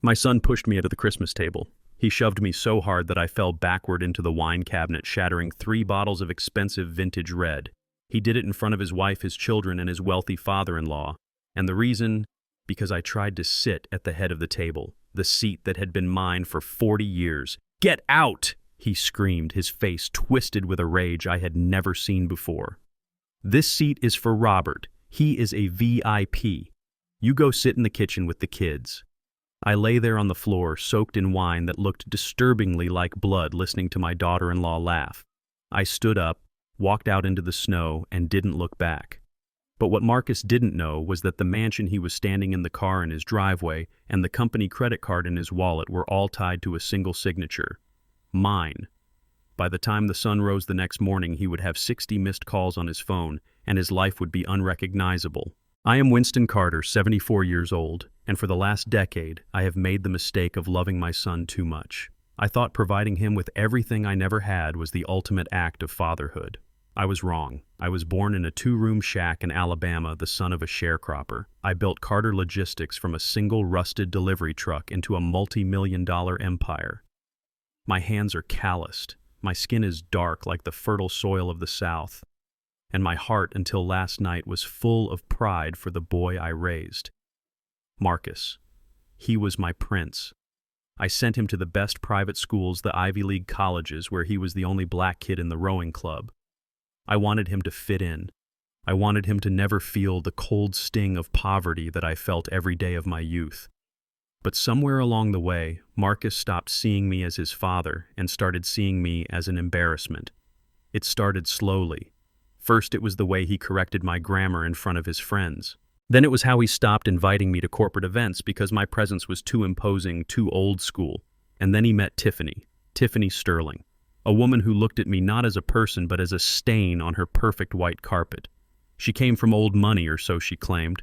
My son pushed me into the Christmas table. He shoved me so hard that I fell backward into the wine cabinet, shattering 3 bottles of expensive vintage red. He did it in front of his wife, his children, and his wealthy father-in-law. And the reason? Because I tried to sit at the head of the table, the seat that had been mine for 40 years. "Get out!" he screamed, his face twisted with a rage I had never seen before. "This seat is for Robert. He is a VIP. You go sit in the kitchen with the kids." I lay there on the floor, soaked in wine that looked disturbingly like blood, listening to my daughter-in-law laugh. I stood up, walked out into the snow, and didn't look back. But what Marcus didn't know was that the mansion he was standing in the car in his driveway and the company credit card in his wallet were all tied to a single signature. Mine. By the time the sun rose the next morning, he would have 60 missed calls on his phone, and his life would be unrecognizable. I am Winston Carter, 74 years old, and for the last decade, I have made the mistake of loving my son too much. I thought providing him with everything I never had was the ultimate act of fatherhood. I was wrong. I was born in a 2-room shack in Alabama, the son of a sharecropper. I built Carter Logistics from a single rusted delivery truck into a multi-million-dollar empire. My hands are calloused. My skin is dark like the fertile soil of the South. And my heart, until last night, was full of pride for the boy I raised. Marcus. He was my prince. I sent him to the best private schools, the Ivy League colleges, where he was the only black kid in the rowing club. I wanted him to fit in. I wanted him to never feel the cold sting of poverty that I felt every day of my youth. But somewhere along the way, Marcus stopped seeing me as his father and started seeing me as an embarrassment. It started slowly. First, it was the way he corrected my grammar in front of his friends. Then it was how he stopped inviting me to corporate events because my presence was too imposing, too old school. And then he met Tiffany Sterling, a woman who looked at me not as a person but as a stain on her perfect white carpet. She came from old money, or so she claimed.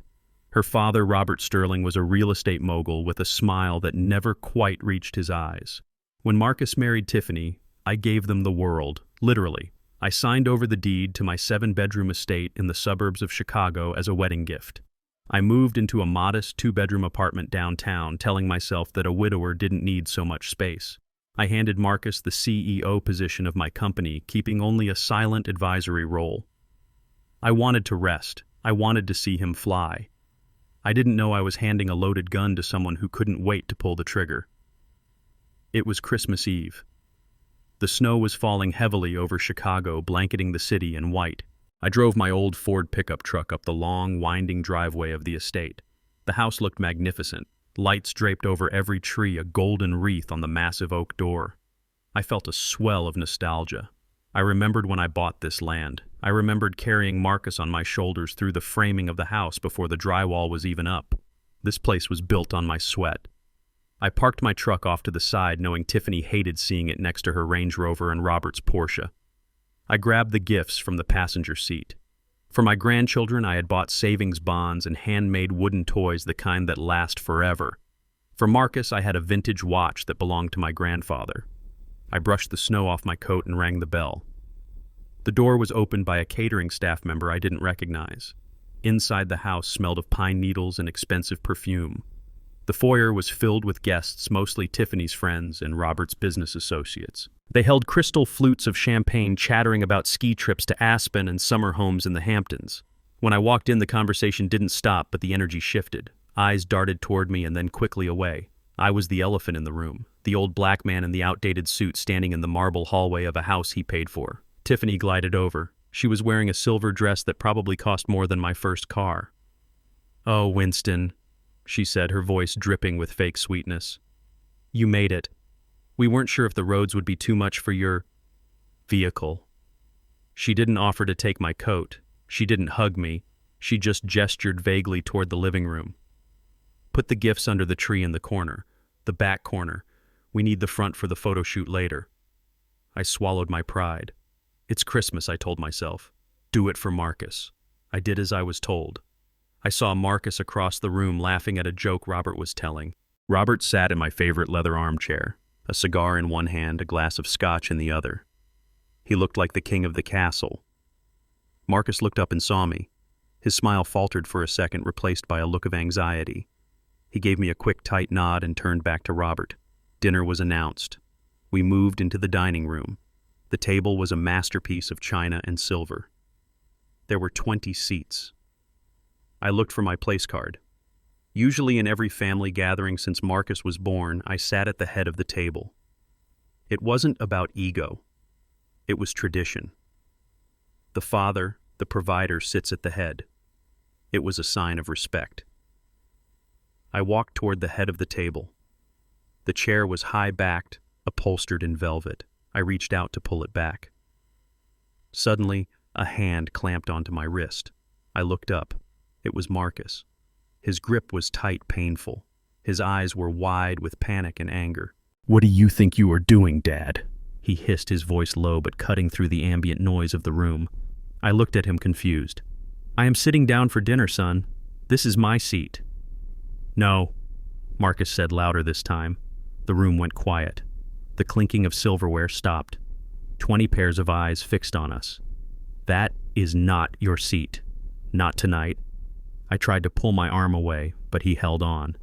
Her father, Robert Sterling, was a real estate mogul with a smile that never quite reached his eyes. When Marcus married Tiffany, I gave them the world, literally. I signed over the deed to my 7-bedroom estate in the suburbs of Chicago as a wedding gift. I moved into a modest 2-bedroom apartment downtown, telling myself that a widower didn't need so much space. I handed Marcus the CEO position of my company, keeping only a silent advisory role. I wanted to rest. I wanted to see him fly. I didn't know I was handing a loaded gun to someone who couldn't wait to pull the trigger. It was Christmas Eve. The snow was falling heavily over Chicago, blanketing the city in white. I drove my old Ford pickup truck up the long, winding driveway of the estate. The house looked magnificent, lights draped over every tree, a golden wreath on the massive oak door. I felt a swell of nostalgia. I remembered when I bought this land. I remembered carrying Marcus on my shoulders through the framing of the house before the drywall was even up. This place was built on my sweat. I parked my truck off to the side, knowing Tiffany hated seeing it next to her Range Rover and Robert's Porsche. I grabbed the gifts from the passenger seat. For my grandchildren, I had bought savings bonds and handmade wooden toys, the kind that last forever. For Marcus, I had a vintage watch that belonged to my grandfather. I brushed the snow off my coat and rang the bell. The door was opened by a catering staff member I didn't recognize. Inside the house smelled of pine needles and expensive perfume. The foyer was filled with guests, mostly Tiffany's friends and Robert's business associates. They held crystal flutes of champagne, chattering about ski trips to Aspen and summer homes in the Hamptons. When I walked in, the conversation didn't stop, but the energy shifted. Eyes darted toward me and then quickly away. I was the elephant in the room, the old black man in the outdated suit standing in the marble hallway of a house he paid for. Tiffany glided over. She was wearing a silver dress that probably cost more than my first car. "Oh, Winston," she said, her voice dripping with fake sweetness. "You made it. We weren't sure if the roads would be too much for your vehicle." She didn't offer to take my coat. She didn't hug me. She just gestured vaguely toward the living room. "Put the gifts under the tree in the corner, the back corner. We need the front for the photo shoot later." I swallowed my pride. It's Christmas, I told myself. Do it for Marcus. I did as I was told. I saw Marcus across the room laughing at a joke Robert was telling. Robert sat in my favorite leather armchair, a cigar in one hand, a glass of scotch in the other. He looked like the king of the castle. Marcus looked up and saw me. His smile faltered for a second, replaced by a look of anxiety. He gave me a quick, tight nod and turned back to Robert. Dinner was announced. We moved into the dining room. The table was a masterpiece of china and silver. There were 20 seats. I looked for my place card. Usually in every family gathering since Marcus was born, I sat at the head of the table. It wasn't about ego. It was tradition. The father, the provider, sits at the head. It was a sign of respect. I walked toward the head of the table. The chair was high-backed, upholstered in velvet. I reached out to pull it back. Suddenly, a hand clamped onto my wrist. I looked up. It was Marcus. His grip was tight, painful. His eyes were wide with panic and anger. "What do you think you are doing, Dad?" He hissed, his voice low but cutting through the ambient noise of the room. I looked at him confused. "I am sitting down for dinner, son. This is my seat." "No," Marcus said louder this time. The room went quiet. The clinking of silverware stopped. 20 pairs of eyes fixed on us. "That is not your seat. Not tonight." I tried to pull my arm away, but he held on.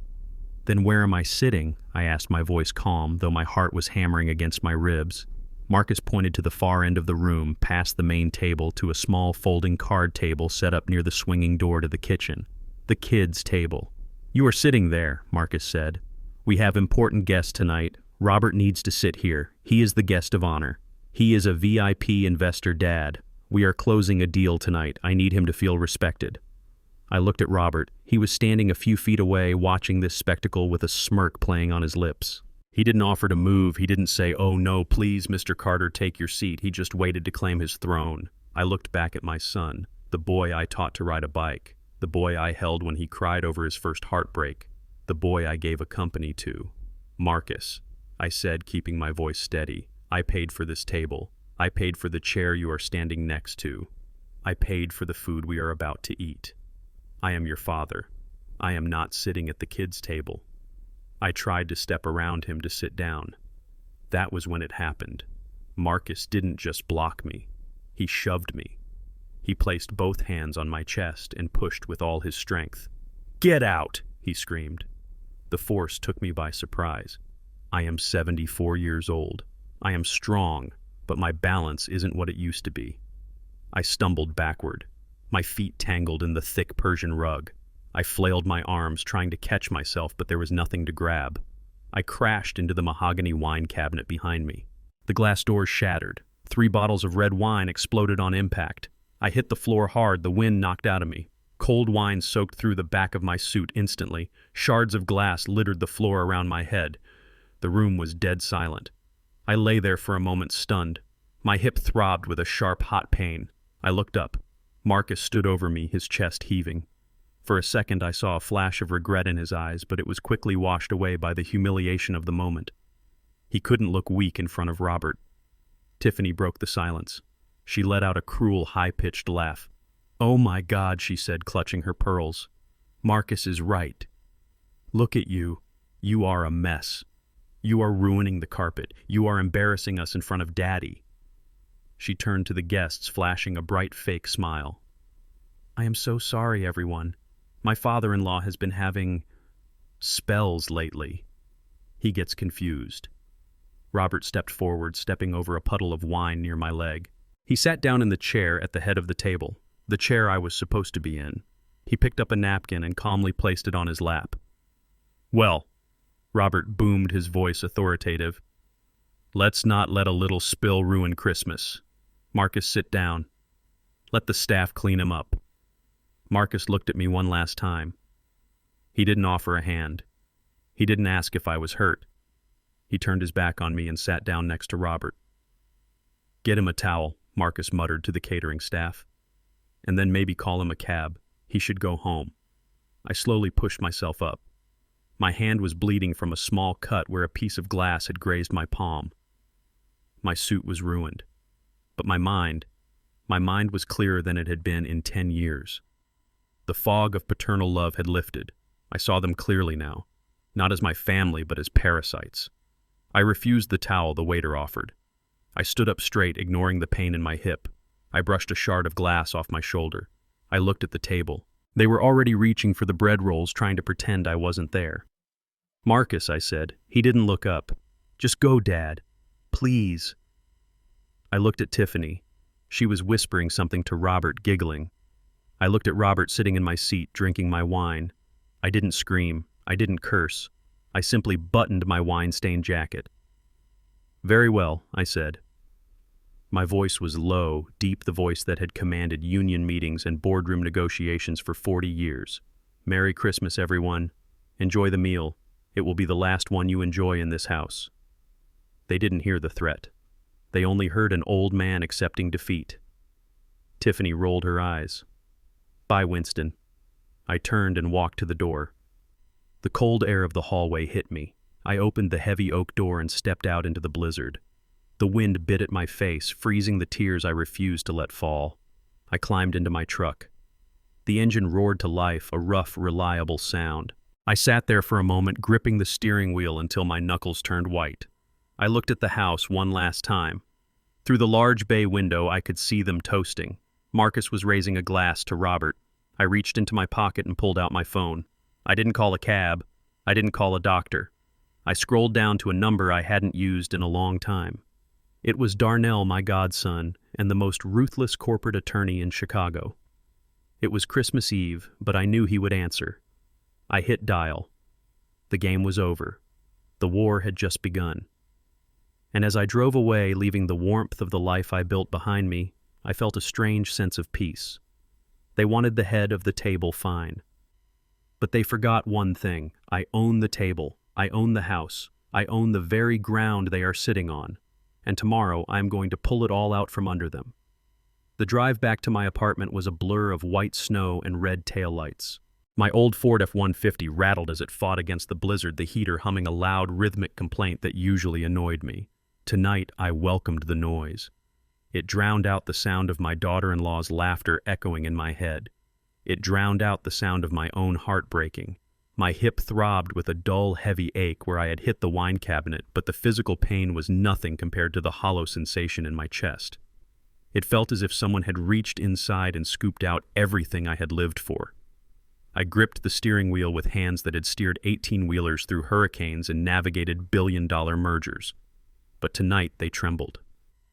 "Then where am I sitting?" I asked, my voice calm, though my heart was hammering against my ribs. Marcus pointed to the far end of the room, past the main table, to a small folding card table set up near the swinging door to the kitchen. "The kids' table." "You are sitting there," Marcus said. "We have important guests tonight. Robert needs to sit here. He is the guest of honor. He is a VIP investor, Dad. We are closing a deal tonight. I need him to feel respected." I looked at Robert. He was standing a few feet away, watching this spectacle with a smirk playing on his lips. He didn't offer to move. He didn't say, "Oh no, please, Mr. Carter, take your seat." He just waited to claim his throne. I looked back at my son, the boy I taught to ride a bike, the boy I held when he cried over his first heartbreak, the boy I gave a company to. "Marcus," I said, keeping my voice steady, "I paid for this table. I paid for the chair you are standing next to. I paid for the food we are about to eat. I am your father. I am not sitting at the kids' table." I tried to step around him to sit down. That was when it happened. Marcus didn't just block me. He shoved me. He placed both hands on my chest and pushed with all his strength. "Get out!" he screamed. The force took me by surprise. I am 74 years old. I am strong, but my balance isn't what it used to be. I stumbled backward. My feet tangled in the thick Persian rug. I flailed my arms, trying to catch myself, but there was nothing to grab. I crashed into the mahogany wine cabinet behind me. The glass doors shattered. 3 bottles of red wine exploded on impact. I hit the floor hard, the wind knocked out of me. Cold wine soaked through the back of my suit instantly. Shards of glass littered the floor around my head. The room was dead silent. I lay there for a moment, stunned. My hip throbbed with a sharp, hot pain. I looked up. Marcus stood over me, his chest heaving. For a second I saw a flash of regret in his eyes, but it was quickly washed away by the humiliation of the moment. He couldn't look weak in front of Robert. Tiffany broke the silence. She let out a cruel, high-pitched laugh. "Oh my God," she said, clutching her pearls. "Marcus is right. Look at you. You are a mess. You are ruining the carpet. You are embarrassing us in front of Daddy." She turned to the guests, flashing a bright fake smile. "I am so sorry, everyone. My father-in-law has been having spells lately." He gets confused. Robert stepped forward, stepping over a puddle of wine near my leg. He sat down in the chair at the head of the table, the chair I was supposed to be in. He picked up a napkin and calmly placed it on his lap. "Well," Robert boomed, his voice authoritative, "let's not let a little spill ruin Christmas. Marcus, sit down. Let the staff clean him up." Marcus looked at me one last time. He didn't offer a hand. He didn't ask if I was hurt. He turned his back on me and sat down next to Robert. "Get him a towel," Marcus muttered to the catering staff. "And then maybe call him a cab. He should go home." I slowly pushed myself up. My hand was bleeding from a small cut where a piece of glass had grazed my palm. My suit was ruined. But my mind was clearer than it had been in 10 years. The fog of paternal love had lifted. I saw them clearly now, not as my family, but as parasites. I refused the towel the waiter offered. I stood up straight, ignoring the pain in my hip. I brushed a shard of glass off my shoulder. I looked at the table. They were already reaching for the bread rolls, trying to pretend I wasn't there. "Marcus," I said. He didn't look up. "Just go, Dad. Please." I looked at Tiffany. She was whispering something to Robert, giggling. I looked at Robert sitting in my seat, drinking my wine. I didn't scream. I didn't curse. I simply buttoned my wine-stained jacket. "Very well," I said. My voice was low, deep, the voice that had commanded union meetings and boardroom negotiations for 40 years. "Merry Christmas, everyone. Enjoy the meal. It will be the last one you enjoy in this house." They didn't hear the threat. They only heard an old man accepting defeat. Tiffany rolled her eyes. "Bye, Winston." I turned and walked to the door. The cold air of the hallway hit me. I opened the heavy oak door and stepped out into the blizzard. The wind bit at my face, freezing the tears I refused to let fall. I climbed into my truck. The engine roared to life, a rough, reliable sound. I sat there for a moment, gripping the steering wheel until my knuckles turned white. I looked at the house one last time. Through the large bay window, I could see them toasting. Marcus was raising a glass to Robert. I reached into my pocket and pulled out my phone. I didn't call a cab. I didn't call a doctor. I scrolled down to a number I hadn't used in a long time. It was Darnell, my godson, and the most ruthless corporate attorney in Chicago. It was Christmas Eve, but I knew he would answer. I hit dial. The game was over. The war had just begun. And as I drove away, leaving the warmth of the life I built behind me, I felt a strange sense of peace. They wanted the head of the table, fine. But they forgot one thing. I own the table. I own the house. I own the very ground they are sitting on. And tomorrow I am going to pull it all out from under them. The drive back to my apartment was a blur of white snow and red taillights. My old Ford F-150 rattled as it fought against the blizzard, the heater humming a loud, rhythmic complaint that usually annoyed me. Tonight I welcomed the noise. It drowned out the sound of my daughter-in-law's laughter echoing in my head. It drowned out the sound of my own heart breaking. My hip throbbed with a dull, heavy ache where I had hit the wine cabinet, but the physical pain was nothing compared to the hollow sensation in my chest. It felt as if someone had reached inside and scooped out everything I had lived for. I gripped the steering wheel with hands that had steered 18-wheelers through hurricanes and navigated billion-dollar mergers. But tonight they trembled.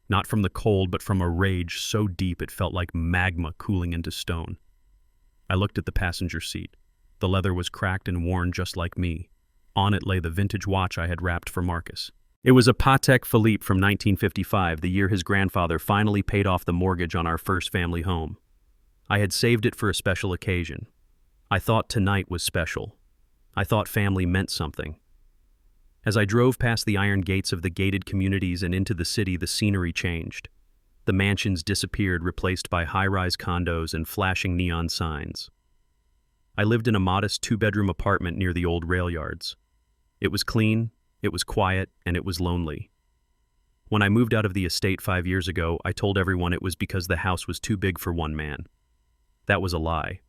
Not from the cold, but from a rage so deep it felt like magma cooling into stone. I looked at the passenger seat. The leather was cracked and worn just like me. On it lay the vintage watch I had wrapped for Marcus. It was a Patek Philippe from 1955, the year his grandfather finally paid off the mortgage on our first family home. I had saved it for a special occasion. I thought tonight was special. I thought family meant something. As I drove past the iron gates of the gated communities and into the city, the scenery changed. The mansions disappeared, replaced by high-rise condos and flashing neon signs. I lived in a modest two-bedroom apartment near the old rail yards. It was clean, it was quiet, and it was lonely. When I moved out of the estate 5 years ago, I told everyone it was because the house was too big for one man. That was a lie.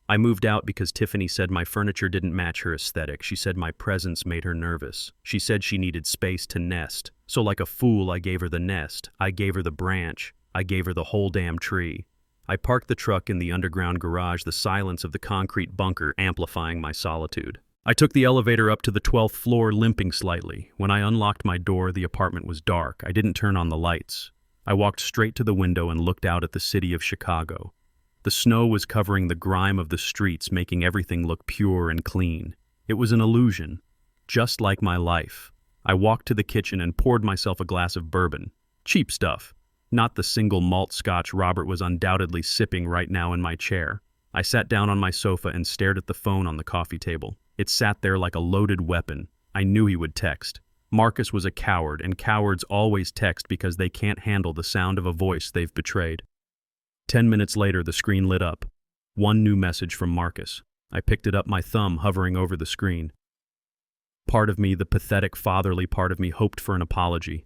I moved out because Tiffany said my furniture didn't match her aesthetic. She said my presence made her nervous. She said she needed space to nest. So like a fool, I gave her the nest. I gave her the branch. I gave her the whole damn tree. I parked the truck in the underground garage, the silence of the concrete bunker amplifying my solitude. I took the elevator up to the 12th floor, limping slightly. When I unlocked my door, the apartment was dark. I didn't turn on the lights. I walked straight to the window and looked out at the city of Chicago. The snow was covering the grime of the streets, making everything look pure and clean. It was an illusion, just like my life. I walked to the kitchen and poured myself a glass of bourbon. Cheap stuff. Not the single malt scotch Robert was undoubtedly sipping right now in my chair. I sat down on my sofa and stared at the phone on the coffee table. It sat there like a loaded weapon. I knew he would text. Marcus was a coward, and cowards always text because they can't handle the sound of a voice they've betrayed. 10 minutes later, the screen lit up. One new message from Marcus. I picked it up, my thumb hovering over the screen. Part of me, the pathetic fatherly part of me, hoped for an apology.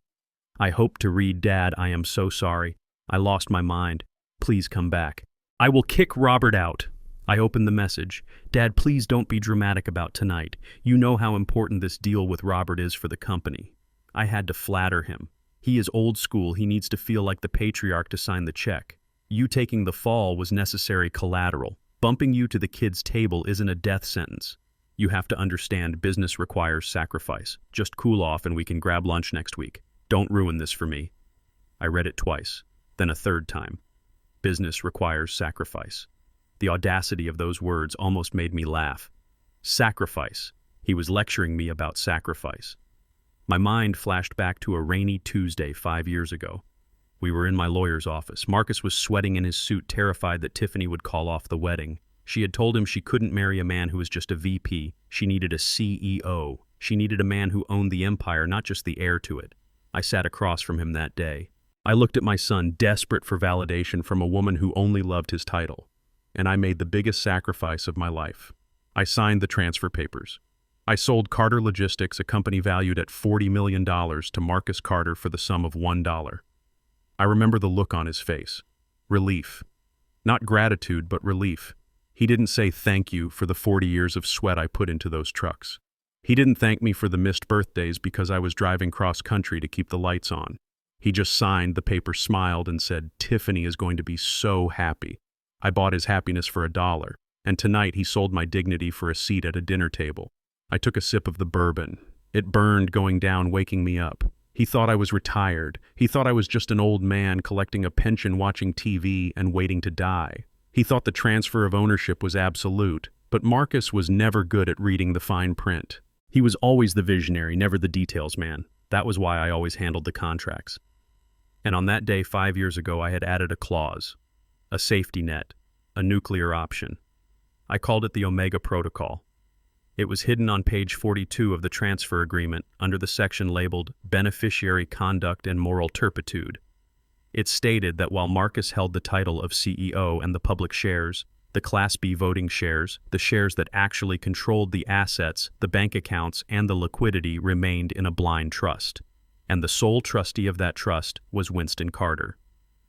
I hoped to read, "Dad, I am so sorry. I lost my mind. Please come back. I will kick Robert out." I opened the message. "Dad, please don't be dramatic about tonight. You know how important this deal with Robert is for the company." I had to flatter him. He is old school. He needs to feel like the patriarch to sign the check. You taking the fall was necessary collateral. Bumping you to the kid's table isn't a death sentence. You have to understand business requires sacrifice. Just cool off and we can grab lunch next week. Don't ruin this for me. I read it twice, then a third time. Business requires sacrifice. The audacity of those words almost made me laugh. Sacrifice. He was lecturing me about sacrifice. My mind flashed back to a rainy Tuesday 5 years ago. We were in my lawyer's office. Marcus was sweating in his suit, terrified that Tiffany would call off the wedding. She had told him she couldn't marry a man who was just a VP. She needed a CEO. She needed a man who owned the empire, not just the heir to it. I sat across from him that day. I looked at my son, desperate for validation from a woman who only loved his title. And I made the biggest sacrifice of my life. I signed the transfer papers. I sold Carter Logistics, a company valued at $40 million, to Marcus Carter for the sum of $1. I remember the look on his face. Relief. Not gratitude, but relief. He didn't say thank you for the 40 years of sweat I put into those trucks. He didn't thank me for the missed birthdays because I was driving cross-country to keep the lights on. He just signed the paper, smiled, and said, "Tiffany is going to be so happy." I bought his happiness for $1, and tonight he sold my dignity for a seat at a dinner table. I took a sip of the bourbon. It burned going down, waking me up. He thought I was retired. He thought I was just an old man collecting a pension, watching TV, and waiting to die. He thought the transfer of ownership was absolute, but Marcus was never good at reading the fine print. He was always the visionary, never the details man. That was why I always handled the contracts. And on that day 5 years ago, I had added a clause, a safety net, a nuclear option. I called it the Omega Protocol. It was hidden on page 42 of the transfer agreement under the section labeled Beneficiary Conduct and Moral Turpitude. It stated that while Marcus held the title of CEO and the public shares, the Class B voting shares, the shares that actually controlled the assets, the bank accounts, and the liquidity remained in a blind trust. And the sole trustee of that trust was Winston Carter.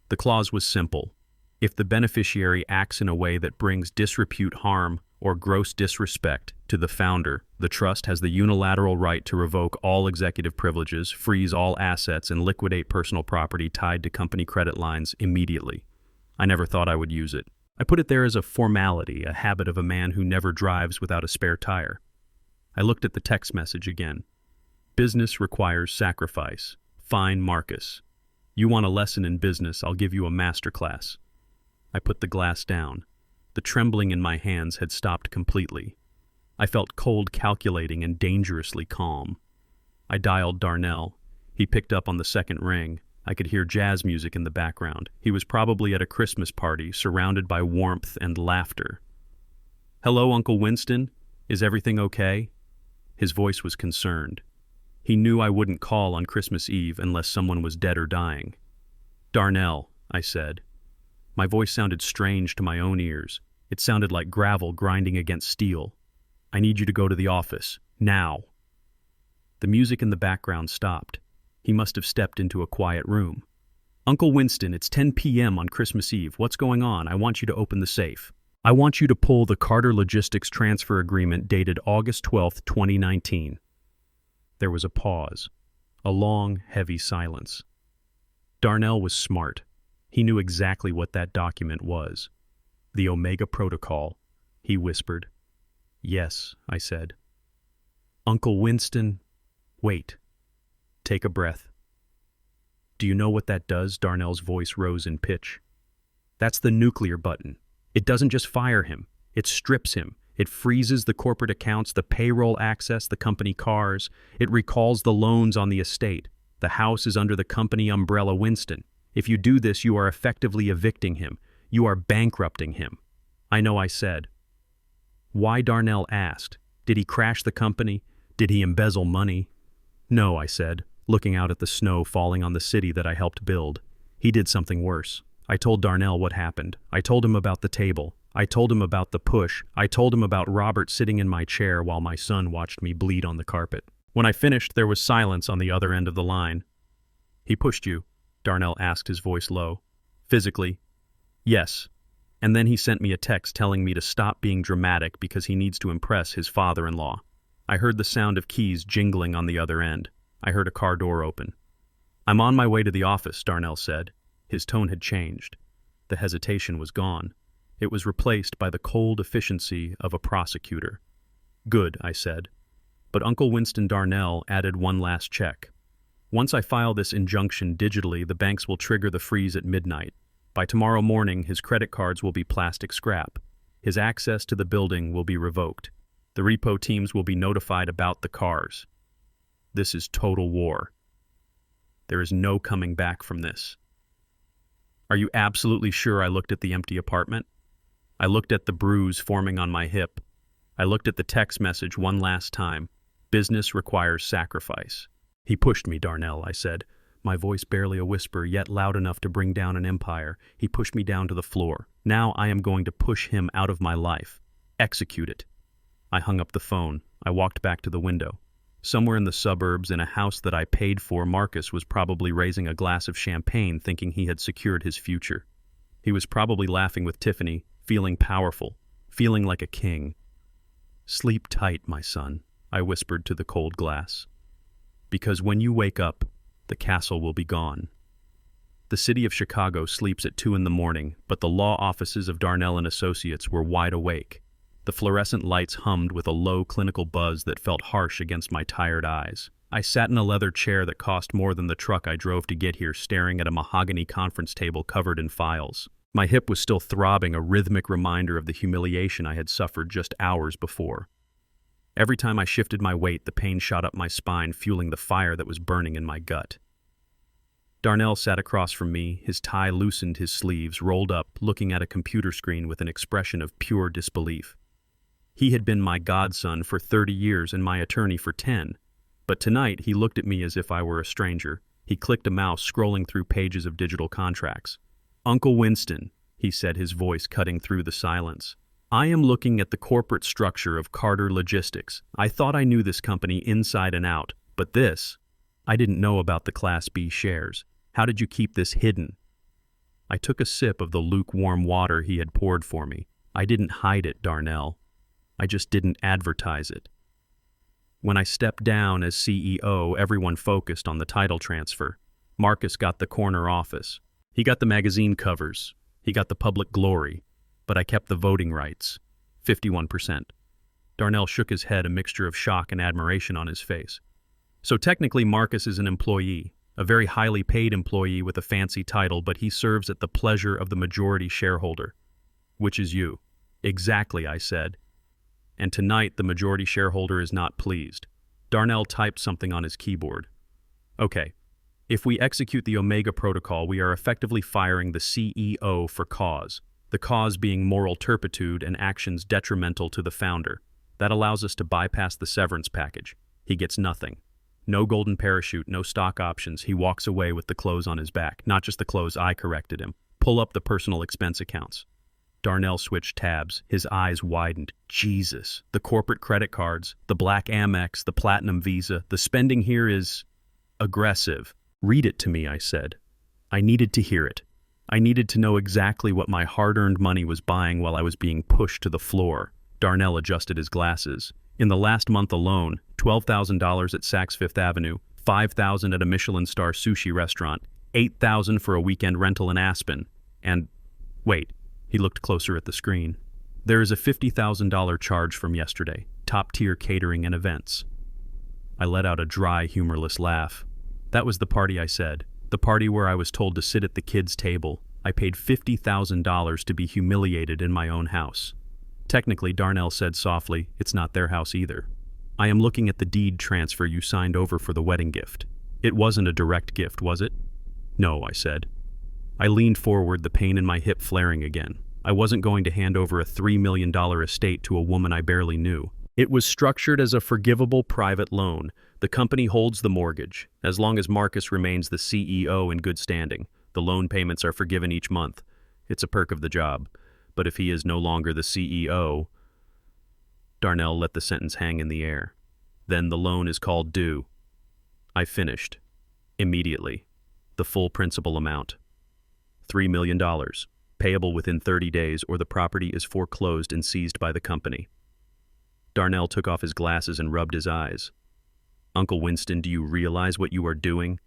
The clause was simple. If the beneficiary acts in a way that brings disrepute, harm, or gross disrespect to the founder, the trust has the unilateral right to revoke all executive privileges, freeze all assets, and liquidate personal property tied to company credit lines immediately. I never thought I would use it. I put it there as a formality, a habit of a man who never drives without a spare tire. I looked at the text message again. Business requires sacrifice. Fine, Marcus. You want a lesson in business, I'll give you a masterclass. I put the glass down. The trembling in my hands had stopped completely. I felt cold, calculating, and dangerously calm. I dialed Darnell. He picked up on the second ring. I could hear jazz music in the background. He was probably at a Christmas party, surrounded by warmth and laughter. "Hello, Uncle Winston. Is everything okay?" His voice was concerned. He knew I wouldn't call on Christmas Eve unless someone was dead or dying. "Darnell," I said. My voice sounded strange to my own ears. It sounded like gravel grinding against steel. "I need you to go to the office. Now." The music in the background stopped. He must have stepped into a quiet room. "Uncle Winston, it's 10 p.m. on Christmas Eve. What's going on? I want you to open the safe. I want you to pull the Carter Logistics transfer agreement dated August 12, 2019. There was a pause. A long, heavy silence. Darnell was smart. He knew exactly what that document was. "The Omega Protocol," he whispered. "Yes," I said. "Uncle Winston, wait. Take a breath." "Do you know what that does?" Darnell's voice rose in pitch. "That's the nuclear button. It doesn't just fire him. It strips him. It freezes the corporate accounts, the payroll access, the company cars. It recalls the loans on the estate. The house is under the company umbrella Winston. If you do this, you are effectively evicting him. You are bankrupting him." "I know," I said. Why, Darnell asked. Did he crash the company? Did he embezzle money? "No," I said, looking out at the snow falling on the city that I helped build. "He did something worse." I told Darnell what happened. I told him about the table. I told him about the push. I told him about Robert sitting in my chair while my son watched me bleed on the carpet. When I finished, there was silence on the other end of the line. "He pushed you?" Darnell asked, his voice low. "Physically?" "Yes. And then he sent me a text telling me to stop being dramatic because he needs to impress his father-in-law." I heard the sound of keys jingling on the other end. I heard a car door open. "I'm on my way to the office," Darnell said. His tone had changed. The hesitation was gone. It was replaced by the cold efficiency of a prosecutor. Good, I said. But Uncle Winston Darnell added one last check. Once I file this injunction digitally, the banks will trigger the freeze at midnight. By tomorrow morning, his credit cards will be plastic scrap. His access to the building will be revoked. The repo teams will be notified about the cars. This is total war. There is no coming back from this. Are you absolutely sure? I looked at the empty apartment. I looked at the bruise forming on my hip. I looked at the text message one last time. Business requires sacrifice. He pushed me, Darnell, I said, my voice barely a whisper, yet loud enough to bring down an empire. He pushed me down to the floor. Now I am going to push him out of my life. Execute it. I hung up the phone. I walked back to the window. Somewhere in the suburbs, in a house that I paid for, Marcus was probably raising a glass of champagne, thinking he had secured his future. He was probably laughing with Tiffany, feeling powerful, feeling like a king. Sleep tight, my son, I whispered to the cold glass. Because when you wake up, the castle will be gone. The city of Chicago sleeps at 2 a.m, but the law offices of Darnell and Associates were wide awake. The fluorescent lights hummed with a low clinical buzz that felt harsh against my tired eyes. I sat in a leather chair that cost more than the truck I drove to get here, staring at a mahogany conference table covered in files. My hip was still throbbing, a rhythmic reminder of the humiliation I had suffered just hours before. Every time I shifted my weight, the pain shot up my spine, fueling the fire that was burning in my gut. Darnell sat across from me, his tie loosened, his sleeves rolled up, looking at a computer screen with an expression of pure disbelief. He had been my godson for 30 years and my attorney for 10, but tonight he looked at me as if I were a stranger. He clicked a mouse, scrolling through pages of digital contracts. Uncle Winston, he said, his voice cutting through the silence. I am looking at the corporate structure of Carter Logistics. I thought I knew this company inside and out, but this, I didn't know about the Class B shares. How did you keep this hidden? I took a sip of the lukewarm water he had poured for me. I didn't hide it, Darnell. I just didn't advertise it. When I stepped down as CEO, everyone focused on the title transfer. Marcus got the corner office. He got the magazine covers. He got the public glory. But I kept the voting rights, 51%. Darnell shook his head, a mixture of shock and admiration on his face. So technically Marcus is an employee, a very highly paid employee with a fancy title, but he serves at the pleasure of the majority shareholder, which is you. Exactly, I said. And tonight the majority shareholder is not pleased. Darnell typed something on his keyboard. Okay, if we execute the Omega Protocol, we are effectively firing the CEO for cause. The cause being moral turpitude and actions detrimental to the founder. That allows us to bypass the severance package. He gets nothing. No golden parachute, no stock options. He walks away with the clothes on his back. Not just the clothes, I corrected him. Pull up the personal expense accounts. Darnell switched tabs. His eyes widened. Jesus. The corporate credit cards, the black Amex, the platinum Visa. The spending here is aggressive. Read it to me, I said. I needed to hear it. I needed to know exactly what my hard-earned money was buying while I was being pushed to the floor. Darnell adjusted his glasses. In the last month alone, $12,000 at Saks Fifth Avenue, $5,000 at a Michelin-star sushi restaurant, $8,000 for a weekend rental in Aspen, and... wait, he looked closer at the screen. There is a $50,000 charge from yesterday, top-tier catering and events. I let out a dry, humorless laugh. That was the party, I said. The party where I was told to sit at the kids' table. I paid $50,000 to be humiliated in my own house. Technically, Darnell said softly, it's not their house either. I am looking at the deed transfer you signed over for the wedding gift. It wasn't a direct gift, was it? No, I said. I leaned forward, the pain in my hip flaring again. I wasn't going to hand over a $3 million estate to a woman I barely knew. It was structured as a forgivable private loan. The company holds the mortgage. As long as Marcus remains the CEO in good standing, the loan payments are forgiven each month. It's a perk of the job. But if he is no longer the CEO... Darnell let the sentence hang in the air. Then the loan is called due. I finished. Immediately. The full principal amount. $3 million. Payable within 30 days or the property is foreclosed and seized by the company. Darnell took off his glasses and rubbed his eyes. Uncle Winston, do you realize what you are doing?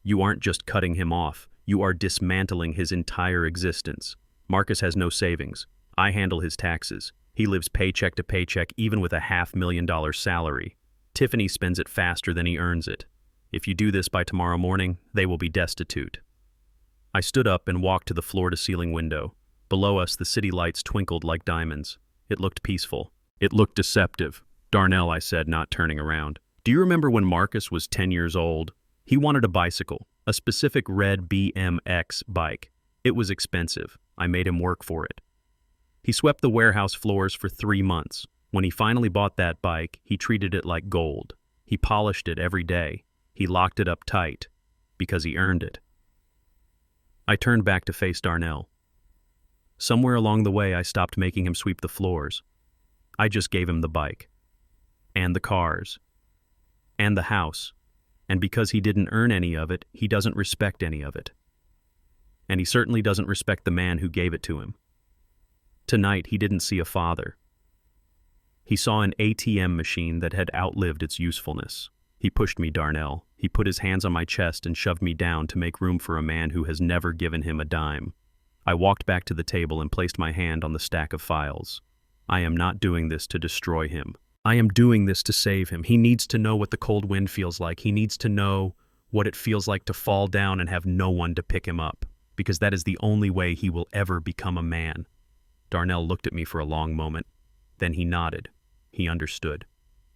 You aren't just cutting him off. You are dismantling his entire existence. Marcus has no savings. I handle his taxes. He lives paycheck to paycheck even with a $500,000 salary. Tiffany spends it faster than he earns it. If you do this by tomorrow morning, they will be destitute. I stood up and walked to the floor-to-ceiling window. Below us, the city lights twinkled like diamonds. It looked peaceful. It looked deceptive. Darnell, I said, not turning around. Do you remember when Marcus was 10 years old? He wanted a bicycle, a specific red BMX bike. It was expensive. I made him work for it. He swept the warehouse floors for 3 months. When he finally bought that bike, he treated it like gold. He polished it every day. He locked it up tight, because he earned it. I turned back to face Darnell. Somewhere along the way, I stopped making him sweep the floors. I just gave him the bike, and the cars, and the house. And because he didn't earn any of it, he doesn't respect any of it. And he certainly doesn't respect the man who gave it to him. Tonight, he didn't see a father. He saw an ATM machine that had outlived its usefulness. He pushed me, Darnell. He put his hands on my chest and shoved me down to make room for a man who has never given him a dime. I walked back to the table and placed my hand on the stack of files. I am not doing this to destroy him. I am doing this to save him. He needs to know what the cold wind feels like. He needs to know what it feels like to fall down and have no one to pick him up, because that is the only way he will ever become a man. Darnell looked at me for a long moment. Then he nodded. He understood.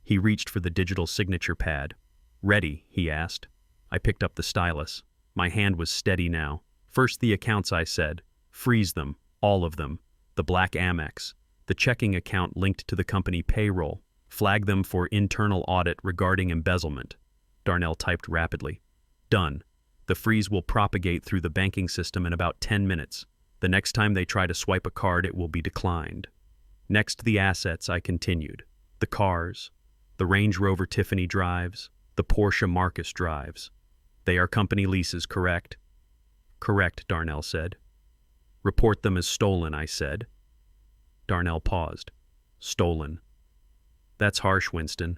He reached for the digital signature pad. Ready, he asked. I picked up the stylus. My hand was steady now. First the accounts, I said. Freeze them, all of them. The black Amex, the checking account linked to the company payroll. Flag them for internal audit regarding embezzlement. Darnell typed rapidly. Done. The freeze will propagate through the banking system in about 10 minutes. The next time they try to swipe a card, it will be declined. Next, the assets, I continued. The cars, the Range Rover Tiffany drives, the Porsche Marcus drives. They are company leases, correct? Correct, Darnell said. Report them as stolen, I said. Darnell paused. Stolen. That's harsh, Winston.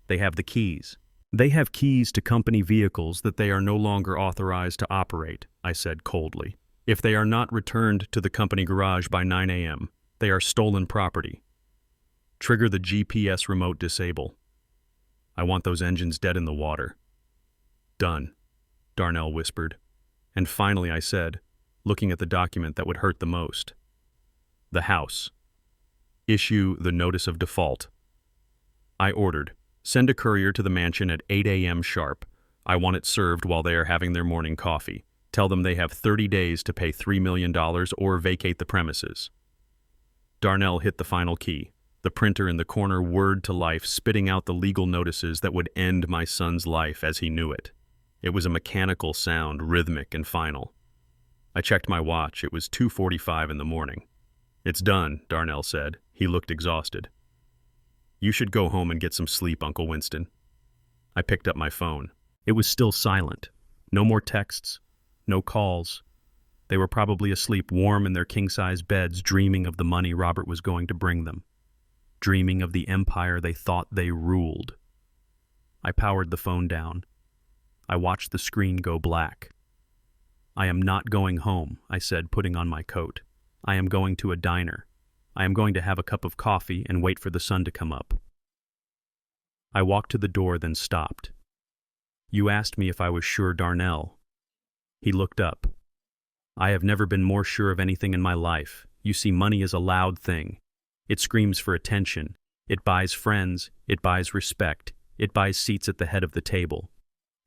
They have the keys. They have keys to company vehicles that they are no longer authorized to operate, I said coldly. If they are not returned to the company garage by 9 a.m., they are stolen property. Trigger the GPS remote disable. I want those engines dead in the water. Done, Darnell whispered. And finally, I said, looking at the document that would hurt the most. The house. Issue the notice of default. I ordered, send a courier to the mansion at 8 a.m. sharp. I want it served while they are having their morning coffee. Tell them they have 30 days to pay $3 million or vacate the premises. Darnell hit the final key. The printer in the corner whirred to life, spitting out the legal notices that would end my son's life as he knew it. It was a mechanical sound, rhythmic and final. I checked my watch. It was 2:45 in the morning. It's done, Darnell said. He looked exhausted. You should go home and get some sleep, Uncle Winston. I picked up my phone. It was still silent. No more texts. No calls. They were probably asleep, warm in their king-size beds, dreaming of the money Robert was going to bring them. Dreaming of the empire they thought they ruled. I powered the phone down. I watched the screen go black. I am not going home, I said, putting on my coat. I am going to a diner. I am going to have a cup of coffee and wait for the sun to come up. I walked to the door, then stopped. You asked me if I was sure, Darnell. He looked up. I have never been more sure of anything in my life. You see, money is a loud thing. It screams for attention. It buys friends. It buys respect. It buys seats at the head of the table.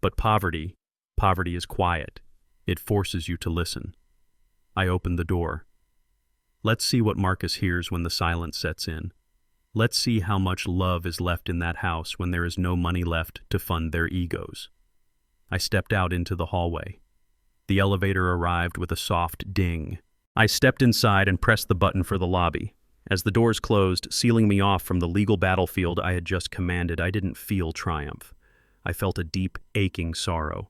But poverty is quiet. It forces you to listen. I opened the door. Let's see what Marcus hears when the silence sets in. Let's see how much love is left in that house when there is no money left to fund their egos. I stepped out into the hallway. The elevator arrived with a soft ding. I stepped inside and pressed the button for the lobby. As the doors closed, sealing me off from the legal battlefield I had just commanded, I didn't feel triumph. I felt a deep, aching sorrow.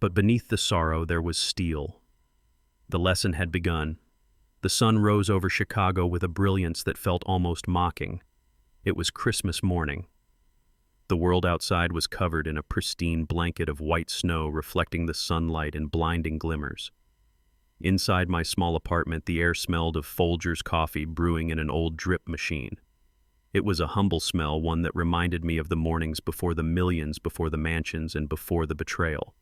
But beneath the sorrow there was steel. The lesson had begun. The sun rose over Chicago with a brilliance that felt almost mocking. It was Christmas morning. The world outside was covered in a pristine blanket of white snow reflecting the sunlight in blinding glimmers. Inside my small apartment, the air smelled of Folgers coffee brewing in an old drip machine. It was a humble smell, one that reminded me of the mornings before the millions, before the mansions, and before the betrayal.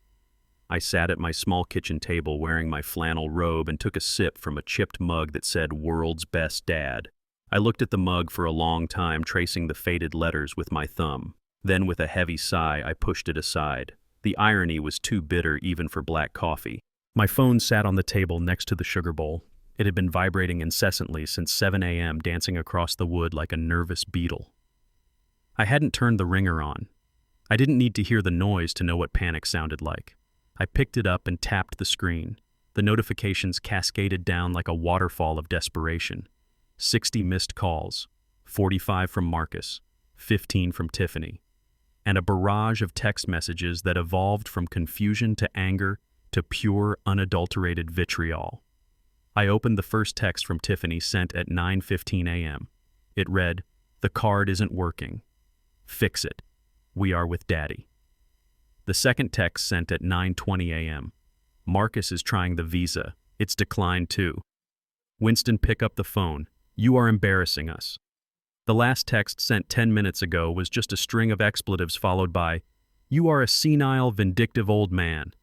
I sat at my small kitchen table wearing my flannel robe and took a sip from a chipped mug that said "World's Best Dad." I looked at the mug for a long time, tracing the faded letters with my thumb. Then, with a heavy sigh, I pushed it aside. The irony was too bitter even for black coffee. My phone sat on the table next to the sugar bowl. It had been vibrating incessantly since 7 a.m., dancing across the wood like a nervous beetle. I hadn't turned the ringer on. I didn't need to hear the noise to know what panic sounded like. I picked it up and tapped the screen. The notifications cascaded down like a waterfall of desperation. 60 missed calls, 45 from Marcus, 15 from Tiffany, and a barrage of text messages that evolved from confusion to anger to pure, unadulterated vitriol. I opened the first text from Tiffany, sent at 9:15 a.m. It read, "The card isn't working. Fix it. We are with Daddy." The second text, sent at 9:20 a.m. "Marcus is trying the visa. It's declined too. Winston, pick up the phone. You are embarrassing us." The last text, sent 10 minutes ago, was just a string of expletives followed by, "You are a senile, vindictive old man."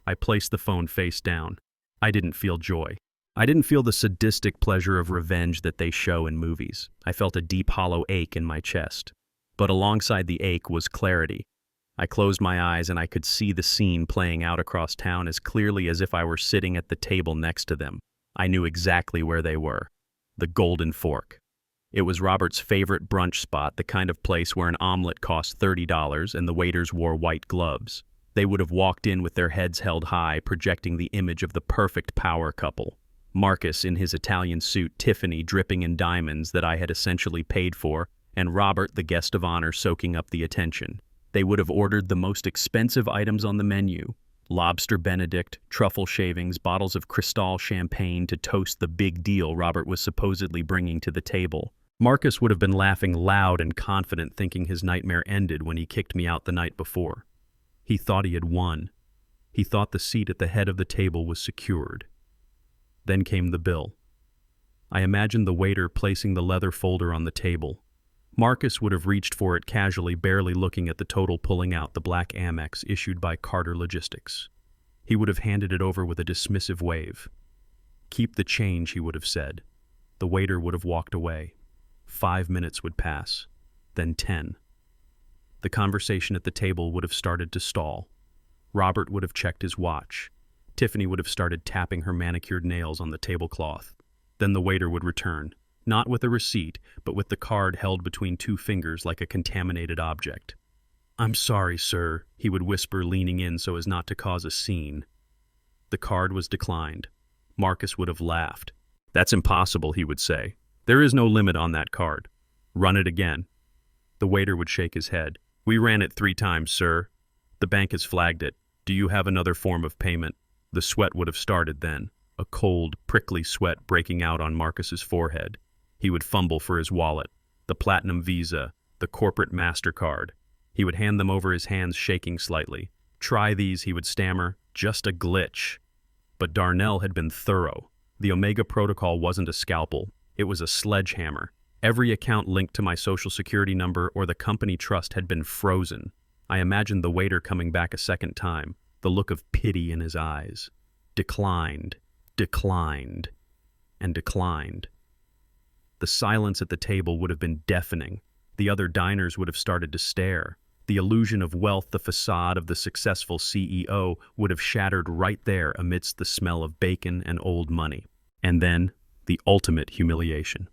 I placed the phone face down. I didn't feel joy. I didn't feel the sadistic pleasure of revenge that they show in movies. I felt a deep, hollow ache in my chest. But alongside the ache was clarity. I closed my eyes and I could see the scene playing out across town as clearly as if I were sitting at the table next to them. I knew exactly where they were. The Golden Fork. It was Robert's favorite brunch spot, the kind of place where an omelet cost $30 and the waiters wore white gloves. They would have walked in with their heads held high, projecting the image of the perfect power couple. Marcus in his Italian suit, Tiffany dripping in diamonds that I had essentially paid for, and Robert, the guest of honor, soaking up the attention. They would have ordered the most expensive items on the menu: lobster Benedict, truffle shavings, bottles of Cristal champagne to toast the big deal Robert was supposedly bringing to the table. Marcus would have been laughing loud and confident, thinking his nightmare ended when he kicked me out the night before. He thought he had won. He thought the seat at the head of the table was secured. Then came the bill. I imagined the waiter placing the leather folder on the table. Marcus would have reached for it casually, barely looking at the total, pulling out the black Amex issued by Carter Logistics. He would have handed it over with a dismissive wave. "Keep the change," he would have said. The waiter would have walked away. 5 minutes would pass, then 10. The conversation at the table would have started to stall. Robert would have checked his watch. Tiffany would have started tapping her manicured nails on the tablecloth. Then the waiter would return, not with a receipt, but with the card held between two fingers like a contaminated object. "I'm sorry, sir," he would whisper, leaning in so as not to cause a scene. The card was declined. Marcus would have laughed. "That's impossible," he would say. "There is no limit on that card. Run it again." The waiter would shake his head. "We ran it 3 times, sir. The bank has flagged it. Do you have another form of payment?" The sweat would have started then, a cold, prickly sweat breaking out on Marcus's forehead. He would fumble for his wallet, the Platinum Visa, the corporate MasterCard. He would hand them over, his hands shaking slightly. "Try these," he would stammer. "Just a glitch." But Darnell had been thorough. The Omega Protocol wasn't a scalpel. It was a sledgehammer. Every account linked to my social security number or the company trust had been frozen. I imagined the waiter coming back a second time, the look of pity in his eyes. Declined, declined, and declined. The silence at the table would have been deafening. The other diners would have started to stare. The illusion of wealth, the facade of the successful CEO, would have shattered right there amidst the smell of bacon and old money. And then, the ultimate humiliation.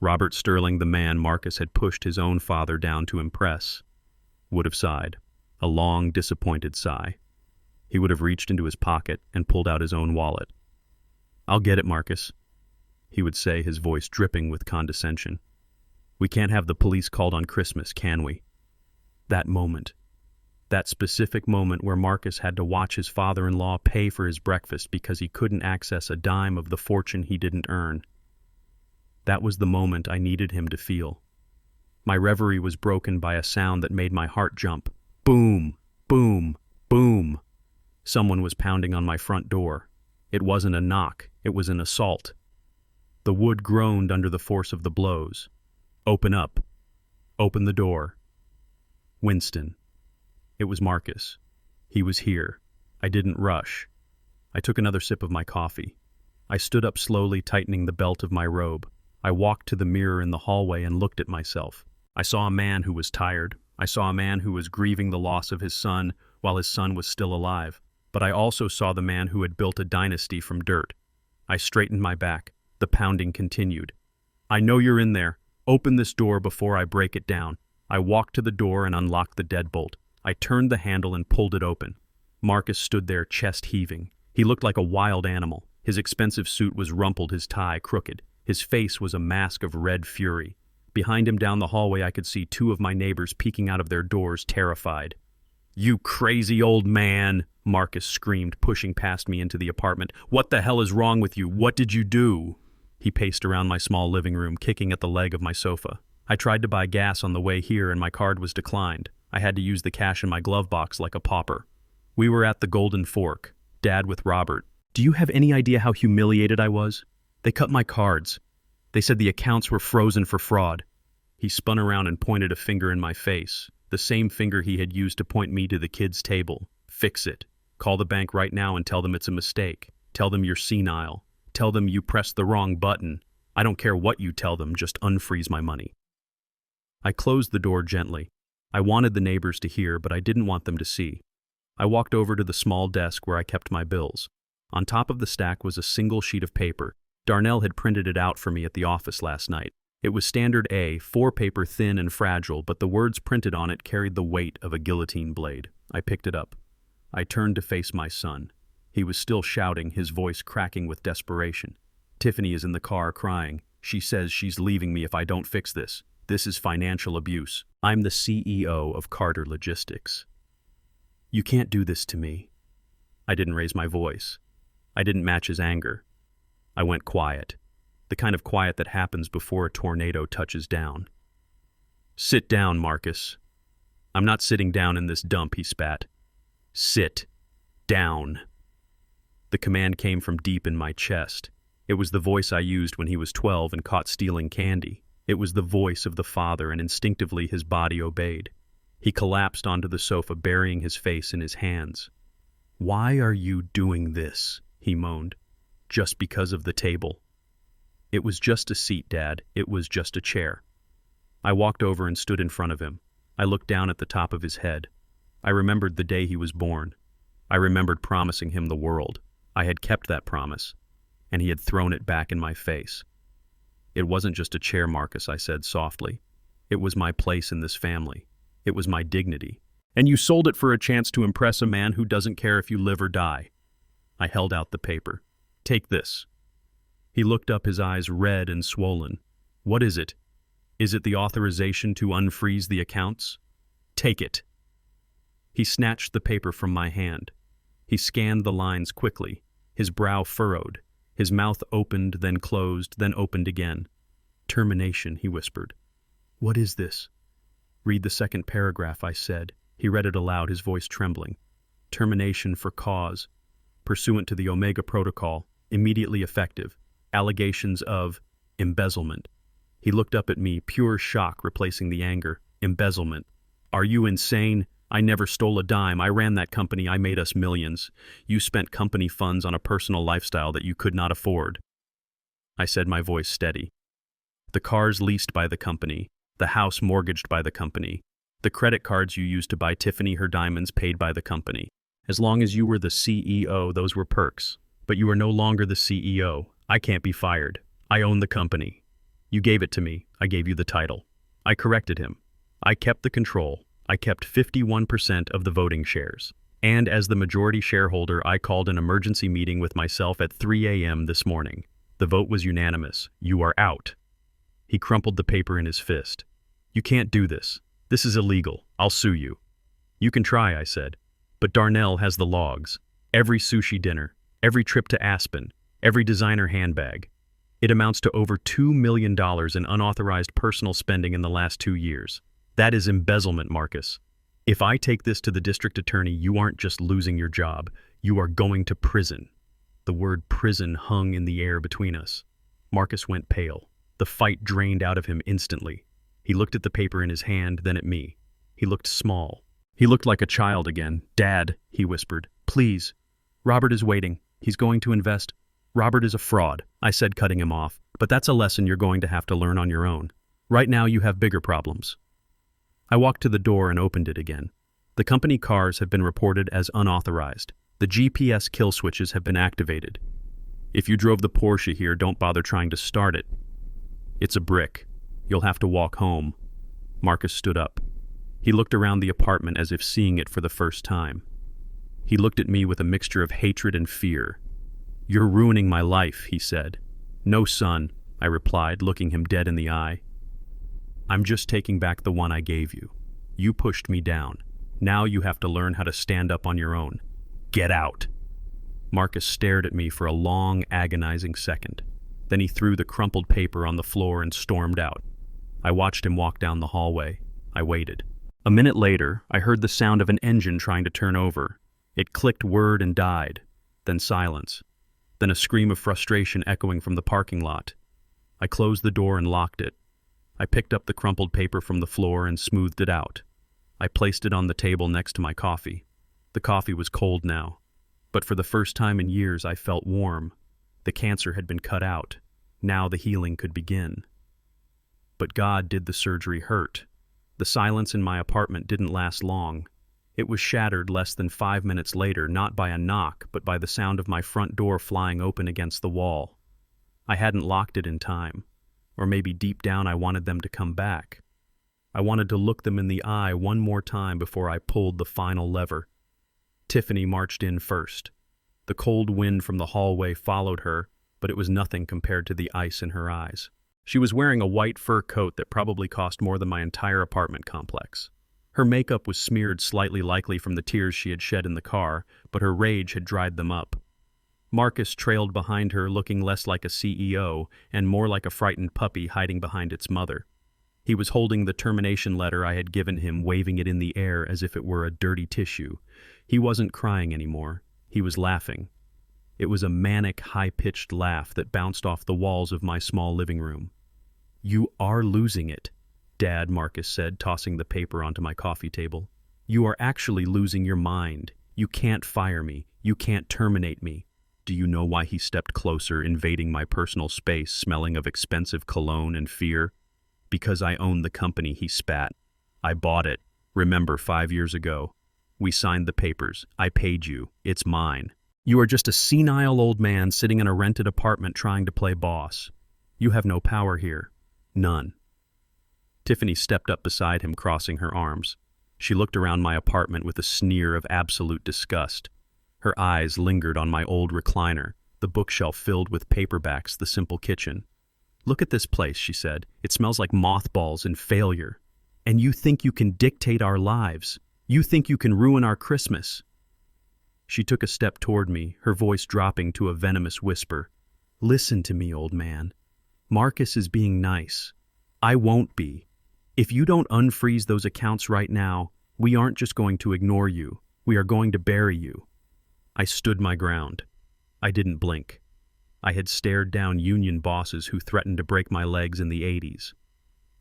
Robert Sterling, the man Marcus had pushed his own father down to impress, would have sighed, a long, disappointed sigh. He would have reached into his pocket and pulled out his own wallet. "I'll get it, Marcus," he would say, his voice dripping with condescension. "We can't have the police called on Christmas, can we?" That moment, that specific moment where Marcus had to watch his father-in-law pay for his breakfast because he couldn't access a dime of the fortune he didn't earn. That was the moment I needed him to feel. My reverie was broken by a sound that made my heart jump. Boom, boom, boom. Someone was pounding on my front door. It wasn't a knock, it was an assault. The wood groaned under the force of the blows. "Open up. Open the door." Winston. It was Marcus. He was here. I didn't rush. I took another sip of my coffee. I stood up slowly, tightening the belt of my robe. I walked to the mirror in the hallway and looked at myself. I saw a man who was tired. I saw a man who was grieving the loss of his son while his son was still alive. But I also saw the man who had built a dynasty from dirt. I straightened my back. The pounding continued. "I know you're in there. Open this door before I break it down." I walked to the door and unlocked the deadbolt. I turned the handle and pulled it open. Marcus stood there, chest heaving. He looked like a wild animal. His expensive suit was rumpled, his tie crooked. His face was a mask of red fury. Behind him down the hallway I could see two of my neighbors peeking out of their doors, terrified. "You crazy old man!" Marcus screamed, pushing past me into the apartment. "What the hell is wrong with you? What did you do?" He paced around my small living room, kicking at the leg of my sofa. I tried to buy gas on the way here and my card was declined. I had to use the cash in my glove box like a pauper. We were at the Golden Fork, Dad with Robert. Do you have any idea how humiliated I was? They cut my cards. They said the accounts were frozen for fraud. He spun around and pointed a finger in my face, the same finger he had used to point me to the kids' table. "Fix it. Call the bank right now and tell them it's a mistake. Tell them you're senile. Tell them you pressed the wrong button. I don't care what you tell them, just unfreeze my money." I closed the door gently. I wanted the neighbors to hear, but I didn't want them to see. I walked over to the small desk where I kept my bills. On top of the stack was a single sheet of paper. Darnell had printed it out for me at the office last night. It was standard A4 paper, thin and fragile, but the words printed on it carried the weight of a guillotine blade. I picked it up. I turned to face my son. He was still shouting, his voice cracking with desperation. "Tiffany is in the car crying. She says she's leaving me if I don't fix this. This is financial abuse. I'm the CEO of Carter Logistics. You can't do this to me." I didn't raise my voice. I didn't match his anger. I went quiet. The kind of quiet that happens before a tornado touches down. "Sit down, Marcus." "I'm not sitting down in this dump," he spat. "Sit down." The command came from deep in my chest. It was the voice I used when he was 12 and caught stealing candy. It was the voice of the father, and instinctively his body obeyed. He collapsed onto the sofa, burying his face in his hands. "Why are you doing this?" he moaned. "Just because of the table." "It was just a seat, Dad. It was just a chair." I walked over and stood in front of him. I looked down at the top of his head. I remembered the day he was born. I remembered promising him the world. I had kept that promise, and he had thrown it back in my face. "It wasn't just a chair, Marcus," I said softly. "It was my place in this family. It was my dignity. And you sold it for a chance to impress a man who doesn't care if you live or die." I held out the paper. "Take this." He looked up, his eyes red and swollen. "What is it? Is it the authorization to unfreeze the accounts?" "Take it." He snatched the paper from my hand. He scanned the lines quickly, his brow furrowed. His mouth opened, then closed, then opened again. "Termination," he whispered. "What is this?" "Read the second paragraph," I said. He read it aloud, his voice trembling. "Termination for cause. Pursuant to the Omega Protocol, immediately effective. Allegations of embezzlement." He looked up at me, pure shock replacing the anger. "Embezzlement. Are you insane? I never stole a dime. I ran that company. I made us millions. You spent company funds on a personal lifestyle that you could not afford." I said, my voice steady. "The cars leased by the company, the house mortgaged by the company, the credit cards you used to buy Tiffany her diamonds paid by the company. As long as you were the CEO, those were perks. But you are no longer the CEO. I can't be fired. I own the company. You gave it to me. I gave you the title. I corrected him. I kept the control. I kept 51% of the voting shares. And as the majority shareholder, I called an emergency meeting with myself at 3 a.m. this morning. The vote was unanimous. You are out." He crumpled the paper in his fist. "You can't do this. This is illegal. I'll sue you." "You can try," I said. "But Darnell has the logs. Every sushi dinner, every trip to Aspen, every designer handbag. It amounts to over $2 million in unauthorized personal spending in the last 2 years. That is embezzlement, Marcus. If I take this to the district attorney, you aren't just losing your job, you are going to prison." The word prison hung in the air between us. Marcus went pale. The fight drained out of him instantly. He looked at the paper in his hand, then at me. He looked small. He looked like a child again. "Dad," he whispered, "please. Robert is waiting. He's going to invest." "Robert is a fraud," I said, cutting him off. "But that's a lesson you're going to have to learn on your own. Right now you have bigger problems." I walked to the door and opened it again. The company cars have been reported as unauthorized. The GPS kill switches have been activated. If you drove the Porsche here, don't bother trying to start it. It's a brick. You'll have to walk home. Marcus stood up. He looked around the apartment as if seeing it for the first time. He looked at me with a mixture of hatred and fear. "You're ruining my life," he said. "No, son," I replied, looking him dead in the eye. "I'm just taking back the one I gave you. You pushed me down. Now you have to learn how to stand up on your own. Get out." Marcus stared at me for a long, agonizing second. Then he threw the crumpled paper on the floor and stormed out. I watched him walk down the hallway. I waited. A minute later, I heard the sound of an engine trying to turn over. It clicked word and died. Then silence. Then a scream of frustration echoing from the parking lot. I closed the door and locked it. I picked up the crumpled paper from the floor and smoothed it out. I placed it on the table next to my coffee. The coffee was cold now. But for the first time in years, I felt warm. The cancer had been cut out. Now the healing could begin. But God did the surgery hurt. The silence in my apartment didn't last long. It was shattered less than 5 minutes later, not by a knock, but by the sound of my front door flying open against the wall. I hadn't locked it in time. Or maybe deep down I wanted them to come back. I wanted to look them in the eye one more time before I pulled the final lever. Tiffany marched in first. The cold wind from the hallway followed her, but it was nothing compared to the ice in her eyes. She was wearing a white fur coat that probably cost more than my entire apartment complex. Her makeup was smeared slightly, likely from the tears she had shed in the car, but her rage had dried them up. Marcus trailed behind her, looking less like a CEO and more like a frightened puppy hiding behind its mother. He was holding the termination letter I had given him, waving it in the air as if it were a dirty tissue. He wasn't crying anymore. He was laughing. It was a manic, high-pitched laugh that bounced off the walls of my small living room. "You are losing it, Dad," Marcus said, tossing the paper onto my coffee table. "You are actually losing your mind. You can't fire me. You can't terminate me." Do you know why he stepped closer, invading my personal space, smelling of expensive cologne and fear? "Because I own the company," he spat. "I bought it. Remember 5 years ago? We signed the papers. I paid you. It's mine. You are just a senile old man sitting in a rented apartment trying to play boss. You have no power here. None." Tiffany stepped up beside him, crossing her arms. She looked around my apartment with a sneer of absolute disgust. Her eyes lingered on my old recliner, the bookshelf filled with paperbacks, the simple kitchen. "Look at this place," she said. "It smells like mothballs and failure. And you think you can dictate our lives? You think you can ruin our Christmas?" She took a step toward me, her voice dropping to a venomous whisper. "Listen to me, old man. Marcus is being nice. I won't be. If you don't unfreeze those accounts right now, we aren't just going to ignore you. We are going to bury you." I stood my ground. I didn't blink. I had stared down union bosses who threatened to break my legs in the 80s.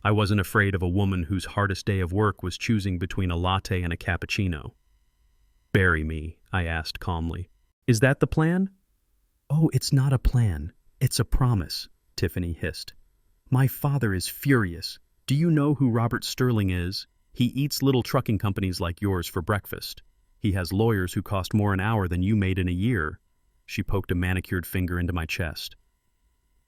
I wasn't afraid of a woman whose hardest day of work was choosing between a latte and a cappuccino. "Bury me," I asked calmly. "Is that the plan?" "Oh, it's not a plan. It's a promise," Tiffany hissed. "My father is furious. Do you know who Robert Sterling is? He eats little trucking companies like yours for breakfast. He has lawyers who cost more an hour than you made in a year." She poked a manicured finger into my chest.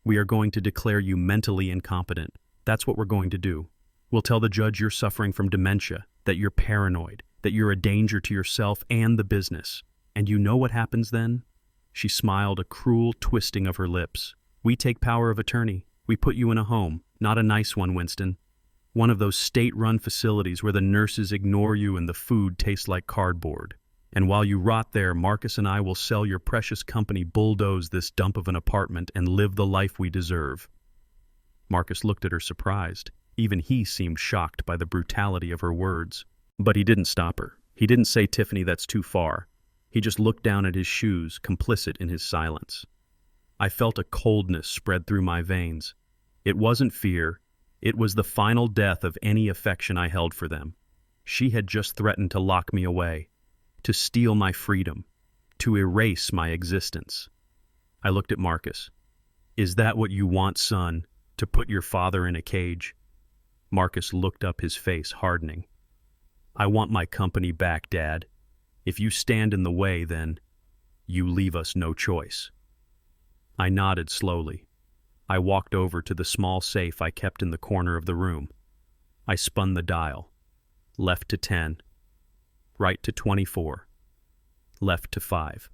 "We are going to declare you mentally incompetent. That's what we're going to do. We'll tell the judge you're suffering from dementia, that you're paranoid, that you're a danger to yourself and the business. And you know what happens then?" She smiled, a cruel twisting of her lips. "We take power of attorney. We put you in a home, not a nice one, Winston. One of those state-run facilities where the nurses ignore you and the food tastes like cardboard. And while you rot there, Marcus and I will sell your precious company, bulldoze this dump of an apartment, and live the life we deserve." Marcus looked at her surprised. Even he seemed shocked by the brutality of her words. But he didn't stop her. He didn't say, "Tiffany, that's too far." He just looked down at his shoes, complicit in his silence. I felt a coldness spread through my veins. It wasn't fear. It was the final death of any affection I held for them. She had just threatened to lock me away, to steal my freedom, to erase my existence. I looked at Marcus. "Is that what you want, son? To put your father in a cage?" Marcus looked up, his face hardening. "I want my company back, Dad. If you stand in the way, then you leave us no choice." I nodded slowly. I walked over to the small safe I kept in the corner of the room. I spun the dial. Left to 10. Right to 24. Left to 5.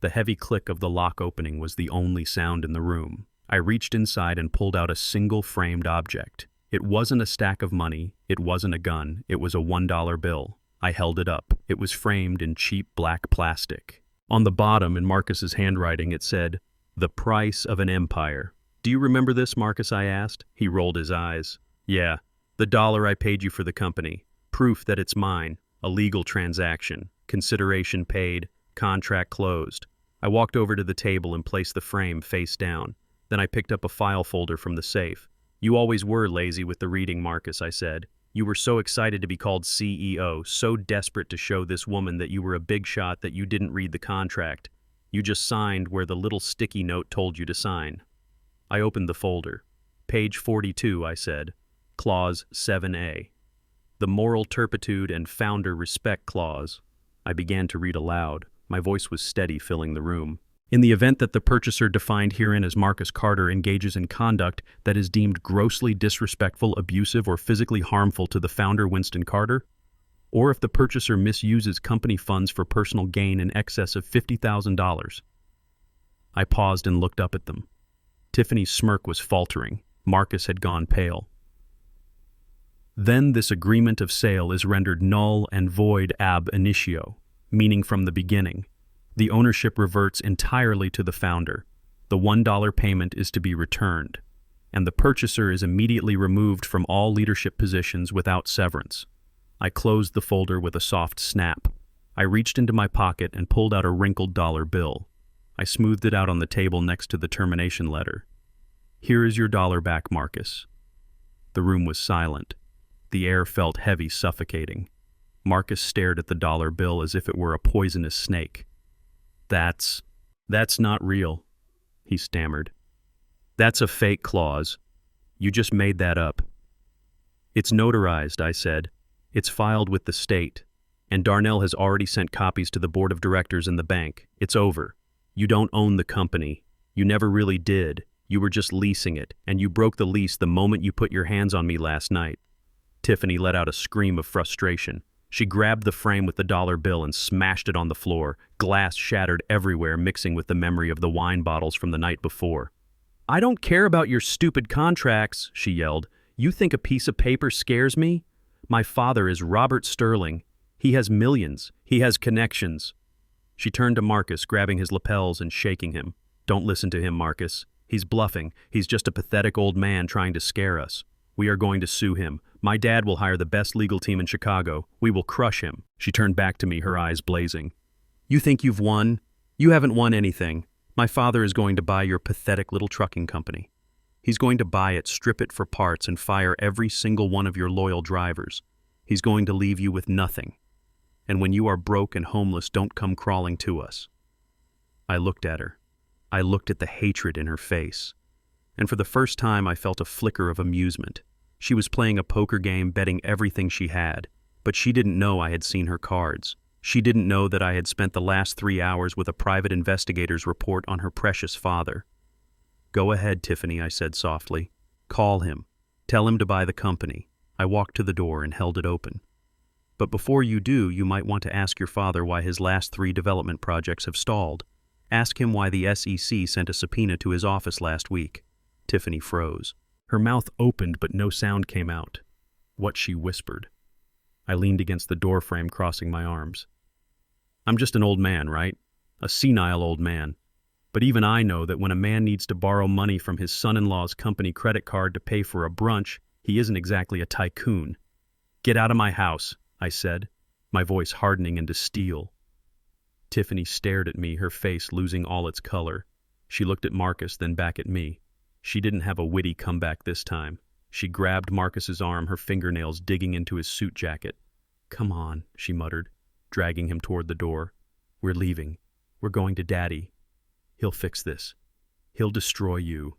The heavy click of the lock opening was the only sound in the room. I reached inside and pulled out a single framed object. It wasn't a stack of money. It wasn't a gun. It was a $1 bill. I held it up. It was framed in cheap black plastic. On the bottom, in Marcus's handwriting, it said, "The price of an empire." "Do you remember this, Marcus?" I asked. He rolled his eyes. "Yeah, the dollar I paid you for the company. Proof that it's mine. A legal transaction. Consideration paid. Contract closed." I walked over to the table and placed the frame face down. Then I picked up a file folder from the safe. "You always were lazy with the reading, Marcus," I said. "You were so excited to be called CEO, so desperate to show this woman that you were a big shot that you didn't read the contract. You just signed where the little sticky note told you to sign." I opened the folder. "Page 42, I said. Clause 7A. The moral turpitude and founder respect clause." I began to read aloud. My voice was steady, filling the room. "In the event that the purchaser defined herein as Marcus Carter engages in conduct that is deemed grossly disrespectful, abusive, or physically harmful to the founder, Winston Carter, or if the purchaser misuses company funds for personal gain in excess of $50,000. I paused and looked up at them. Tiffany's smirk was faltering. Marcus had gone pale. "Then this agreement of sale is rendered null and void ab initio, meaning from the beginning. The ownership reverts entirely to the founder. The $1 payment is to be returned, and the purchaser is immediately removed from all leadership positions without severance." I closed the folder with a soft snap. I reached into my pocket and pulled out a wrinkled dollar bill. I smoothed it out on the table next to the termination letter. "Here is your dollar back, Marcus." The room was silent. The air felt heavy, suffocating. Marcus stared at the dollar bill as if it were a poisonous snake. That's not real," he stammered. "That's a fake clause. You just made that up." "It's notarized," I said. "It's filed with the state. And Darnell has already sent copies to the board of directors and the bank. It's over. You don't own the company. You never really did. You were just leasing it, and you broke the lease the moment you put your hands on me last night." Tiffany let out a scream of frustration. She grabbed the frame with the dollar bill and smashed it on the floor. Glass shattered everywhere, mixing with the memory of the wine bottles from the night before. "I don't care about your stupid contracts," she yelled. "You think a piece of paper scares me? My father is Robert Sterling. He has millions. He has connections." She turned to Marcus, grabbing his lapels and shaking him. "Don't listen to him, Marcus. He's bluffing. He's just a pathetic old man trying to scare us. We are going to sue him. My dad will hire the best legal team in Chicago. We will crush him." She turned back to me, her eyes blazing. "You think you've won? You haven't won anything. My father is going to buy your pathetic little trucking company. He's going to buy it, strip it for parts, and fire every single one of your loyal drivers. He's going to leave you with nothing. And when you are broke and homeless, don't come crawling to us." I looked at her. I looked at the hatred in her face. And for the first time, I felt a flicker of amusement. She was playing a poker game, betting everything she had. But she didn't know I had seen her cards. She didn't know that I had spent the last 3 hours with a private investigator's report on her precious father. "Go ahead, Tiffany," I said softly. "Call him. Tell him to buy the company." I walked to the door and held it open. "But before you do, you might want to ask your father why his last 3 development projects have stalled. Ask him why the SEC sent a subpoena to his office last week." Tiffany froze. Her mouth opened, but no sound came out. What she whispered. I leaned against the doorframe, crossing my arms. "I'm just an old man, right? A senile old man. But even I know that when a man needs to borrow money from his son-in-law's company credit card to pay for a brunch, he isn't exactly a tycoon." "Get out of my house," I said, my voice hardening into steel. Tiffany stared at me, her face losing all its color. She looked at Marcus, then back at me. She didn't have a witty comeback this time. She grabbed Marcus's arm, her fingernails digging into his suit jacket. "Come on," she muttered, dragging him toward the door. "We're leaving. We're going to Daddy. He'll fix this. He'll destroy you."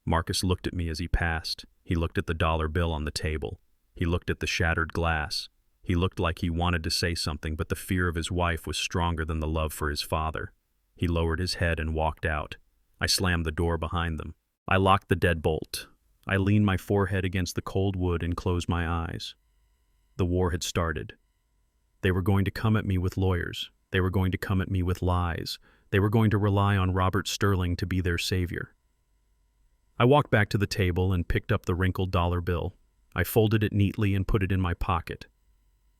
Marcus looked at me as he passed. He looked at the dollar bill on the table. He looked at the shattered glass. He looked like he wanted to say something, but the fear of his wife was stronger than the love for his father. He lowered his head and walked out. I slammed the door behind them. I locked the deadbolt. I leaned my forehead against the cold wood and closed my eyes. The war had started. They were going to come at me with lawyers. They were going to come at me with lies. They were going to rely on Robert Sterling to be their savior. I walked back to the table and picked up the wrinkled dollar bill. I folded it neatly and put it in my pocket.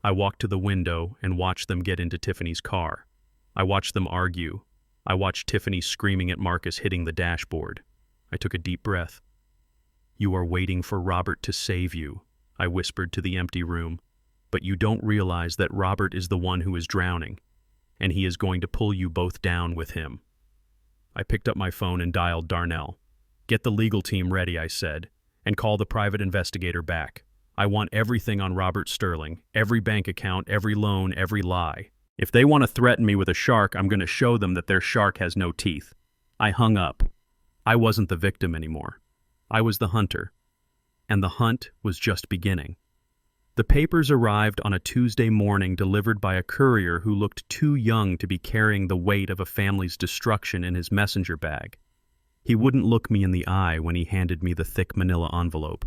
I walked to the window and watched them get into Tiffany's car. I watched them argue. I watched Tiffany screaming at Marcus, hitting the dashboard. I took a deep breath. "You are waiting for Robert to save you," I whispered to the empty room. "But you don't realize that Robert is the one who is drowning, and he is going to pull you both down with him." I picked up my phone and dialed Darnell. "Get the legal team ready," I said, "and call the private investigator back. I want everything on Robert Sterling, every bank account, every loan, every lie. If they want to threaten me with a shark, I'm going to show them that their shark has no teeth." I hung up. I wasn't the victim anymore. I was the hunter. And the hunt was just beginning. The papers arrived on a Tuesday morning, delivered by a courier who looked too young to be carrying the weight of a family's destruction in his messenger bag. He wouldn't look me in the eye when he handed me the thick manila envelope.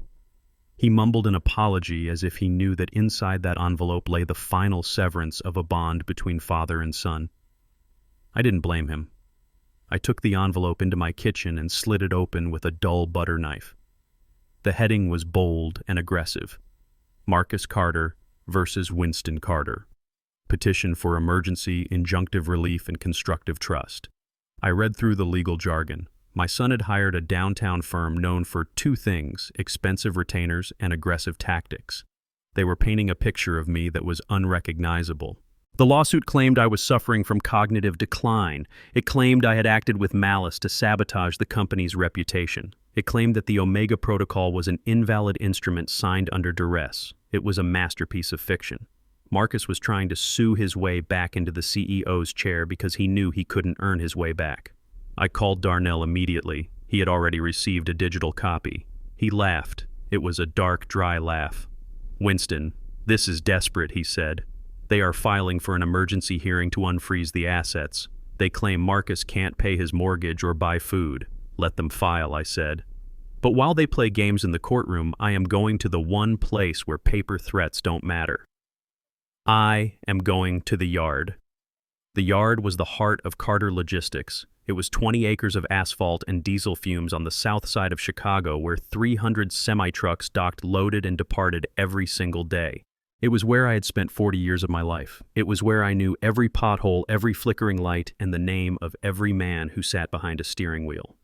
He mumbled an apology as if he knew that inside that envelope lay the final severance of a bond between father and son. I didn't blame him. I took the envelope into my kitchen and slid it open with a dull butter knife. The heading was bold and aggressive. Marcus Carter versus Winston Carter. Petition for emergency, injunctive relief, and constructive trust. I read through the legal jargon. My son had hired a downtown firm known for two things: expensive retainers and aggressive tactics. They were painting a picture of me that was unrecognizable. The lawsuit claimed I was suffering from cognitive decline. It claimed I had acted with malice to sabotage the company's reputation. It claimed that the Omega Protocol was an invalid instrument signed under duress. It was a masterpiece of fiction. Marcus was trying to sue his way back into the CEO's chair because he knew he couldn't earn his way back. I called Darnell immediately. He had already received a digital copy. He laughed. It was a dark, dry laugh. "Winston, this is desperate," he said. "They are filing for an emergency hearing to unfreeze the assets. They claim Marcus can't pay his mortgage or buy food." "Let them file," I said. "But while they play games in the courtroom, I am going to the one place where paper threats don't matter. I am going to the yard." The yard was the heart of Carter Logistics. It was 20 acres of asphalt and diesel fumes on the south side of Chicago, where 300 semi-trucks docked loaded and departed every single day. It was where I had spent 40 years of my life. It was where I knew every pothole, every flickering light, and the name of every man who sat behind a steering wheel.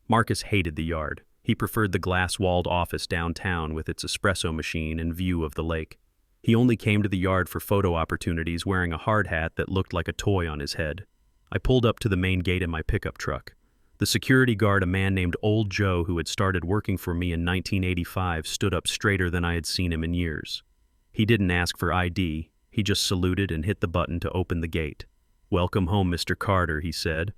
Marcus hated the yard. He preferred the glass-walled office downtown with its espresso machine and view of the lake. He only came to the yard for photo opportunities, wearing a hard hat that looked like a toy on his head. I pulled up to the main gate in my pickup truck. The security guard, a man named Old Joe, who had started working for me in 1985, stood up straighter than I had seen him in years. He didn't ask for ID. He just saluted and hit the button to open the gate. "Welcome home, Mr. Carter," he said.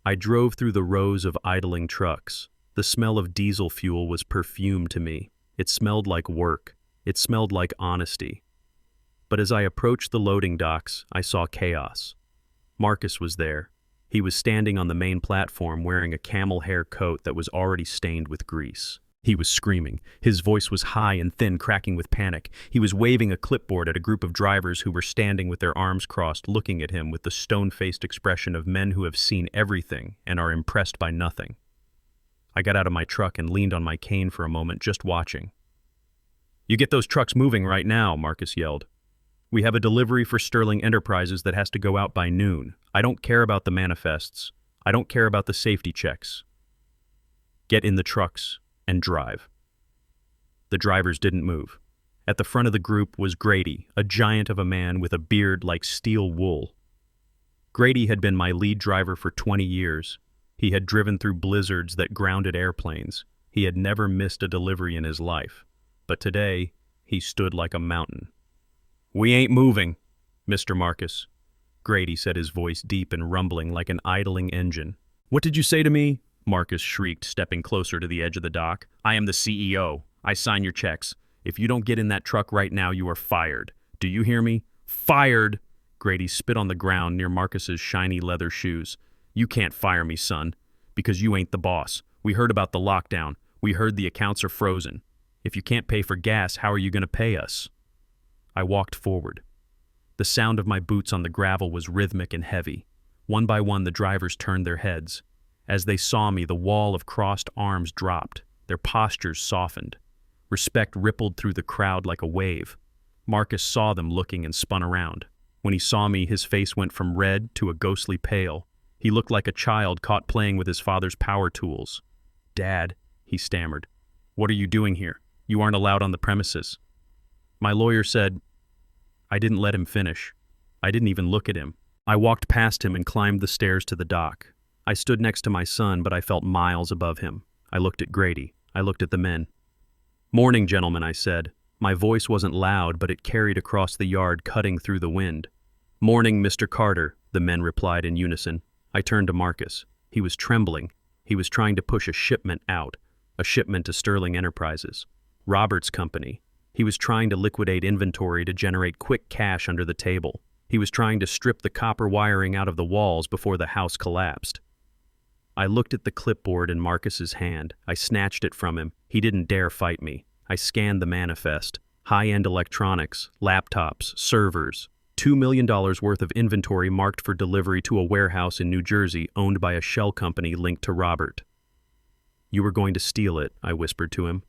I drove through the rows of idling trucks. The smell of diesel fuel was perfume to me. It smelled like work. It smelled like honesty. But as I approached the loading docks, I saw chaos. Marcus was there. He was standing on the main platform wearing a camel hair coat that was already stained with grease. He was screaming. His voice was high and thin, cracking with panic. He was waving a clipboard at a group of drivers who were standing with their arms crossed, looking at him with the stone-faced expression of men who have seen everything and are impressed by nothing. I got out of my truck and leaned on my cane for a moment, just watching. "You get those trucks moving right now," Marcus yelled. "We have a delivery for Sterling Enterprises that has to go out by noon. I don't care about the manifests. I don't care about the safety checks. Get in the trucks and drive." The drivers didn't move. At the front of the group was Grady, a giant of a man with a beard like steel wool. Grady had been my lead driver for 20 years. He had driven through blizzards that grounded airplanes. He had never missed a delivery in his life. But today, he stood like a mountain. "We ain't moving, Mr. Marcus," Grady said, his voice deep and rumbling like an idling engine. "What did you say to me?" Marcus shrieked, stepping closer to the edge of the dock. "I am the CEO. I sign your checks. If you don't get in that truck right now, you are fired. Do you hear me? Fired!" Grady spit on the ground near Marcus's shiny leather shoes. "You can't fire me, son, because you ain't the boss. We heard about the lockdown. We heard the accounts are frozen. If you can't pay for gas, how are you going to pay us?" I walked forward. The sound of my boots on the gravel was rhythmic and heavy. One by one, the drivers turned their heads. As they saw me, the wall of crossed arms dropped. Their postures softened. Respect rippled through the crowd like a wave. Marcus saw them looking and spun around. When he saw me, his face went from red to a ghostly pale. He looked like a child caught playing with his father's power tools. "Dad," he stammered, "what are you doing here? You aren't allowed on the premises." My lawyer said, I didn't let him finish. I didn't even look at him. I walked past him and climbed the stairs to the dock. I stood next to my son, but I felt miles above him. I looked at Grady. I looked at the men. "Morning, gentlemen," I said. My voice wasn't loud, but it carried across the yard, cutting through the wind. "Morning, Mr. Carter," the men replied in unison. I turned to Marcus. He was trembling. He was trying to push a shipment out, a shipment to Sterling Enterprises, Robert's company. He was trying to liquidate inventory to generate quick cash under the table. He was trying to strip the copper wiring out of the walls before the house collapsed. I looked at the clipboard in Marcus's hand. I snatched it from him. He didn't dare fight me. I scanned the manifest. High-end electronics, laptops, servers, $2 million worth of inventory marked for delivery to a warehouse in New Jersey owned by a shell company linked to Robert. "You were going to steal it," I whispered to him.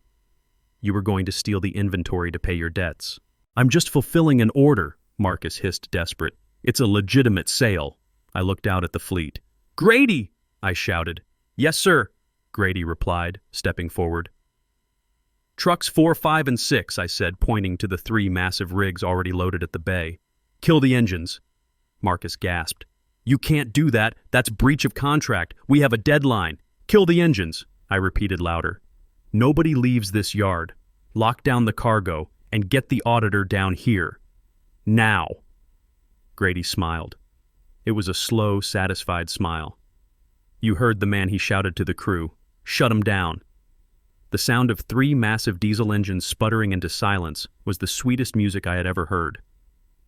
"You were going to steal the inventory to pay your debts." "I'm just fulfilling an order," Marcus hissed, desperate. "It's a legitimate sale." I looked out at the fleet. "Grady!" I shouted. "Yes, sir," Grady replied, stepping forward. "Trucks 4, 5, and 6, I said, pointing to the 3 massive rigs already loaded at the bay. "Kill the engines." Marcus gasped. "You can't do that. That's breach of contract. We have a deadline. Kill the engines," I repeated louder. "Nobody leaves this yard. Lock down the cargo and get the auditor down here. Now." Grady smiled. It was a slow, satisfied smile. You heard the man, he shouted to the crew. "Shut 'em down." The sound of 3 massive diesel engines sputtering into silence was the sweetest music I had ever heard.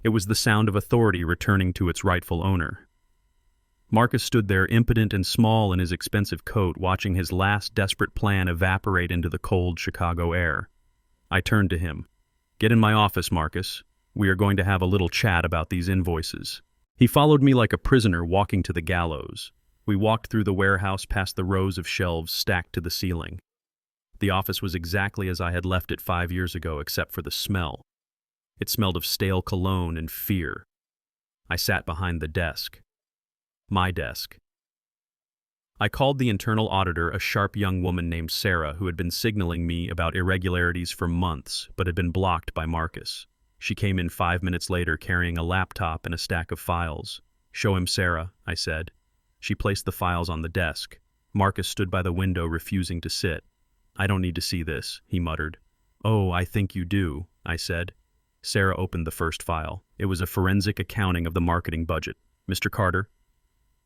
It was the sound of authority returning to its rightful owner. Marcus stood there impotent and small in his expensive coat, watching his last desperate plan evaporate into the cold Chicago air. I turned to him. "Get in my office, Marcus. We are going to have a little chat about these invoices." He followed me like a prisoner walking to the gallows. We walked through the warehouse past the rows of shelves stacked to the ceiling. The office was exactly as I had left it 5 years ago, except for the smell. It smelled of stale cologne and fear. I sat behind the desk. My desk. I called the internal auditor, a sharp young woman named Sarah, who had been signaling me about irregularities for months, but had been blocked by Marcus. She came in 5 minutes later carrying a laptop and a stack of files. "Show him, Sarah," I said. She placed the files on the desk. Marcus stood by the window, refusing to sit. "I don't need to see this," he muttered. "Oh, I think you do," I said. Sarah opened the first file. It was a forensic accounting of the marketing budget. "Mr. Carter?"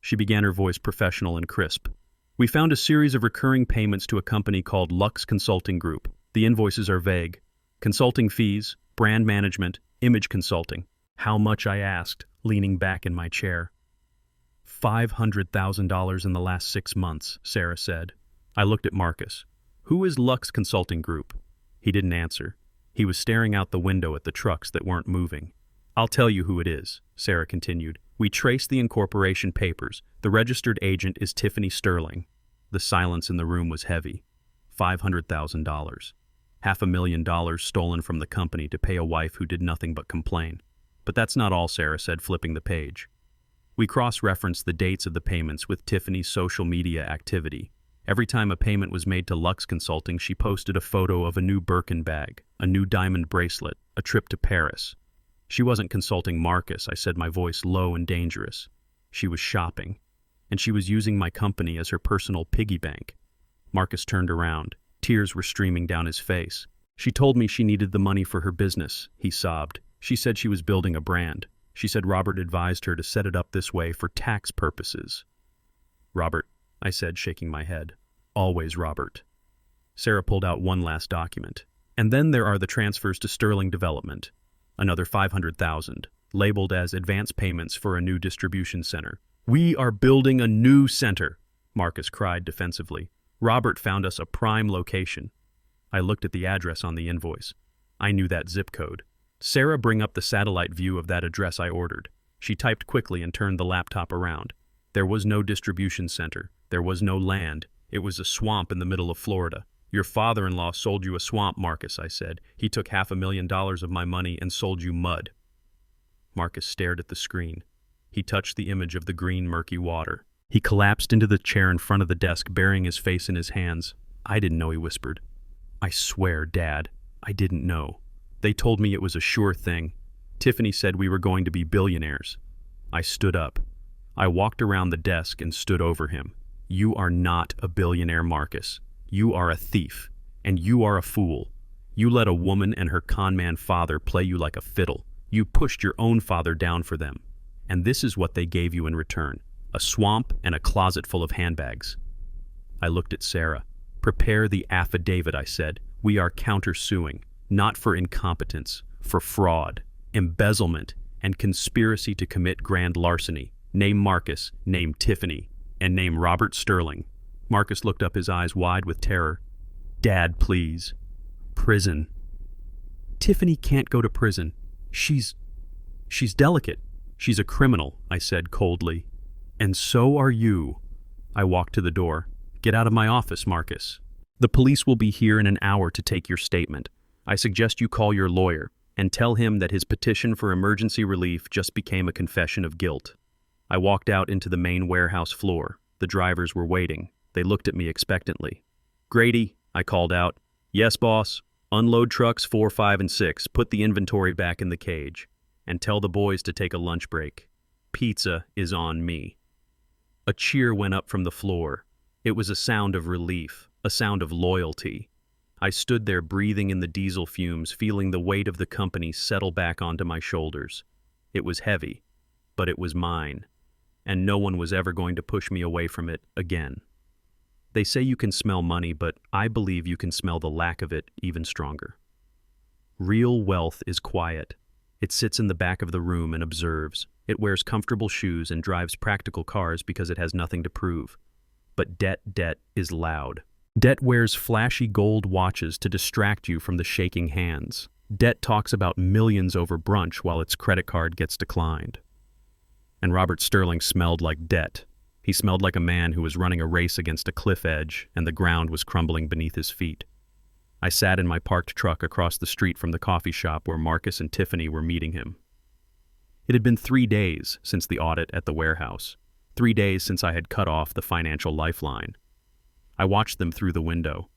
She began, her voice professional and crisp. "We found a series of recurring payments to a company called Lux Consulting Group. The invoices are vague. Consulting fees, brand management, image consulting." "How much?" I asked, leaning back in my chair. $500,000 in the last 6 months, Sarah said. I looked at Marcus. "Who is Lux Consulting Group?" He didn't answer. He was staring out the window at the trucks that weren't moving. "I'll tell you who it is," Sarah continued. "We traced the incorporation papers. The registered agent is Tiffany Sterling." The silence in the room was heavy. $500,000. $500,000 stolen from the company to pay a wife who did nothing but complain. "But that's not all," Sarah said, flipping the page. We cross-referenced the dates of the payments with Tiffany's social media activity. Every time a payment was made to Lux Consulting, she posted a photo of a new Birkin bag, a new diamond bracelet, a trip to Paris. "She wasn't consulting Marcus," I said, my voice low and dangerous. She was shopping, and she was using my company as her personal piggy bank. Marcus turned around. Tears were streaming down his face. She told me she needed the money for her business, he sobbed. She said she was building a brand. She said Robert advised her to set it up this way for tax purposes. Robert, I said, shaking my head. Always Robert. Sarah pulled out one last document. And then there are the transfers to Sterling Development. Another $500,000, labeled as advance payments for a new distribution center. We are building a new center, Marcus cried defensively. Robert found us a prime location. I looked at the address on the invoice. I knew that zip code. Sarah, bring up the satellite view of that address I ordered. She typed quickly and turned the laptop around. There was no distribution center. There was no land. It was a swamp in the middle of Florida. Your father-in-law sold you a swamp, Marcus, I said. He took $500,000 of my money and sold you mud. Marcus stared at the screen. He touched the image of the green, murky water. He collapsed into the chair in front of the desk, burying his face in his hands. I didn't know, he whispered. I swear, Dad, I didn't know. They told me it was a sure thing. Tiffany said we were going to be billionaires. I stood up. I walked around the desk and stood over him. You are not a billionaire, Marcus. You are a thief, and you are a fool. You let a woman and her con-man father play you like a fiddle. You pushed your own father down for them. And this is what they gave you in return. A swamp and a closet full of handbags. I looked at Sarah. Prepare the affidavit, I said. We are countersuing, not for incompetence, for fraud, embezzlement, and conspiracy to commit grand larceny. Name Marcus, name Tiffany, and name Robert Sterling. Marcus looked up, his eyes wide with terror. Dad, please. Prison. Tiffany can't go to prison. She's delicate. She's a criminal, I said coldly. And so are you. I walked to the door. Get out of my office, Marcus. The police will be here in an hour to take your statement. I suggest you call your lawyer and tell him that his petition for emergency relief just became a confession of guilt. I walked out into the main warehouse floor. The drivers were waiting. They looked at me expectantly. Grady, I called out. Yes, boss. Unload trucks 4, 5, and 6. Put the inventory back in the cage. And tell the boys to take a lunch break. Pizza is on me. A cheer went up from the floor. It was a sound of relief, a sound of loyalty. I stood there breathing in the diesel fumes, feeling the weight of the company settle back onto my shoulders. It was heavy, but it was mine, and no one was ever going to push me away from it again. They say you can smell money, but I believe you can smell the lack of it even stronger. Real wealth is quiet. It sits in the back of the room and observes. It wears comfortable shoes and drives practical cars because it has nothing to prove. But debt is loud. Debt wears flashy gold watches to distract you from the shaking hands. Debt talks about millions over brunch while its credit card gets declined. And Robert Sterling smelled like debt. He smelled like a man who was running a race against a cliff edge and the ground was crumbling beneath his feet. I sat in my parked truck across the street from the coffee shop where Marcus and Tiffany were meeting him. It had been 3 days since the audit at the warehouse. 3 days since I had cut off the financial lifeline. I watched them through the window.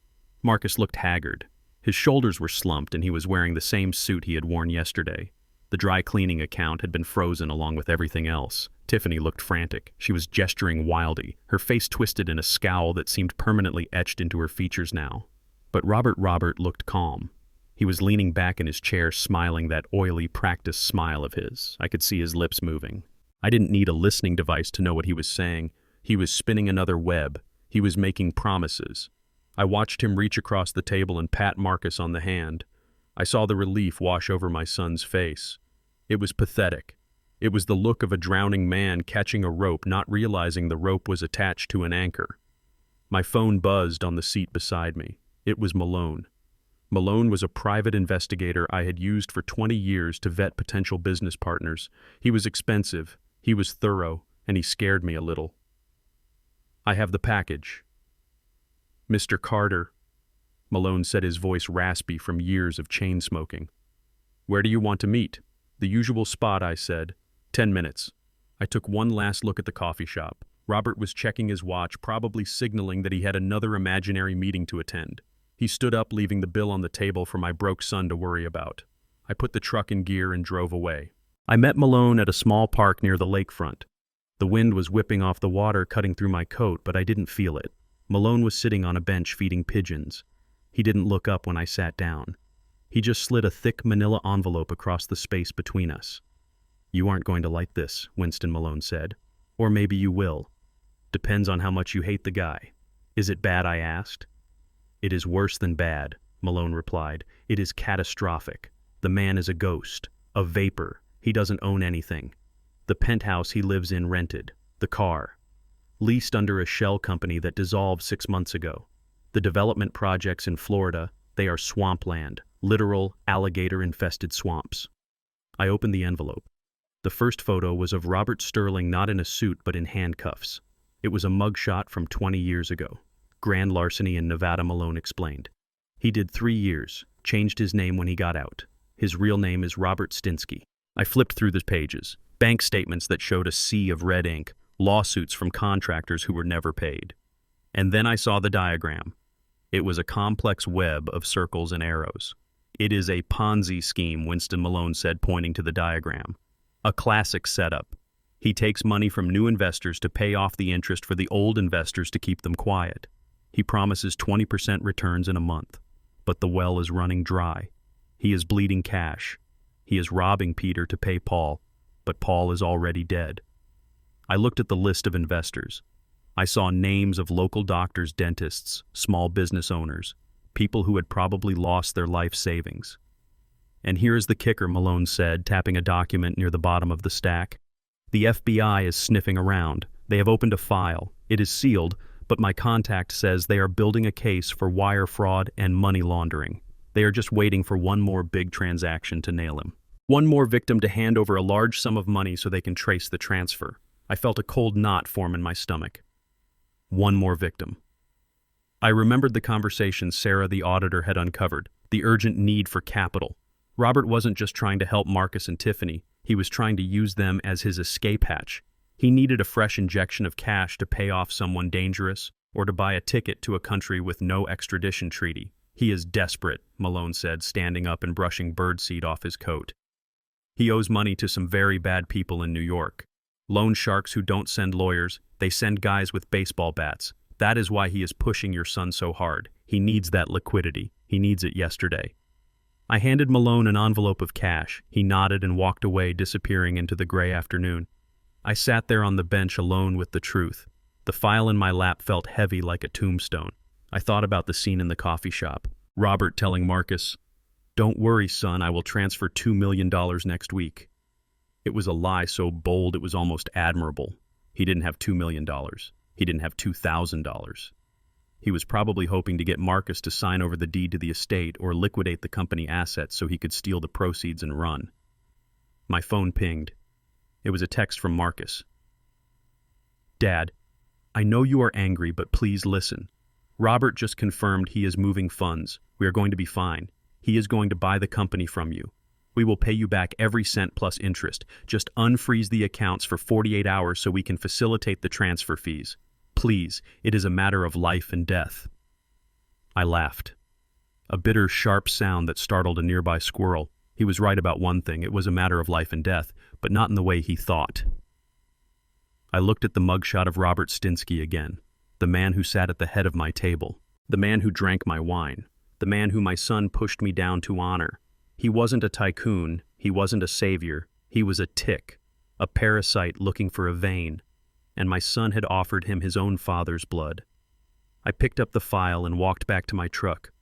Marcus looked haggard. His shoulders were slumped and he was wearing the same suit he had worn yesterday. The dry cleaning account had been frozen along with everything else. Tiffany looked frantic. She was gesturing wildly, her face twisted in a scowl that seemed permanently etched into her features now. But Robert looked calm. He was leaning back in his chair, smiling that oily, practiced smile of his. I could see his lips moving. I didn't need a listening device to know what he was saying. He was spinning another web. He was making promises. I watched him reach across the table and pat Marcus on the hand. I saw the relief wash over my son's face. It was pathetic. It was the look of a drowning man catching a rope, not realizing the rope was attached to an anchor. My phone buzzed on the seat beside me. It was Malone. Malone was a private investigator I had used for 20 years to vet potential business partners. He was expensive, he was thorough, and he scared me a little. I have the package. Mr. Carter, Malone said, his voice raspy from years of chain smoking. Where do you want to meet? The usual spot, I said. 10 minutes. I took one last look at the coffee shop. Robert was checking his watch, probably signaling that he had another imaginary meeting to attend. He stood up, leaving the bill on the table for my broke son to worry about. I put the truck in gear and drove away. I met Malone at a small park near the lakefront. The The wind was whipping off the water, cutting through my coat, but I didn't feel it. Malone was sitting on a bench feeding pigeons. He didn't look up when I sat down. He just slid a thick manila envelope across the space between us. "You aren't going to like this," Winston Malone said. "Or maybe you will. Depends on how much you hate the guy." "Is it bad?" I asked. "It is worse than bad," Malone replied. "It is catastrophic. The man is a ghost, a vapor. He doesn't own anything. The penthouse he lives in rented. The car. Leased under a shell company that dissolved 6 months ago. The development projects in Florida, they are swampland, literal alligator-infested swamps." I opened the envelope. The first photo was of Robert Sterling, not in a suit but in handcuffs. It was a mugshot from 20 years ago. Grand larceny in Nevada, Malone explained. He did 3 years, changed his name when he got out. His real name is Robert Stinsky. I flipped through the pages. Bank statements that showed a sea of red ink, lawsuits from contractors who were never paid. And then I saw the diagram. It was a complex web of circles and arrows. "It is a Ponzi scheme," Winston Malone said, pointing to the diagram. "A classic setup. He takes money from new investors to pay off the interest for the old investors to keep them quiet. He promises 20% returns in a month. But the well is running dry. He is bleeding cash. He is robbing Peter to pay Paul, but Paul is already dead." I looked at the list of investors. I saw names of local doctors, dentists, small business owners, people who had probably lost their life savings. "And here's the kicker," Malone said, tapping a document near the bottom of the stack. "The FBI is sniffing around. They have opened a file. It is sealed, but my contact says they are building a case for wire fraud and money laundering. They are just waiting for one more big transaction to nail him. One more victim to hand over a large sum of money so they can trace the transfer." I felt a cold knot form in my stomach. One more victim. I remembered the conversation Sarah, the auditor, had uncovered, the urgent need for capital. Robert wasn't just trying to help Marcus and Tiffany, he was trying to use them as his escape hatch. He needed a fresh injection of cash to pay off someone dangerous or to buy a ticket to a country with no extradition treaty. "He is desperate," Malone said, standing up and brushing birdseed off his coat. "He owes money to some very bad people in New York. Loan sharks who don't send lawyers, they send guys with baseball bats. That is why he is pushing your son so hard. He needs that liquidity. He needs it yesterday." I handed Malone an envelope of cash. He nodded and walked away, disappearing into the gray afternoon. I sat there on the bench alone with the truth. The file in my lap felt heavy like a tombstone. I thought about the scene in the coffee shop. Robert telling Marcus, "Don't worry, son, I will transfer $2 million next week." It was a lie so bold it was almost admirable. He didn't have $2 million. He didn't have $2,000. He was probably hoping to get Marcus to sign over the deed to the estate or liquidate the company assets so he could steal the proceeds and run. My phone pinged. It was a text from Marcus. "Dad, I know you are angry, but please listen. Robert just confirmed he is moving funds. We are going to be fine. He is going to buy the company from you. We will pay you back every cent plus interest. Just unfreeze the accounts for 48 hours so we can facilitate the transfer fees. Please, it is a matter of life and death." I laughed. A bitter, sharp sound that startled a nearby squirrel. He was right about one thing. It was a matter of life and death, but not in the way he thought. I looked at the mugshot of Robert Stinsky again, the man who sat at the head of my table, the man who drank my wine, the man who my son pushed me down to honor. He wasn't a tycoon, he wasn't a savior, he was a tick, a parasite looking for a vein, and my son had offered him his own father's blood. I picked up the file and walked back to my truck.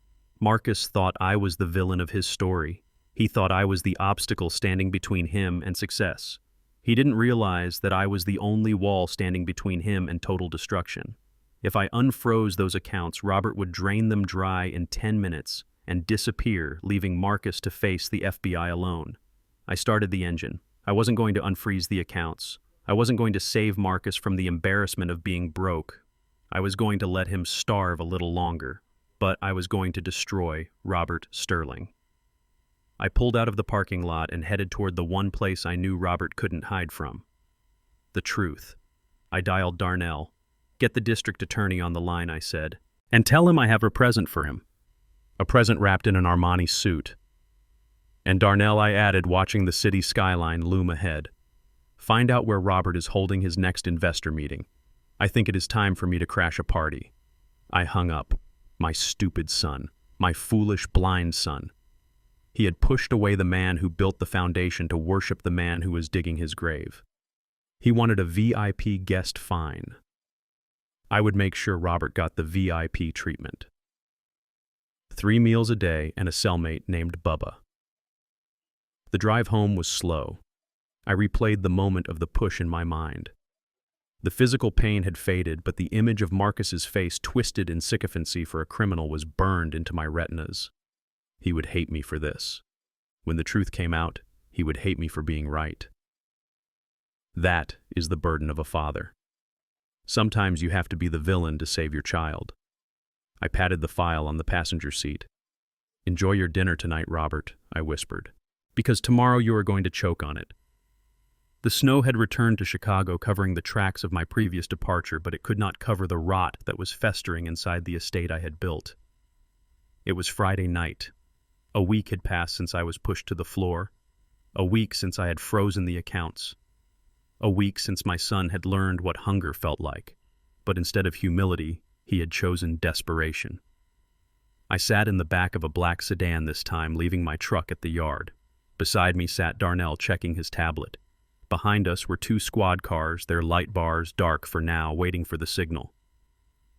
Marcus thought I was the villain of his story. He thought I was the obstacle standing between him and success. He didn't realize that I was the only wall standing between him and total destruction. If I unfroze those accounts, Robert would drain them dry in 10 minutes and disappear, leaving Marcus to face the FBI alone. I started the engine. I wasn't going to unfreeze the accounts. I wasn't going to save Marcus from the embarrassment of being broke. I was going to let him starve a little longer, but I was going to destroy Robert Sterling. I pulled out of the parking lot and headed toward the one place I knew Robert couldn't hide from. The truth. I dialed Darnell. "Get the district attorney on the line," I said, "and tell him I have a present for him." A present wrapped in an Armani suit. "And Darnell," I added, watching the city skyline loom ahead. Find out where Robert is holding his next investor meeting. I think it is time for me to crash a party." I hung up. My stupid son. My foolish, blind son. He had pushed away the man who built the foundation to worship the man who was digging his grave. He wanted a VIP guest fine. I would make sure Robert got the VIP treatment. 3 meals a day and a cellmate named Bubba. The drive home was slow. I replayed the moment of the push in my mind. The physical pain had faded, but the image of Marcus's face twisted in sycophancy for a criminal was burned into my retinas. He would hate me for this. When the truth came out, he would hate me for being right. That is the burden of a father. Sometimes you have to be the villain to save your child. I patted the file on the passenger seat. "Enjoy your dinner tonight, Robert," I whispered, "because tomorrow you are going to choke on it." The snow had returned to Chicago, covering the tracks of my previous departure, but it could not cover the rot that was festering inside the estate I had built. It was Friday night. A week had passed since I was pushed to the floor. A week since I had frozen the accounts. A week since my son had learned what hunger felt like. But instead of humility, he had chosen desperation. I sat in the back of a black sedan this time, leaving my truck at the yard. Beside me sat Darnell checking his tablet. Behind us were 2 squad cars, their light bars dark for now, waiting for the signal.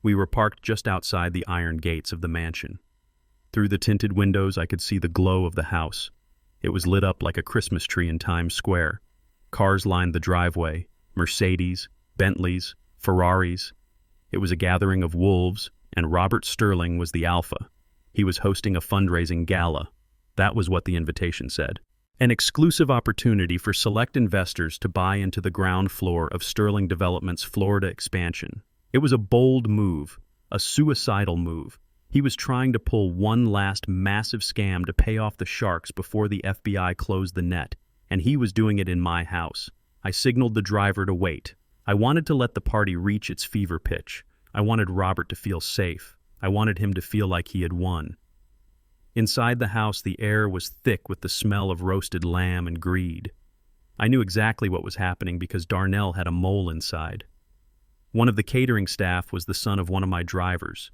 We were parked just outside the iron gates of the mansion. Through the tinted windows, I could see the glow of the house. It was lit up like a Christmas tree in Times Square. Cars lined the driveway, Mercedes, Bentleys, Ferraris. It was a gathering of wolves, and Robert Sterling was the alpha. He was hosting a fundraising gala. That was what the invitation said. An exclusive opportunity for select investors to buy into the ground floor of Sterling Development's Florida expansion. It was a bold move, a suicidal move. He was trying to pull one last massive scam to pay off the sharks before the FBI closed the net, and he was doing it in my house. I signaled the driver to wait. I wanted to let the party reach its fever pitch. I wanted Robert to feel safe. I wanted him to feel like he had won. Inside the house, the air was thick with the smell of roasted lamb and greed. I knew exactly what was happening because Darnell had a mole inside. One of the catering staff was the son of one of my drivers.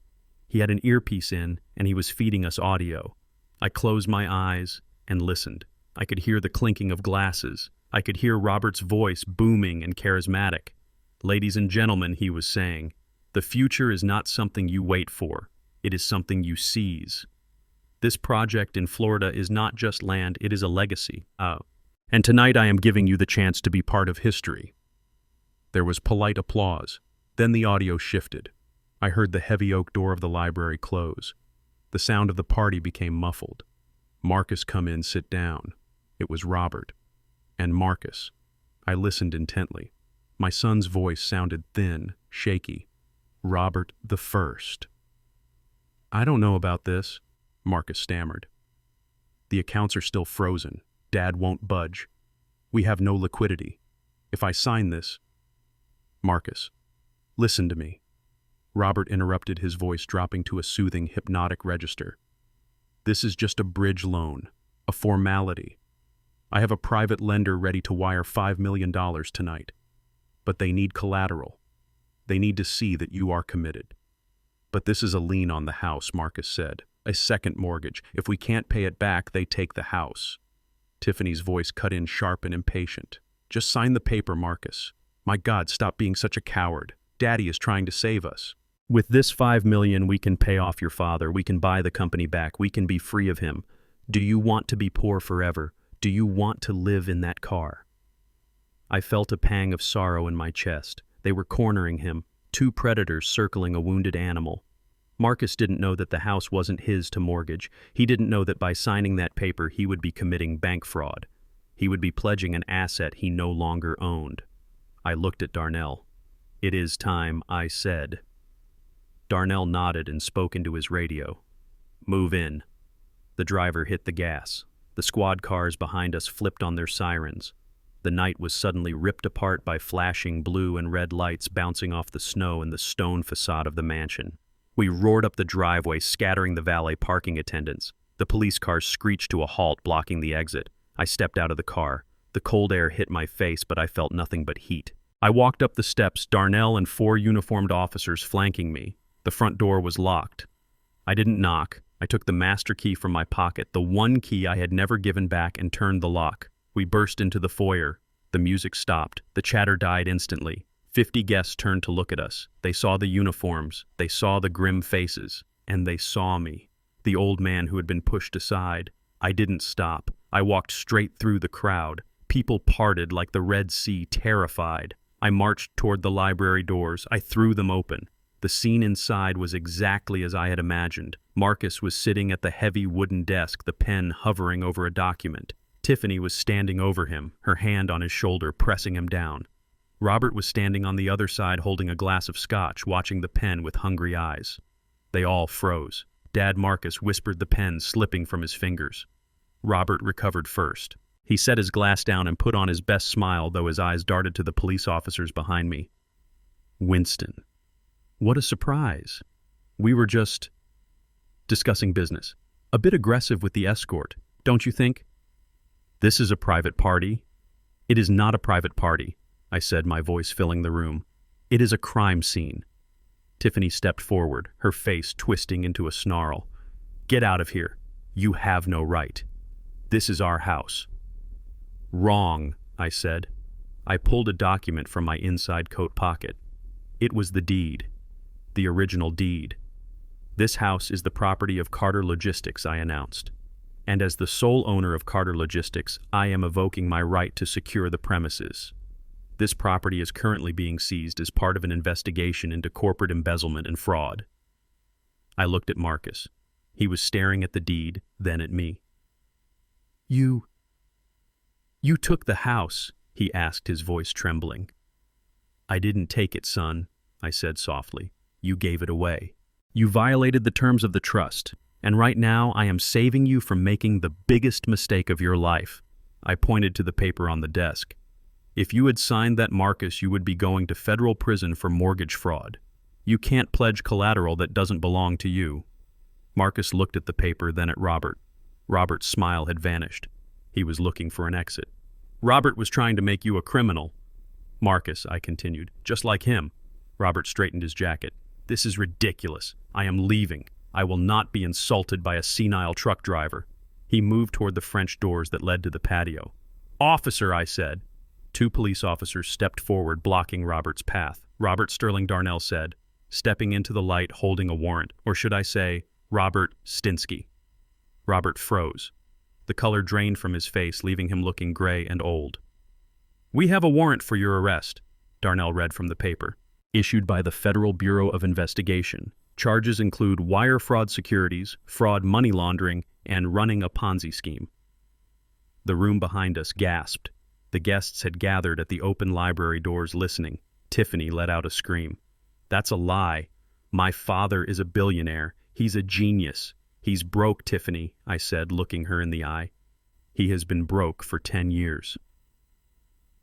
He had an earpiece in, and he was feeding us audio. I closed my eyes and listened. I could hear the clinking of glasses. I could hear Robert's voice booming and charismatic. "Ladies and gentlemen," he was saying, "the future is not something you wait for. It is something you seize. This project in Florida is not just land, it is a legacy. And tonight I am giving you the chance to be part of history." There was polite applause. Then the audio shifted. I heard the heavy oak door of the library close. The sound of the party became muffled. "Marcus, come in, sit down." It was Robert. And Marcus. I listened intently. My son's voice sounded thin, shaky. "Robert the First." "I don't know about this," Marcus stammered. "The accounts are still frozen. Dad won't budge. We have no liquidity. If I sign this—" "Marcus, listen to me." Robert interrupted, his voice dropping to a soothing, hypnotic register. "This is just a bridge loan, a formality. I have a private lender ready to wire $5 million tonight. But they need collateral. They need to see that you are committed." "But this is a lien on the house," Marcus said. "A second mortgage. If we can't pay it back, they take the house." Tiffany's voice cut in sharp and impatient. "Just sign the paper, Marcus. My God, stop being such a coward. Daddy is trying to save us. With this $5 million, we can pay off your father. We can buy the company back. We can be free of him. Do you want to be poor forever? Do you want to live in that car?" I felt a pang of sorrow in my chest. They were cornering him, 2 predators circling a wounded animal. Marcus didn't know that the house wasn't his to mortgage. He didn't know that by signing that paper he would be committing bank fraud. He would be pledging an asset he no longer owned. I looked at Darnell. "It is time," I said. Darnell nodded and spoke into his radio. "Move in." The driver hit the gas. The squad cars behind us flipped on their sirens. The night was suddenly ripped apart by flashing blue and red lights bouncing off the snow and the stone facade of the mansion. We roared up the driveway, scattering the valet parking attendants. The police cars screeched to a halt, blocking the exit. I stepped out of the car. The cold air hit my face, but I felt nothing but heat. I walked up the steps, Darnell and 4 uniformed officers flanking me. The front door was locked. I didn't knock. I took the master key from my pocket, the one key I had never given back, and turned the lock. We burst into the foyer. The music stopped. The chatter died instantly. 50 guests turned to look at us. They saw the uniforms. They saw the grim faces. And they saw me, the old man who had been pushed aside. I didn't stop. I walked straight through the crowd. People parted like the Red Sea, terrified. I marched toward the library doors. I threw them open. The scene inside was exactly as I had imagined. Marcus was sitting at the heavy wooden desk, the pen hovering over a document. Tiffany was standing over him, her hand on his shoulder, pressing him down. Robert was standing on the other side holding a glass of scotch, watching the pen with hungry eyes. They all froze. Dad Marcus whispered the pen slipping from his fingers. Robert recovered first. He set his glass down and put on his best smile, though his eyes darted to the police officers behind me. Winston. What a surprise. We were just discussing business. A bit aggressive with the escort, don't you think? This is a private party. It is not a private party, I said, my voice filling the room. It is a crime scene. Tiffany stepped forward, her face twisting into a snarl. Get out of here. You have no right. This is our house. Wrong, I said. I pulled a document from my inside coat pocket. It was the deed. The original deed. This house is the property of Carter Logistics, I announced. And as the sole owner of Carter Logistics, I am evoking my right to secure the premises. This property is currently being seized as part of an investigation into corporate embezzlement and fraud. I looked at Marcus. He was staring at the deed, then at me. You took the house, he asked, his voice trembling. I didn't take it, son, I said softly. You gave it away. You violated the terms of the trust, and right now I am saving you from making the biggest mistake of your life. I pointed to the paper on the desk. If you had signed that, Marcus, you would be going to federal prison for mortgage fraud. You can't pledge collateral that doesn't belong to you. Marcus looked at the paper, then at Robert. Robert's smile had vanished. He was looking for an exit. Robert was trying to make you a criminal. Marcus, I continued, just like him. Robert straightened his jacket. This is ridiculous. I am leaving. I will not be insulted by a senile truck driver. He moved toward the French doors that led to the patio. Officer, I said. 2 police officers stepped forward, blocking Robert's path. Robert Sterling Darnell said, stepping into the light holding a warrant, or should I say, Robert Stinsky. Robert froze. The color drained from his face, leaving him looking gray and old. We have a warrant for your arrest, Darnell read from the paper. Issued by the Federal Bureau of Investigation. Charges include wire fraud securities, fraud money laundering, and running a Ponzi scheme. The room behind us gasped. The guests had gathered at the open library doors listening. Tiffany let out a scream. That's a lie. My father is a billionaire. He's a genius. He's broke, Tiffany, I said, looking her in the eye. He has been broke for 10 years.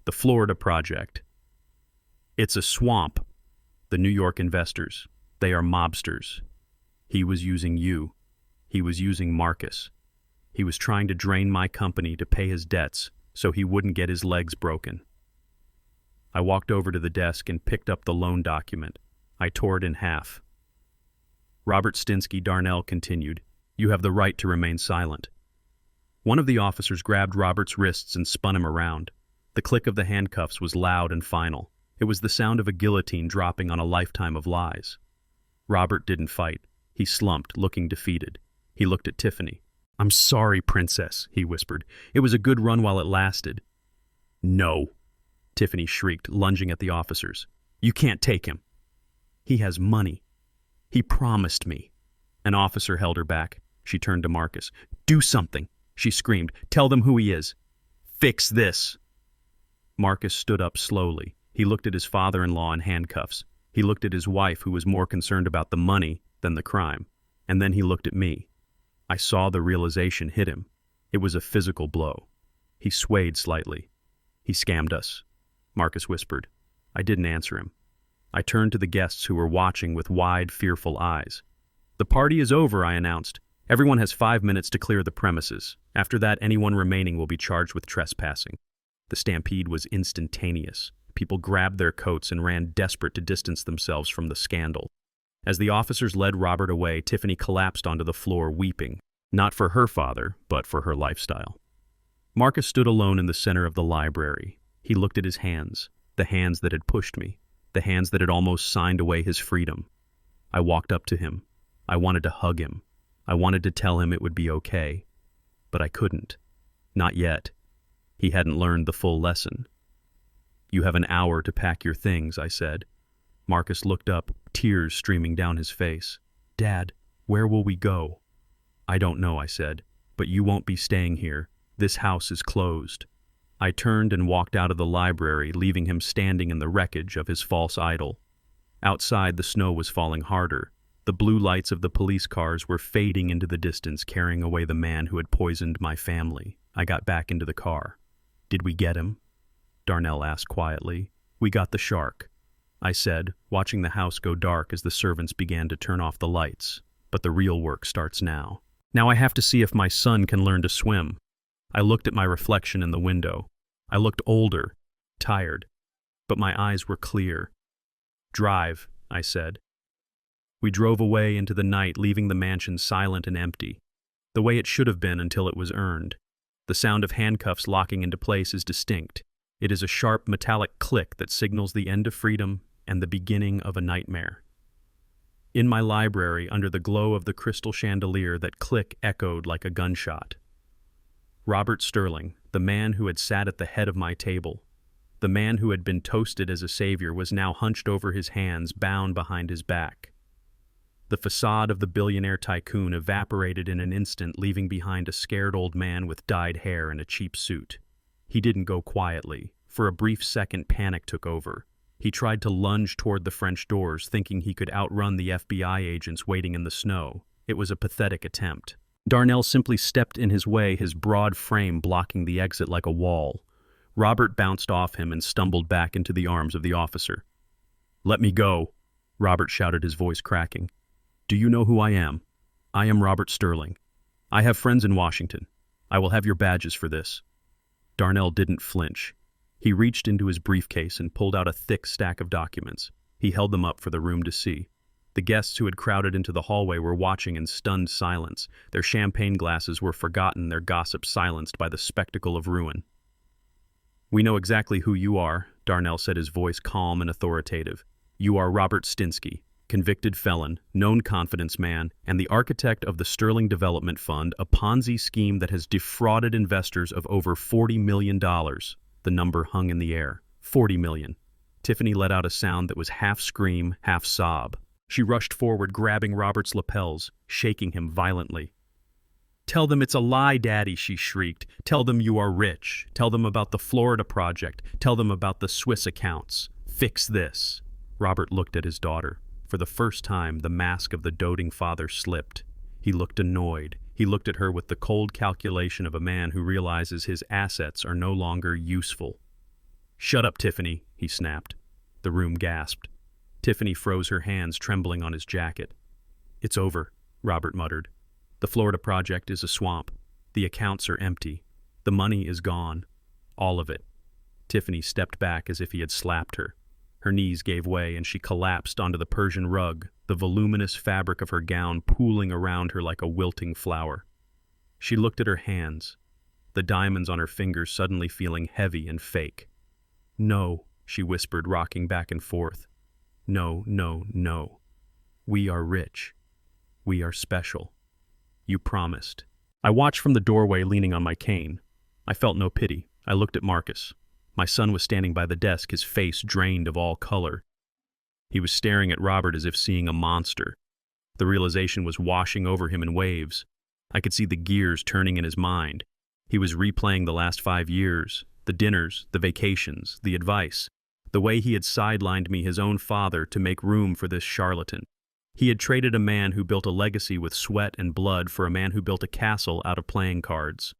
The Florida Project. It's a swamp. The New York investors. They are mobsters. He was using you. He was using Marcus. He was trying to drain my company to pay his debts so he wouldn't get his legs broken. I walked over to the desk and picked up the loan document. I tore it in half. Robert Stinsky Darnell continued, You have the right to remain silent. One of the officers grabbed Robert's wrists and spun him around. The click of the handcuffs was loud and final. It was the sound of a guillotine dropping on a lifetime of lies. Robert didn't fight. He slumped, looking defeated. He looked at Tiffany. I'm sorry, Princess, he whispered. It was a good run while it lasted. No, Tiffany shrieked, lunging at the officers. You can't take him. He has money. He promised me. An officer held her back. She turned to Marcus. Do something, she screamed. Tell them who he is. Fix this. Marcus stood up slowly. He looked at his father-in-law in handcuffs. He looked at his wife, who was more concerned about the money than the crime. And then he looked at me. I saw the realization hit him. It was a physical blow. He swayed slightly. He scammed us, Marcus whispered. I didn't answer him. I turned to the guests who were watching with wide, fearful eyes. The party is over, I announced. Everyone has 5 minutes to clear the premises. After that, anyone remaining will be charged with trespassing. The stampede was instantaneous. People grabbed their coats and ran desperate to distance themselves from the scandal. As the officers led Robert away, Tiffany collapsed onto the floor, weeping, not for her father, but for her lifestyle. Marcus stood alone in the center of the library. He looked at his hands, the hands that had pushed me, the hands that had almost signed away his freedom. I walked up to him. I wanted to hug him. I wanted to tell him it would be okay. But I couldn't. Not yet. He hadn't learned the full lesson. "You have an hour to pack your things," I said. Marcus looked up, tears streaming down his face. "Dad, where will we go?" "I don't know," I said, "but you won't be staying here. This house is closed." I turned and walked out of the library, leaving him standing in the wreckage of his false idol. Outside, the snow was falling harder. The blue lights of the police cars were fading into the distance, carrying away the man who had poisoned my family. I got back into the car. "Did we get him?" Darnell asked quietly. "We got the shark," I said, watching the house go dark as the servants began to turn off the lights. "But the real work starts now. Now I have to see if my son can learn to swim." I looked at my reflection in the window. I looked older, tired, but my eyes were clear. "Drive," I said. We drove away into the night, leaving the mansion silent and empty, the way it should have been until it was earned. The sound of handcuffs locking into place is distinct. It is a sharp metallic click that signals the end of freedom and the beginning of a nightmare. In my library, under the glow of the crystal chandelier, that click echoed like a gunshot. Robert Sterling, the man who had sat at the head of my table, the man who had been toasted as a savior, was now hunched over his hands, bound behind his back. The facade of the billionaire tycoon evaporated in an instant, leaving behind a scared old man with dyed hair and a cheap suit. He didn't go quietly. For a brief second, panic took over. He tried to lunge toward the French doors, thinking he could outrun the FBI agents waiting in the snow. It was a pathetic attempt. Darnell simply stepped in his way, his broad frame blocking the exit like a wall. Robert bounced off him and stumbled back into the arms of the officer. "Let me go," Robert shouted, his voice cracking. "Do you know who I am? I am Robert Sterling. I have friends in Washington. I will have your badges for this." Darnell didn't flinch. He reached into his briefcase and pulled out a thick stack of documents. He held them up for the room to see. The guests who had crowded into the hallway were watching in stunned silence. Their champagne glasses were forgotten, their gossip silenced by the spectacle of ruin. "We know exactly who you are," Darnell said, his voice calm and authoritative. "You are Robert Stinsky, convicted felon, known confidence man, and the architect of the Sterling Development Fund, a Ponzi scheme that has defrauded investors of over $40 million. The number hung in the air. 40 million. Tiffany let out a sound that was half scream, half sob. She rushed forward, grabbing Robert's lapels, shaking him violently. "Tell them it's a lie, Daddy," she shrieked. "Tell them you are rich. Tell them about the Florida project. Tell them about the Swiss accounts. Fix this." Robert looked at his daughter. For the first time, the mask of the doting father slipped. He looked annoyed. He looked at her with the cold calculation of a man who realizes his assets are no longer useful. "Shut up, Tiffany," he snapped. The room gasped. Tiffany froze, her hands trembling on his jacket. "It's over," Robert muttered. "The Florida project is a swamp. The accounts are empty. The money is gone. All of it." Tiffany stepped back as if he had slapped her. Her knees gave way and she collapsed onto the Persian rug, the voluminous fabric of her gown pooling around her like a wilting flower. She looked at her hands, the diamonds on her fingers suddenly feeling heavy and fake. "No," she whispered, rocking back and forth. "No, no, no. We are rich. We are special. You promised." I watched from the doorway, leaning on my cane. I felt no pity. I looked at Marcus. My son was standing by the desk, his face drained of all color. He was staring at Robert as if seeing a monster. The realization was washing over him in waves. I could see the gears turning in his mind. He was replaying the last 5 years, the dinners, the vacations, the advice, the way he had sidelined me, his own father, to make room for this charlatan. He had traded a man who built a legacy with sweat and blood for a man who built a castle out of playing cards.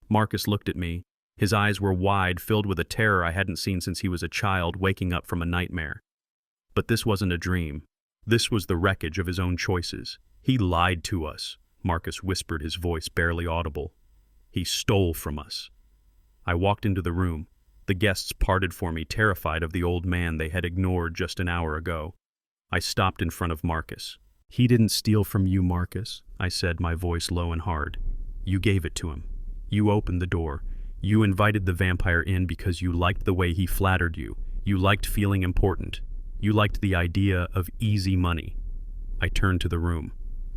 Marcus looked at me. His eyes were wide, filled with a terror I hadn't seen since he was a child waking up from a nightmare. But this wasn't a dream. This was the wreckage of his own choices. "He lied to us," Marcus whispered, his voice barely audible. "He stole from us." I walked into the room. The The guests parted for me, terrified of the old man they had ignored just an hour ago. I stopped in front of Marcus. "He didn't steal from you, Marcus," I said, my voice low and hard. "You gave it to him. You opened the door. You invited the vampire in because you liked the way he flattered you. You liked feeling important. You liked the idea of easy money." I turned to the room.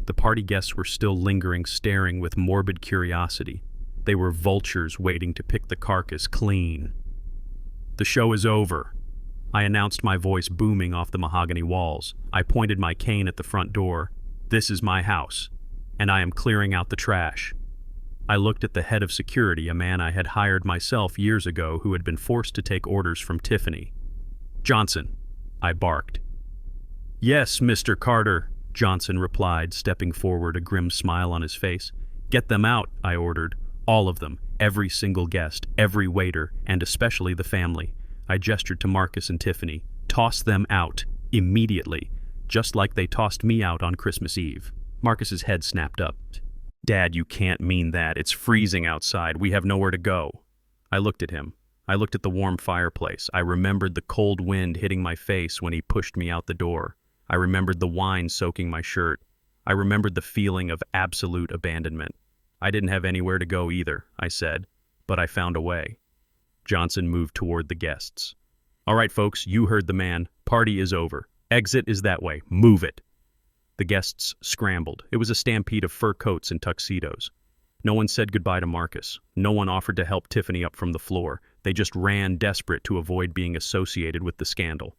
The party guests were still lingering, staring with morbid curiosity. They were vultures waiting to pick the carcass clean. "The show is over," I announced, my voice booming off the mahogany walls. I pointed my cane at the front door. "This is my house, and I am clearing out the trash." I looked at the head of security, a man I had hired myself years ago who had been forced to take orders from Tiffany. "Johnson," I barked. "Yes, Mr. Carter," Johnson replied, stepping forward, a grim smile on his face. "Get them out," I ordered. "All of them, every single guest, every waiter, and especially the family." I gestured to Marcus and Tiffany. "Toss them out, immediately, just like they tossed me out on Christmas Eve." Marcus's head snapped up. "Dad, you can't mean that. It's freezing outside. We have nowhere to go." I looked at him. I looked at the warm fireplace. I remembered the cold wind hitting my face when he pushed me out the door. I remembered the wine soaking my shirt. I remembered the feeling of absolute abandonment. "I didn't have anywhere to go either," I said, "but I found a way." Johnson moved toward the guests. "All right, folks, you heard the man. Party is over. Exit is that way. Move it." The guests scrambled. It was a stampede of fur coats and tuxedos. No one said goodbye to Marcus. No one offered to help Tiffany up from the floor. They just ran, desperate to avoid being associated with the scandal.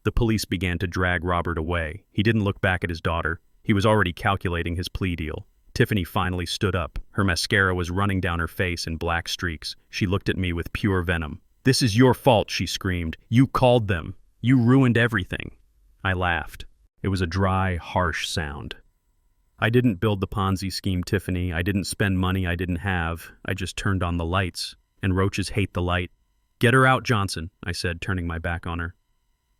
The police began to drag Robert away. He didn't look back at his daughter. He was already calculating his plea deal. Tiffany finally stood up. Her mascara was running down her face in black streaks. She looked at me with pure venom. "This is your fault," she screamed. "You called them. You ruined everything." I laughed. It was a dry, harsh sound. "I didn't build the Ponzi scheme, Tiffany. I didn't spend money I didn't have. I just turned on the lights. And roaches hate the light." "Get her out, Johnson," I said, turning my back on her.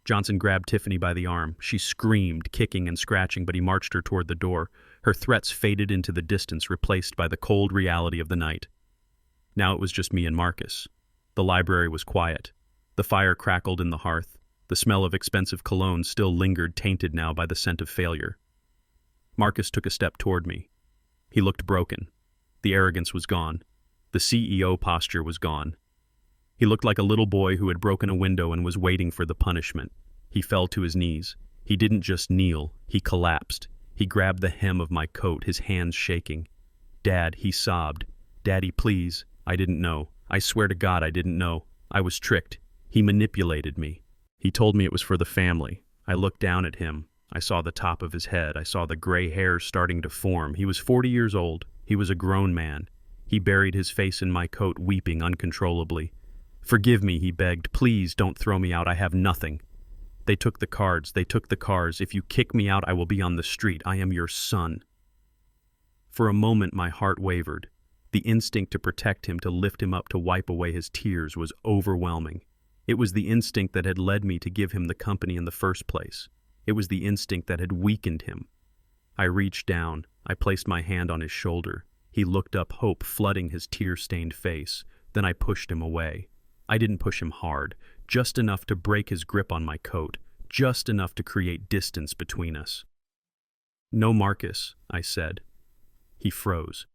Johnson grabbed Tiffany by the arm. She screamed, kicking and scratching, but he marched her toward the door. Her threats faded into the distance, replaced by the cold reality of the night. Now it was just me and Marcus. The library was quiet. The fire crackled in the hearth. The smell of expensive cologne still lingered, tainted now by the scent of failure. Marcus took a step toward me. He looked broken. The arrogance was gone. The CEO posture was gone. He looked like a little boy who had broken a window and was waiting for the punishment. He fell to his knees. He didn't just kneel, he collapsed. He grabbed the hem of my coat, his hands shaking. "Dad," he sobbed. "Daddy, please. I didn't know. I swear to God I didn't know. I was tricked. He manipulated me. He told me it was for the family." I looked down at him. I saw the top of his head. I saw the gray hairs starting to form. He was 40 years old. He was a grown man. He buried his face in my coat, weeping uncontrollably. "Forgive me," he begged. "Please don't throw me out. I have nothing. They took the cards. They took the cars. If you kick me out, I will be on the street. I am your son." For a moment, my heart wavered. The instinct to protect him, to lift him up, to wipe away his tears was overwhelming. It was the instinct that had led me to give him the company in the first place. It was the instinct that had weakened him. I reached down. I placed my hand on his shoulder. He looked up, hope flooding his tear-stained face. Then I pushed him away. I didn't push him hard, just enough to break his grip on my coat, just enough to create distance between us. "No, Marcus," I said. He froze.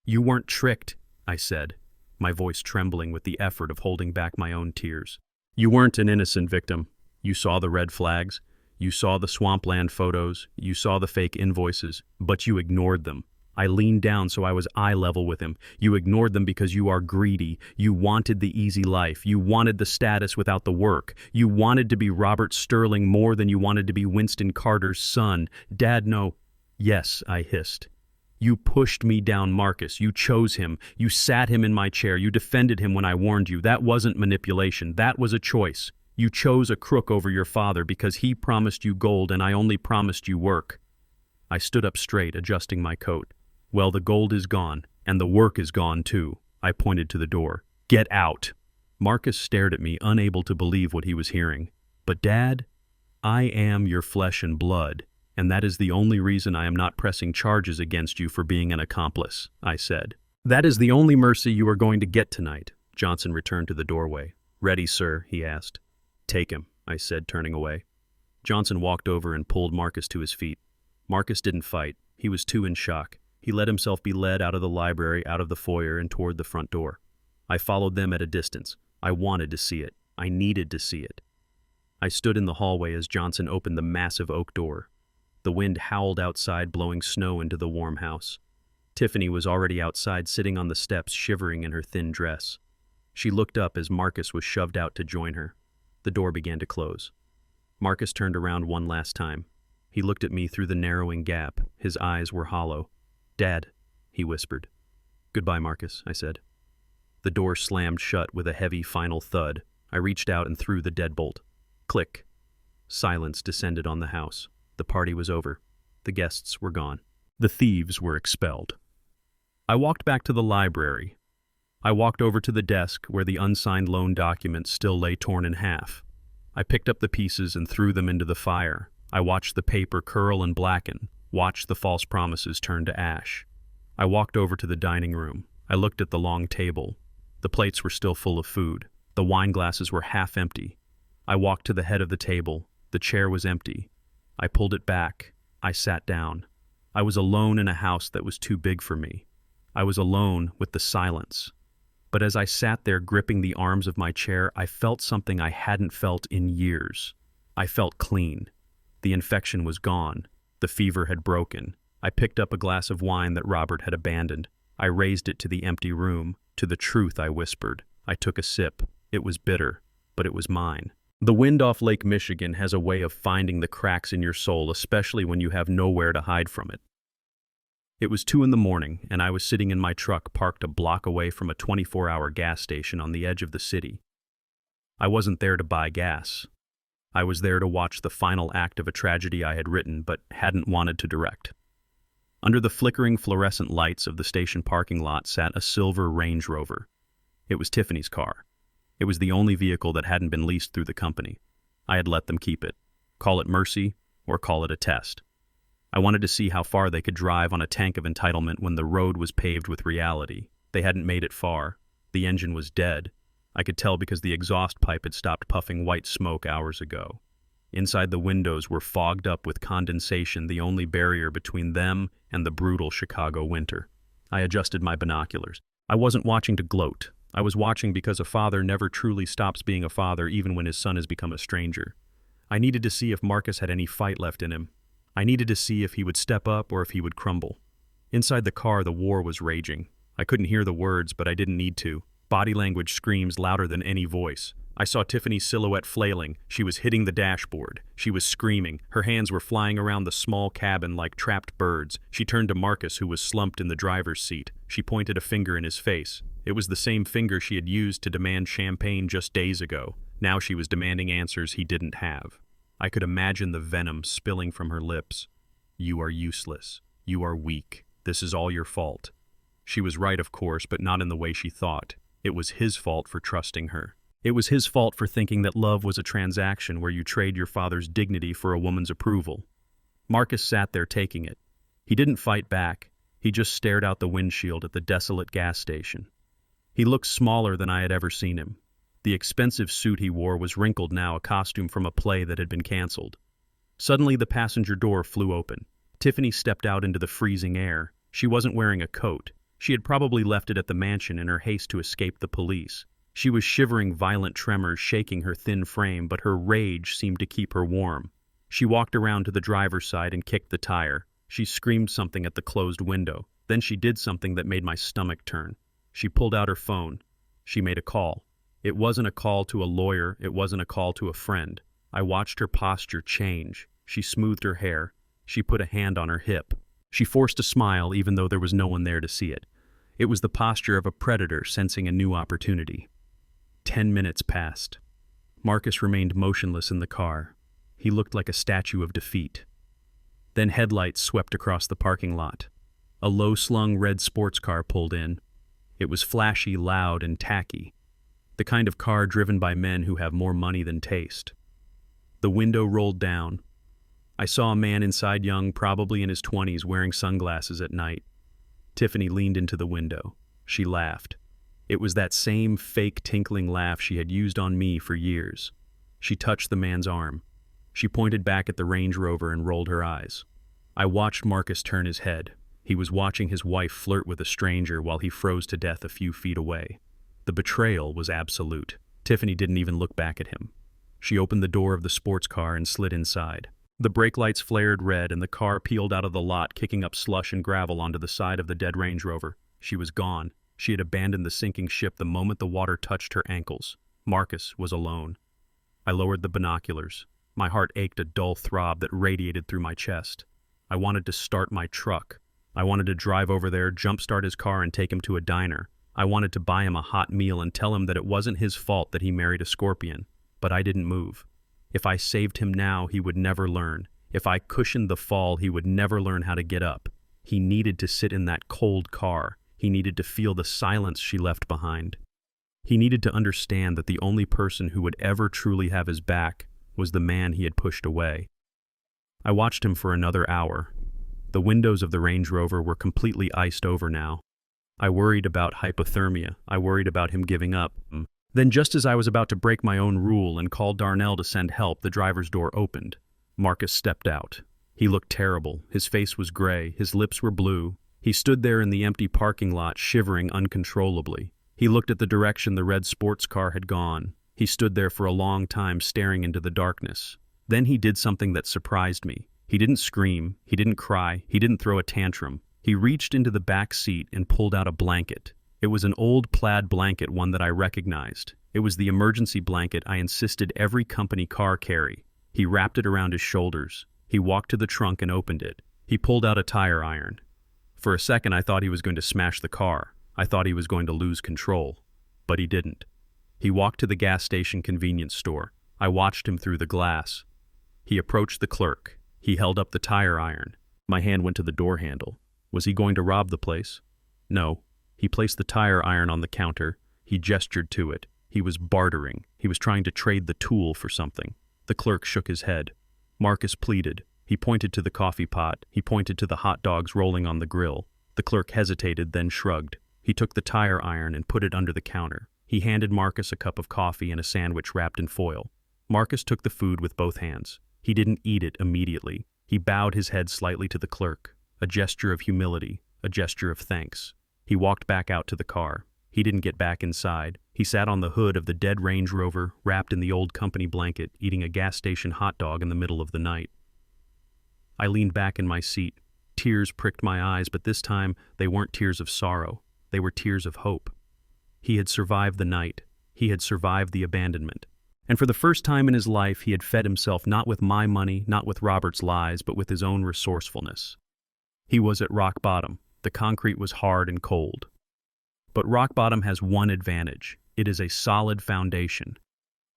"You weren't tricked," I said, my voice trembling with the effort of holding back my own tears. "You weren't an innocent victim. You saw the red flags. You saw the swampland photos. You saw the fake invoices, but you ignored them. I leaned down so I was eye level with him. You ignored them because you are greedy. You wanted the easy life. You wanted the status without the work. You wanted to be Robert Sterling more than you wanted to be Winston Carter's son. Dad, no." "Yes," I hissed. "You pushed me down, Marcus. You chose him. You sat him in my chair. You defended him when I warned you. That wasn't manipulation. That was a choice. You chose a crook over your father because he promised you gold and I only promised you work." I stood up straight, adjusting my coat. "Well, the gold is gone, and the work is gone too." I pointed to the door. "Get out." Marcus stared at me, unable to believe what he was hearing. "But Dad, I am your flesh and blood, and that is the only reason I am not pressing charges against you for being an accomplice," I said. "That is the only mercy you are going to get tonight. Johnson returned to the doorway. "Ready, sir?" he asked. "Take him," I said, turning away. Johnson walked over and pulled Marcus to his feet. Marcus didn't fight. He was too in shock. He let himself be led out of the library, out of the foyer, and toward the front door. I followed them at a distance. I wanted to see it. I needed to see it. I stood in the hallway as Johnson opened the massive oak door. The wind howled outside, blowing snow into the warm house. Tiffany was already outside, sitting on the steps, shivering in her thin dress. She looked up as Marcus was shoved out to join her. The door began to close. Marcus turned around one last time. He looked at me through the narrowing gap. His eyes were hollow. "Dad," he whispered. "Goodbye, Marcus," I said. The door slammed shut with a heavy final thud. I reached out and threw the deadbolt. Click. Silence descended on the house. The party was over. The guests were gone. The thieves were expelled. I walked back to the library. I walked over to the desk where the unsigned loan documents still lay torn in half. I picked up the pieces and threw them into the fire. I watched the paper curl and blacken, watched the false promises turn to ash. I walked over to the dining room. I looked at the long table. The plates were still full of food. The wine glasses were half empty. I walked to the head of the table. The chair was empty. I pulled it back. I sat down. I was alone in a house that was too big for me. I was alone with the silence. But as I sat there gripping the arms of my chair, I felt something I hadn't felt in years. I felt clean. The infection was gone. The fever had broken. I picked up a glass of wine that Robert had abandoned. I raised it to the empty room. To the truth, I whispered. I took a sip. It was bitter, but it was mine. The wind off Lake Michigan has a way of finding the cracks in your soul, especially when you have nowhere to hide from it. It was 2 a.m, and I was sitting in my truck parked a block away from a 24-hour gas station on the edge of the city. I wasn't there to buy gas. I was there to watch the final act of a tragedy I had written but hadn't wanted to direct. Under the flickering fluorescent lights of the station parking lot sat a silver Range Rover. It was Tiffany's car. It was the only vehicle that hadn't been leased through the company. I had let them keep it. Call it mercy, or call it a test. I wanted to see how far they could drive on a tank of entitlement when the road was paved with reality. They hadn't made it far. The engine was dead. I could tell because the exhaust pipe had stopped puffing white smoke hours ago. Inside, the windows were fogged up with condensation, the only barrier between them and the brutal Chicago winter. I adjusted my binoculars. I wasn't watching to gloat. I was watching because a father never truly stops being a father even when his son has become a stranger. I needed to see if Marcus had any fight left in him. I needed to see if he would step up or if he would crumble. Inside the car, the war was raging. I couldn't hear the words, but I didn't need to. Body language screams louder than any voice. I saw Tiffany's silhouette flailing. She was hitting the dashboard. She was screaming. Her hands were flying around the small cabin like trapped birds. She turned to Marcus, who was slumped in the driver's seat. She pointed a finger in his face. It was the same finger she had used to demand champagne just days ago. Now she was demanding answers he didn't have. I could imagine the venom spilling from her lips. "You are useless. You are weak. This is all your fault." She was right, of course, but not in the way she thought. It was his fault for trusting her. It was his fault for thinking that love was a transaction where you trade your father's dignity for a woman's approval. Marcus sat there taking it. He didn't fight back. He just stared out the windshield at the desolate gas station. He looked smaller than I had ever seen him. The expensive suit he wore was wrinkled now, a costume from a play that had been canceled. Suddenly, the passenger door flew open. Tiffany stepped out into the freezing air. She wasn't wearing a coat. She had probably left it at the mansion in her haste to escape the police. She was shivering, violent tremors shaking her thin frame, but her rage seemed to keep her warm. She walked around to the driver's side and kicked the tire. She screamed something at the closed window. Then she did something that made my stomach turn. She pulled out her phone. She made a call. It wasn't a call to a lawyer. It wasn't a call to a friend. I watched her posture change. She smoothed her hair. She put a hand on her hip. She forced a smile even though there was no one there to see it. It was the posture of a predator sensing a new opportunity. 10 minutes passed. Marcus remained motionless in the car. He looked like a statue of defeat. Then headlights swept across the parking lot. A low-slung red sports car pulled in. It was flashy, loud, and tacky. The kind of car driven by men who have more money than taste. The window rolled down. I saw a man inside, young, probably in his 20s, wearing sunglasses at night. Tiffany leaned into the window. She laughed. It was that same fake tinkling laugh she had used on me for years. She touched the man's arm. She pointed back at the Range Rover and rolled her eyes. I watched Marcus turn his head. He was watching his wife flirt with a stranger while he froze to death a few feet away. The betrayal was absolute. Tiffany didn't even look back at him. She opened the door of the sports car and slid inside. The brake lights flared red and the car peeled out of the lot, kicking up slush and gravel onto the side of the dead Range Rover. She was gone. She had abandoned the sinking ship the moment the water touched her ankles. Marcus was alone. I lowered the binoculars. My heart ached a dull throb that radiated through my chest. I wanted to start my truck. I wanted to drive over there, jumpstart his car, and take him to a diner. I wanted to buy him a hot meal and tell him that it wasn't his fault that he married a scorpion. But I didn't move. If I saved him now, he would never learn. If I cushioned the fall, he would never learn how to get up. He needed to sit in that cold car. He needed to feel the silence she left behind. He needed to understand that the only person who would ever truly have his back was the man he had pushed away. I watched him for another hour. The windows of the Range Rover were completely iced over now. I worried about hypothermia. I worried about him giving up. Then, just as I was about to break my own rule and call Darnell to send help, the driver's door opened. Marcus stepped out. He looked terrible. His face was gray. His lips were blue. He stood there in the empty parking lot, shivering uncontrollably. He looked at the direction the red sports car had gone. He stood there for a long time, staring into the darkness. Then he did something that surprised me. He didn't scream. He didn't cry. He didn't throw a tantrum. He reached into the back seat and pulled out a blanket. It was an old plaid blanket, one that I recognized. It was the emergency blanket I insisted every company car carry. He wrapped it around his shoulders. He walked to the trunk and opened it. He pulled out a tire iron. For a second, I thought he was going to smash the car. I thought he was going to lose control. But he didn't. He walked to the gas station convenience store. I watched him through the glass. He approached the clerk. He held up the tire iron. My hand went to the door handle. Was he going to rob the place? No. He placed the tire iron on the counter. He gestured to it. He was bartering. He was trying to trade the tool for something. The clerk shook his head. Marcus pleaded. He pointed to the coffee pot. He pointed to the hot dogs rolling on the grill. The clerk hesitated, then shrugged. He took the tire iron and put it under the counter. He handed Marcus a cup of coffee and a sandwich wrapped in foil. Marcus took the food with both hands. He didn't eat it immediately. He bowed his head slightly to the clerk, a gesture of humility, a gesture of thanks. He walked back out to the car. He didn't get back inside. He sat on the hood of the dead Range Rover, wrapped in the old company blanket, eating a gas station hot dog in the middle of the night. I leaned back in my seat. Tears pricked my eyes, but this time they weren't tears of sorrow. They were tears of hope. He had survived the night. He had survived the abandonment. And for the first time in his life, he had fed himself not with my money, not with Robert's lies, but with his own resourcefulness. He was at rock bottom. The concrete was hard and cold. But rock bottom has one advantage. It is a solid foundation.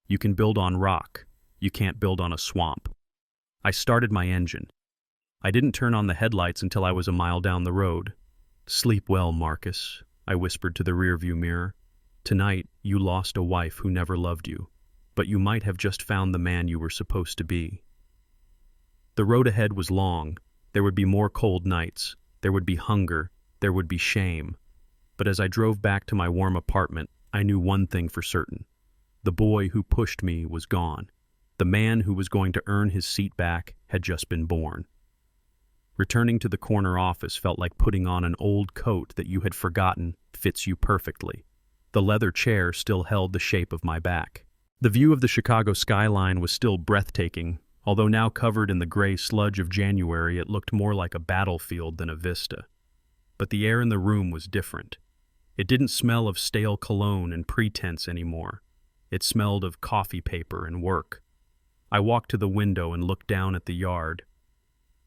You can build on rock. You can't build on a swamp. I started my engine. I didn't turn on the headlights until I was a mile down the road. "Sleep well, Marcus," I whispered to the rearview mirror. "Tonight, you lost a wife who never loved you, but you might have just found the man you were supposed to be." The road ahead was long. There would be more cold nights. There would be hunger. There would be shame. But as I drove back to my warm apartment, I knew one thing for certain. The boy who pushed me was gone. The man who was going to earn his seat back had just been born. Returning to the corner office felt like putting on an old coat that you had forgotten fits you perfectly. The leather chair still held the shape of my back. The view of the Chicago skyline was still breathtaking. Although now covered in the gray sludge of January, it looked more like a battlefield than a vista. But the air in the room was different. It didn't smell of stale cologne and pretense anymore. It smelled of coffee paper and work. I walked to the window and looked down at the yard.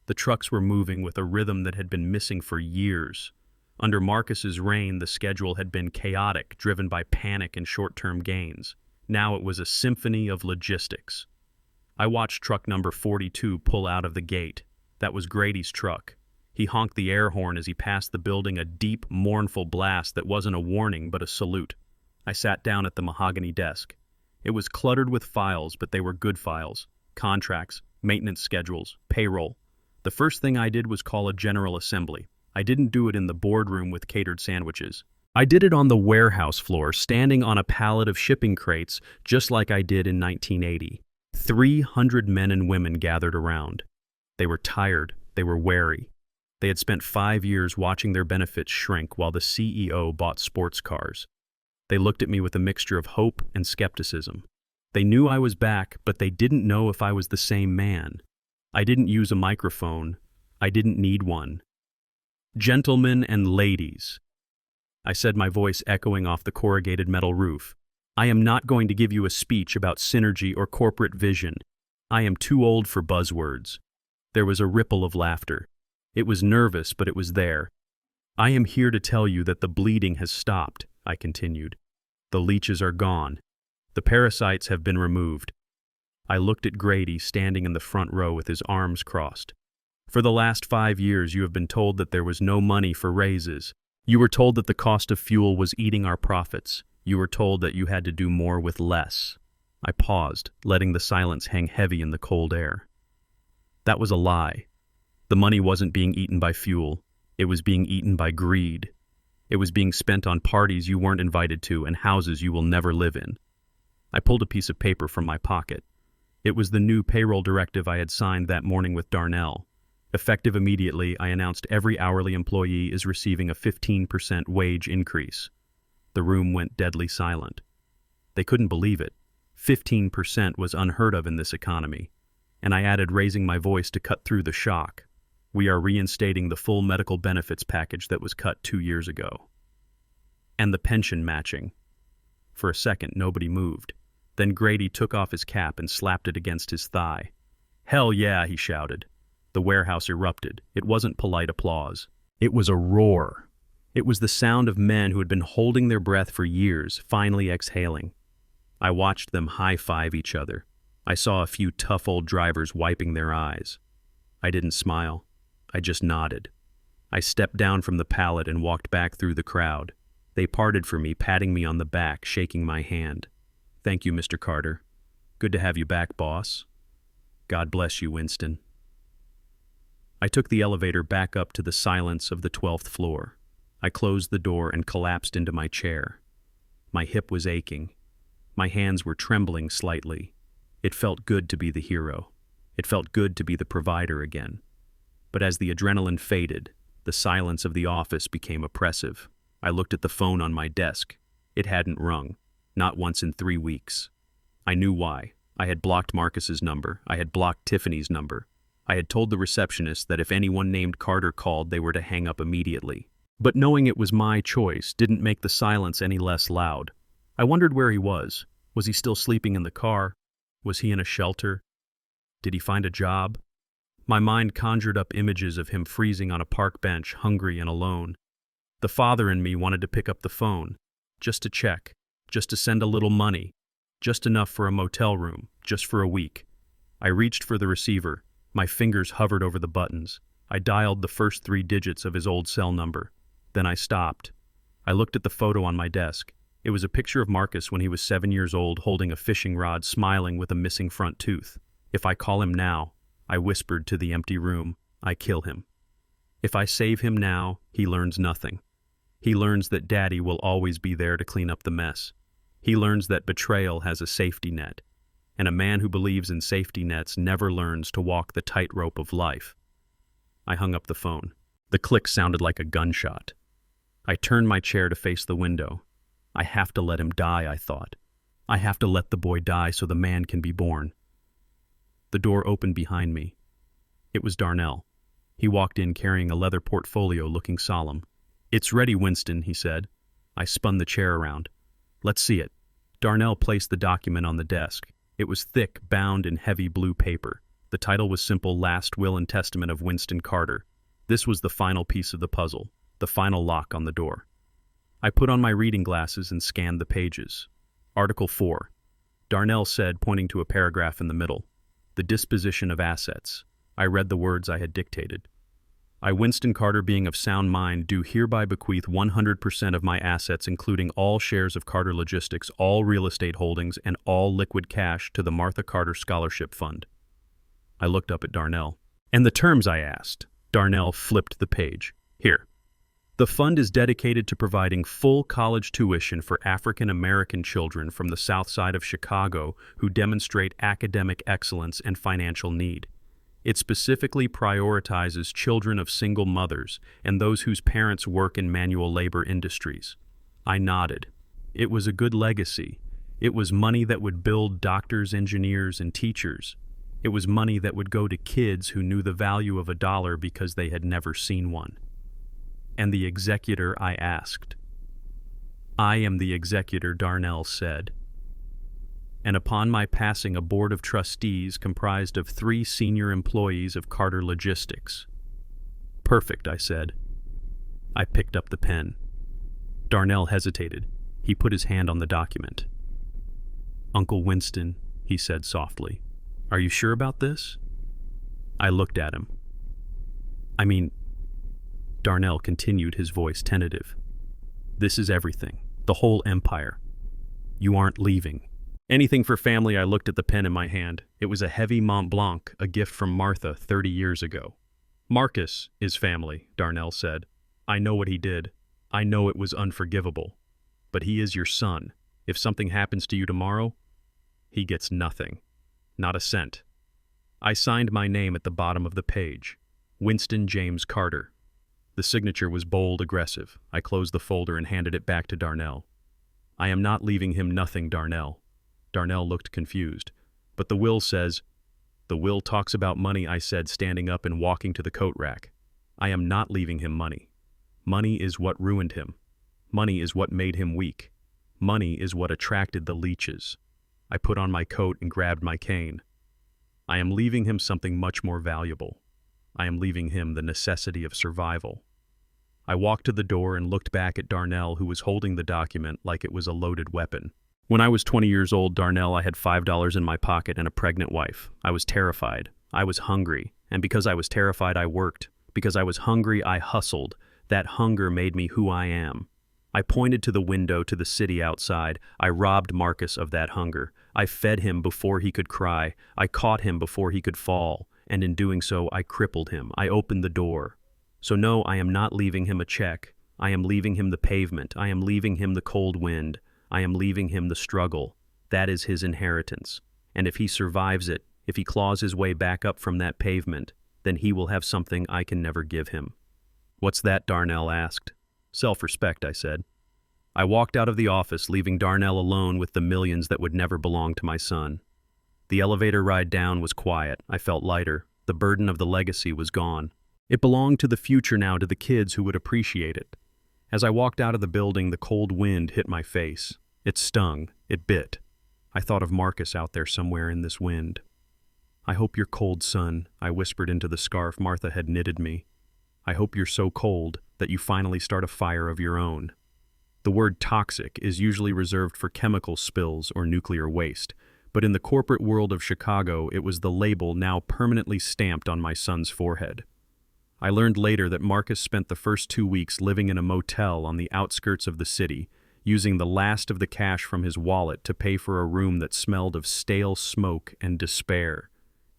The trucks were moving with a rhythm that had been missing for years. Under Marcus's reign, the schedule had been chaotic, driven by panic and short-term gains. Now it was a symphony of logistics. I watched truck number 42 pull out of the gate. That was Grady's truck. He honked the air horn as he passed the building, a deep, mournful blast that wasn't a warning but a salute. I sat down at the mahogany desk. It was cluttered with files, but they were good files. Contracts, maintenance schedules, payroll. The first thing I did was call a general assembly. I didn't do it in the boardroom with catered sandwiches. I did it on the warehouse floor, standing on a pallet of shipping crates, just like I did in 1980. 300 men and women gathered around. They were tired, they were wary. They had spent 5 years watching their benefits shrink while the CEO bought sports cars. They looked at me with a mixture of hope and skepticism. They knew I was back, but they didn't know if I was the same man. I didn't use a microphone. I didn't need one. Gentlemen and ladies, I said, my voice echoing off the corrugated metal roof, I am not going to give you a speech about synergy or corporate vision. I am too old for buzzwords. There was a ripple of laughter. It was nervous, but it was there. I am here to tell you that the bleeding has stopped, I continued. The leeches are gone. The parasites have been removed. I looked at Grady standing in the front row with his arms crossed. For the last 5 years you have been told that there was no money for raises. You were told that the cost of fuel was eating our profits. You were told that you had to do more with less. I paused, letting the silence hang heavy in the cold air. That was a lie. The money wasn't being eaten by fuel. It was being eaten by greed. It was being spent on parties you weren't invited to and houses you will never live in. I pulled a piece of paper from my pocket. It was the new payroll directive I had signed that morning with Darnell. Effective immediately, I announced every hourly employee is receiving a 15% wage increase. The room went deadly silent. They couldn't believe it. 15% was unheard of in this economy. And I added, raising my voice to cut through the shock. We are reinstating the full medical benefits package that was cut 2 years ago. And the pension matching. For a second, nobody moved. Then Grady took off his cap and slapped it against his thigh. Hell yeah, he shouted. The warehouse erupted. It wasn't polite applause. It was a roar. It was the sound of men who had been holding their breath for years, finally exhaling. I watched them high-five each other. I saw a few tough old drivers wiping their eyes. I didn't smile. I just nodded. I stepped down from the pallet and walked back through the crowd. They parted for me, patting me on the back, shaking my hand. Thank you, Mr. Carter. Good to have you back, boss. God bless you, Winston. I took the elevator back up to the silence of the 12th floor. I closed the door and collapsed into my chair. My hip was aching. My hands were trembling slightly. It felt good to be the hero. It felt good to be the provider again. But as the adrenaline faded, the silence of the office became oppressive. I looked at the phone on my desk. It hadn't rung, not once in 3 weeks. I knew why. I had blocked Marcus's number. I had blocked Tiffany's number. I had told the receptionist that if anyone named Carter called, they were to hang up immediately. But knowing it was my choice didn't make the silence any less loud. I wondered where he was. Was he still sleeping in the car? Was he in a shelter? Did he find a job? My mind conjured up images of him freezing on a park bench, hungry and alone. The father in me wanted to pick up the phone, just to check, just to send a little money, just enough for a motel room, just for a week. I reached for the receiver. My fingers hovered over the buttons. I dialed the first 3 digits of his old cell number. Then I stopped. I looked at the photo on my desk. It was a picture of Marcus when he was 7 years old, holding a fishing rod, smiling with a missing front tooth. If I call him now, I whispered to the empty room, I kill him. If I save him now, he learns nothing. He learns that Daddy will always be there to clean up the mess. He learns that betrayal has a safety net. And a man who believes in safety nets never learns to walk the tightrope of life. I hung up the phone. The click sounded like a gunshot. I turned my chair to face the window. I have to let him die, I thought. I have to let the boy die so the man can be born. The door opened behind me. It was Darnell. He walked in carrying a leather portfolio, looking solemn. It's ready, Winston, he said. I spun the chair around. Let's see it. Darnell placed the document on the desk. It was thick, bound in heavy blue paper. The title was simple, Last Will and Testament of Winston Carter. This was the final piece of the puzzle, the final lock on the door. I put on my reading glasses and scanned the pages. Article 4. Darnell said, pointing to a paragraph in the middle. The disposition of assets. I read the words I had dictated. I, Winston Carter, being of sound mind, do hereby bequeath 100% of my assets, including all shares of Carter Logistics, all real estate holdings, and all liquid cash to the Martha Carter Scholarship Fund. I looked up at Darnell. And the terms, I asked. Darnell flipped the page. Here. The fund is dedicated to providing full college tuition for African American children from the South Side of Chicago who demonstrate academic excellence and financial need. It specifically prioritizes children of single mothers and those whose parents work in manual labor industries. I nodded. It was a good legacy. It was money that would build doctors, engineers, and teachers. It was money that would go to kids who knew the value of a dollar because they had never seen one. And the executor, I asked. I am the executor, Darnell said. And upon my passing, a board of trustees comprised of 3 senior employees of Carter Logistics. Perfect, I said. I picked up the pen. Darnell hesitated. He put his hand on the document. Uncle Winston, he said softly, are you sure about this? I looked at him. Darnell continued, his voice tentative. This is everything, the whole empire. You aren't leaving. Anything for family. I looked at the pen in my hand. It was a heavy Mont Blanc, a gift from Martha 30 years ago. Marcus is family, Darnell said. I know what he did. I know it was unforgivable. But he is your son. If something happens to you tomorrow, he gets nothing. Not a cent. I signed my name at the bottom of the page. Winston James Carter. The signature was bold, aggressive. I closed the folder and handed it back to Darnell. I am not leaving him nothing, Darnell. Darnell looked confused. But the will says... The will talks about money, I said, standing up and walking to the coat rack. I am not leaving him money. Money is what ruined him. Money is what made him weak. Money is what attracted the leeches. I put on my coat and grabbed my cane. I am leaving him something much more valuable. I am leaving him the necessity of survival. I walked to the door and looked back at Darnell, who was holding the document like it was a loaded weapon. When I was 20 years old, Darnell, I had $5 in my pocket and a pregnant wife. I was terrified. I was hungry. And because I was terrified, I worked. Because I was hungry, I hustled. That hunger made me who I am. I pointed to the window to the city outside. I robbed Marcus of that hunger. I fed him before he could cry. I caught him before he could fall. And in doing so, I crippled him. I opened the door. So no, I am not leaving him a check. I am leaving him the pavement. I am leaving him the cold wind. I am leaving him the struggle. That is his inheritance. And if he survives it, if he claws his way back up from that pavement, then he will have something I can never give him. What's that? Darnell asked. Self-respect, I said. I walked out of the office, leaving Darnell alone with the millions that would never belong to my son. The elevator ride down was quiet. I felt lighter. The burden of the legacy was gone. It belonged to the future now, to the kids who would appreciate it. As I walked out of the building, the cold wind hit my face. It stung. It bit. I thought of Marcus out there somewhere in this wind. I hope you're cold, son, I whispered into the scarf Martha had knitted me. I hope you're so cold that you finally start a fire of your own. The word toxic is usually reserved for chemical spills or nuclear waste, but in the corporate world of Chicago, it was the label now permanently stamped on my son's forehead. I learned later that Marcus spent the first 2 weeks living in a motel on the outskirts of the city, using the last of the cash from his wallet to pay for a room that smelled of stale smoke and despair.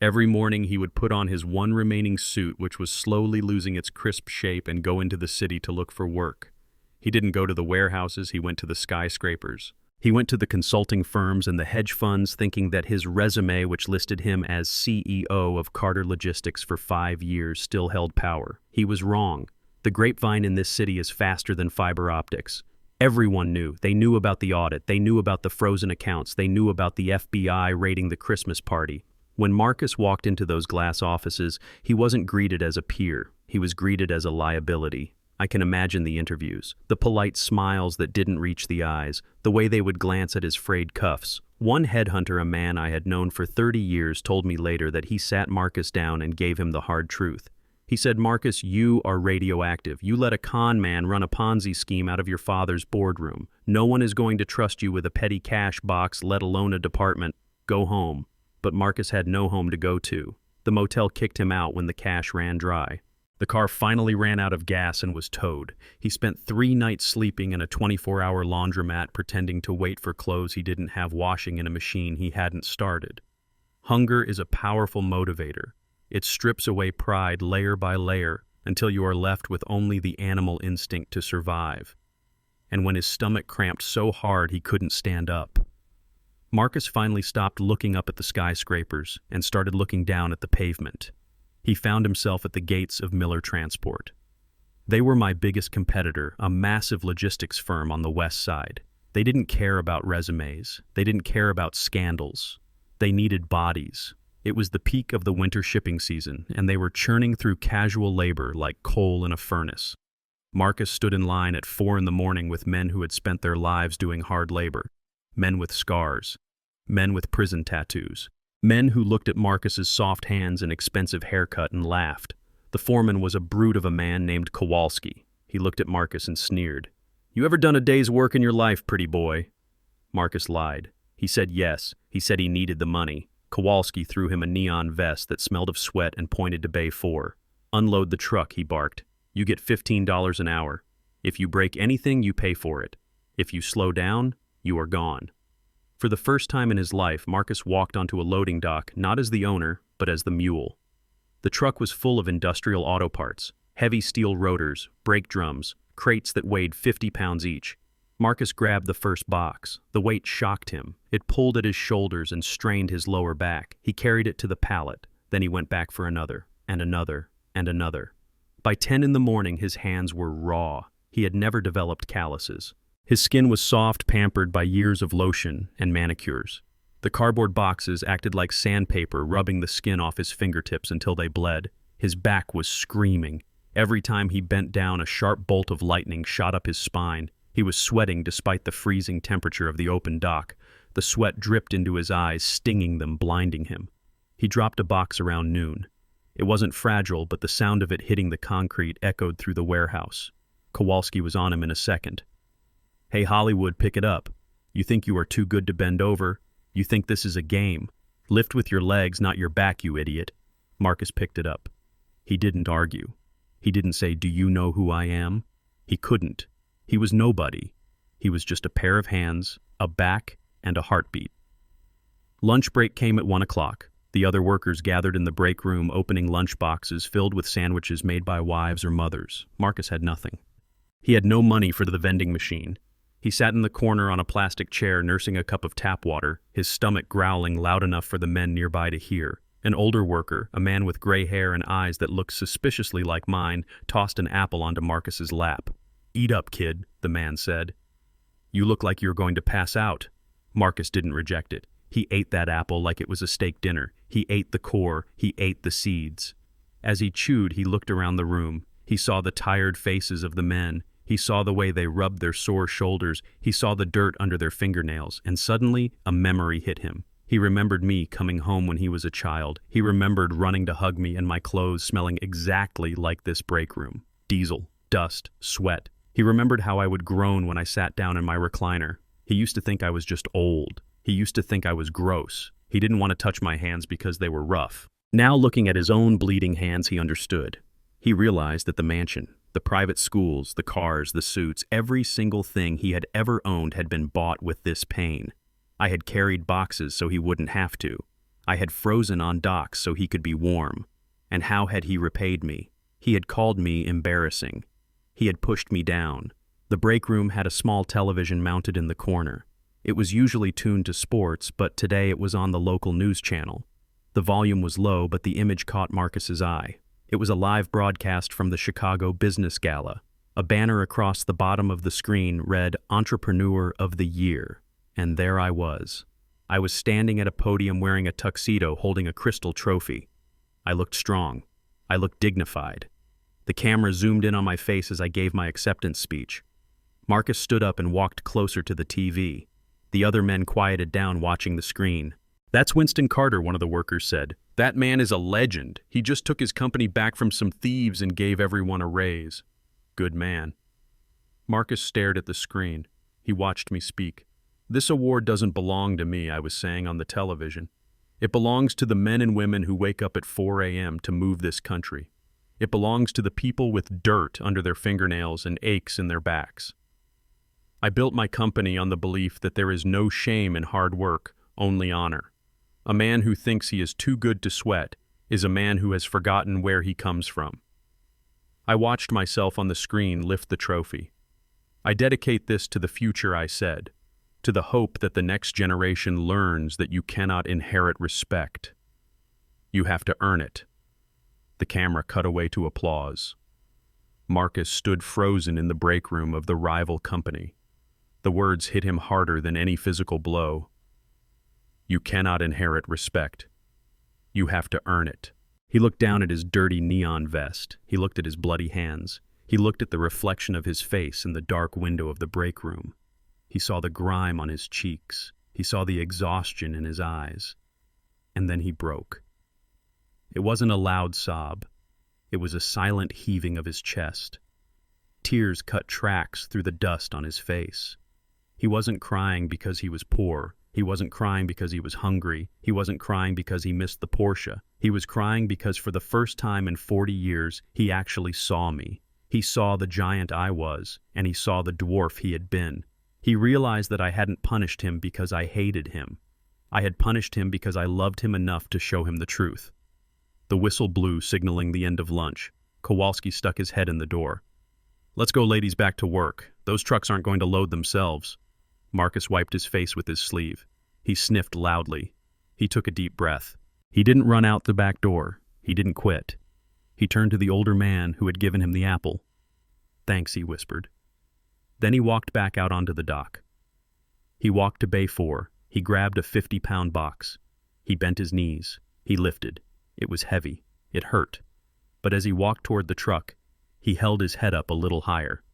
Every morning he would put on his one remaining suit, which was slowly losing its crisp shape, and go into the city to look for work. He didn't go to the warehouses, he went to the skyscrapers. He went to the consulting firms and the hedge funds, thinking that his resume, which listed him as CEO of Carter Logistics for 5 years, still held power. He was wrong. The grapevine in this city is faster than fiber optics. Everyone knew. They knew about the audit. They knew about the frozen accounts. They knew about the FBI raiding the Christmas party. When Marcus walked into those glass offices, he wasn't greeted as a peer. He was greeted as a liability. I can imagine the interviews, the polite smiles that didn't reach the eyes, the way they would glance at his frayed cuffs. One headhunter, a man I had known for 30 years, told me later that he sat Marcus down and gave him the hard truth. He said, Marcus, you are radioactive. You let a con man run a Ponzi scheme out of your father's boardroom. No one is going to trust you with a petty cash box, let alone a department. Go home. But Marcus had no home to go to. The motel kicked him out when the cash ran dry. The car finally ran out of gas and was towed. He spent 3 nights sleeping in a 24-hour laundromat, pretending to wait for clothes he didn't have washing in a machine he hadn't started. Hunger is a powerful motivator. It strips away pride layer by layer until you are left with only the animal instinct to survive. And when his stomach cramped so hard he couldn't stand up. Marcus finally stopped looking up at the skyscrapers and started looking down at the pavement. He found himself at the gates of Miller Transport. They were my biggest competitor, a massive logistics firm on the west side. They didn't care about resumes. They didn't care about scandals. They needed bodies. It was the peak of the winter shipping season, and they were churning through casual labor like coal in a furnace. Marcus stood in line at 4 a.m. with men who had spent their lives doing hard labor. Men with scars. Men with prison tattoos. Men who looked at Marcus's soft hands and expensive haircut and laughed. The foreman was a brute of a man named Kowalski. He looked at Marcus and sneered. "You ever done a day's work in your life, pretty boy?" Marcus lied. He said yes. He said he needed the money. Kowalski threw him a neon vest that smelled of sweat and pointed to Bay 4. "Unload the truck," he barked. "You get $15 an hour. If you break anything, you pay for it. If you slow down, you are gone." For the first time in his life, Marcus walked onto a loading dock, not as the owner, but as the mule. The truck was full of industrial auto parts, heavy steel rotors, brake drums, crates that weighed 50 pounds each. Marcus grabbed the first box. The weight shocked him. It pulled at his shoulders and strained his lower back. He carried it to the pallet. Then he went back for another, and another, and another. By 10 a.m, his hands were raw. He had never developed calluses. His skin was soft, pampered by years of lotion and manicures. The cardboard boxes acted like sandpaper, rubbing the skin off his fingertips until they bled. His back was screaming. Every time he bent down, a sharp bolt of lightning shot up his spine. He was sweating despite the freezing temperature of the open dock. The sweat dripped into his eyes, stinging them, blinding him. He dropped a box around noon. It wasn't fragile, but the sound of it hitting the concrete echoed through the warehouse. Kowalski was on him in a second. "Hey, Hollywood, pick it up. You think you are too good to bend over? You think this is a game? Lift with your legs, not your back, you idiot." Marcus picked it up. He didn't argue. He didn't say, "Do you know who I am?" He couldn't. He was nobody. He was just a pair of hands, a back, and a heartbeat. Lunch break came at 1 o'clock. The other workers gathered in the break room, opening lunch boxes filled with sandwiches made by wives or mothers. Marcus had nothing. He had no money for the vending machine. He sat in the corner on a plastic chair, nursing a cup of tap water, his stomach growling loud enough for the men nearby to hear. An older worker, a man with gray hair and eyes that looked suspiciously like mine, tossed an apple onto Marcus's lap. "Eat up, kid," the man said. "You look like you're going to pass out." Marcus didn't reject it. He ate that apple like it was a steak dinner. He ate the core. He ate the seeds. As he chewed, he looked around the room. He saw the tired faces of the men. He saw the way they rubbed their sore shoulders. He saw the dirt under their fingernails. And suddenly, a memory hit him. He remembered me coming home when he was a child. He remembered running to hug me and my clothes smelling exactly like this break room. Diesel, dust, sweat. He remembered how I would groan when I sat down in my recliner. He used to think I was just old. He used to think I was gross. He didn't want to touch my hands because they were rough. Now, looking at his own bleeding hands, he understood. He realized that the mansion, the private schools, the cars, the suits, every single thing he had ever owned had been bought with this pain. I had carried boxes so he wouldn't have to. I had frozen on docks so he could be warm. And how had he repaid me? He had called me embarrassing. He had pushed me down. The break room had a small television mounted in the corner. It was usually tuned to sports, but today it was on the local news channel. The volume was low, but the image caught Marcus's eye. It was a live broadcast from the Chicago Business Gala. A banner across the bottom of the screen read Entrepreneur of the Year. And there I was. I was standing at a podium wearing a tuxedo holding a crystal trophy. I looked strong. I looked dignified. The camera zoomed in on my face as I gave my acceptance speech. Marcus stood up and walked closer to the TV. The other men quieted down, watching the screen. "That's Winston Carter," one of the workers said. "That man is a legend. He just took his company back from some thieves and gave everyone a raise." "Good man." Marcus stared at the screen. He watched me speak. "This award doesn't belong to me," I was saying on the television. "It belongs to the men and women who wake up at 4 a.m. to move this country. It belongs to the people with dirt under their fingernails and aches in their backs. I built my company on the belief that there is no shame in hard work, only honor. A man who thinks he is too good to sweat is a man who has forgotten where he comes from. I watched myself on the screen lift the trophy. I dedicate this to the future, I said, to the hope that the next generation learns that you cannot inherit respect. You have to earn it. The camera cut away to applause. Marcus stood frozen in the break room of the rival company. The words hit him harder than any physical blow. You cannot inherit respect. You have to earn it. He looked down at his dirty neon vest. He looked at his bloody hands. He looked at the reflection of his face in the dark window of the break room. He saw the grime on his cheeks. He saw the exhaustion in his eyes. And then he broke. It wasn't a loud sob. It was a silent heaving of his chest. Tears cut tracks through the dust on his face. He wasn't crying because he was poor. He wasn't crying because he was hungry. He wasn't crying because he missed the Porsche. He was crying because for the first time in 40 years, he actually saw me. He saw the giant I was, and he saw the dwarf he had been. He realized that I hadn't punished him because I hated him. I had punished him because I loved him enough to show him the truth. The whistle blew, signaling the end of lunch. Kowalski stuck his head in the door. Let's go, ladies, back to work. Those trucks aren't going to load themselves. Marcus wiped his face with his sleeve. He sniffed loudly. He took a deep breath. He didn't run out the back door. He didn't quit. He turned to the older man who had given him the apple. Thanks, he whispered. Then he walked back out onto the dock. He walked to Bay 4. He grabbed a 50-pound box. He bent his knees. He lifted. It was heavy. It hurt. But as he walked toward the truck, he held his head up a little higher.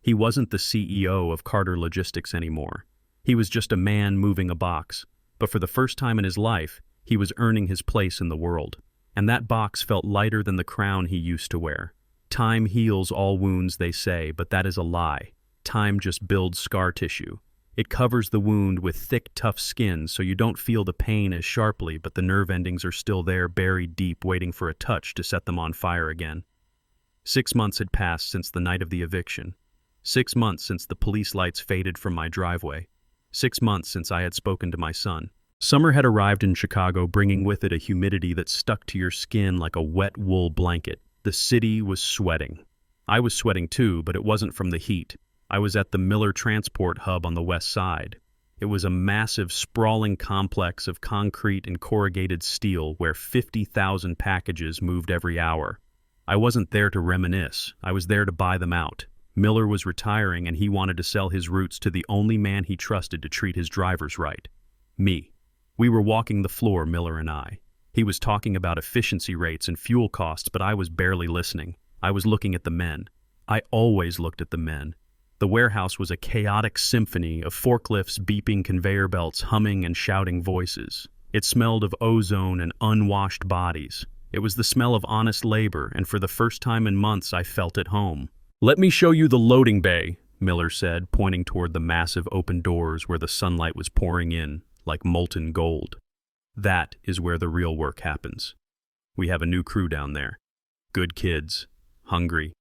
He wasn't the CEO of Carter Logistics anymore. He was just a man moving a box. But for the first time in his life, he was earning his place in the world. And that box felt lighter than the crown he used to wear. Time heals all wounds, they say, but that is a lie. Time just builds scar tissue. It covers the wound with thick, tough skin so you don't feel the pain as sharply, but the nerve endings are still there, buried deep, waiting for a touch to set them on fire again. 6 months had passed since the night of the eviction. 6 months since the police lights faded from my driveway. 6 months since I had spoken to my son. Summer had arrived in Chicago, bringing with it a humidity that stuck to your skin like a wet wool blanket. The city was sweating. I was sweating too, but it wasn't from the heat. I was at the Miller Transport Hub on the west side. It was a massive, sprawling complex of concrete and corrugated steel where 50,000 packages moved every hour. I wasn't there to reminisce. I was there to buy them out. Miller was retiring, and he wanted to sell his routes to the only man he trusted to treat his drivers right. Me. We were walking the floor, Miller and I. He was talking about efficiency rates and fuel costs, but I was barely listening. I was looking at the men. I always looked at the men. The warehouse was a chaotic symphony of forklifts, beeping conveyor belts, humming and shouting voices. It smelled of ozone and unwashed bodies. It was the smell of honest labor, and for the first time in months I felt at home. "Let me show you the loading bay," Miller said, pointing toward the massive open doors where the sunlight was pouring in like molten gold. "That is where the real work happens. We have a new crew down there. Good kids. Hungry."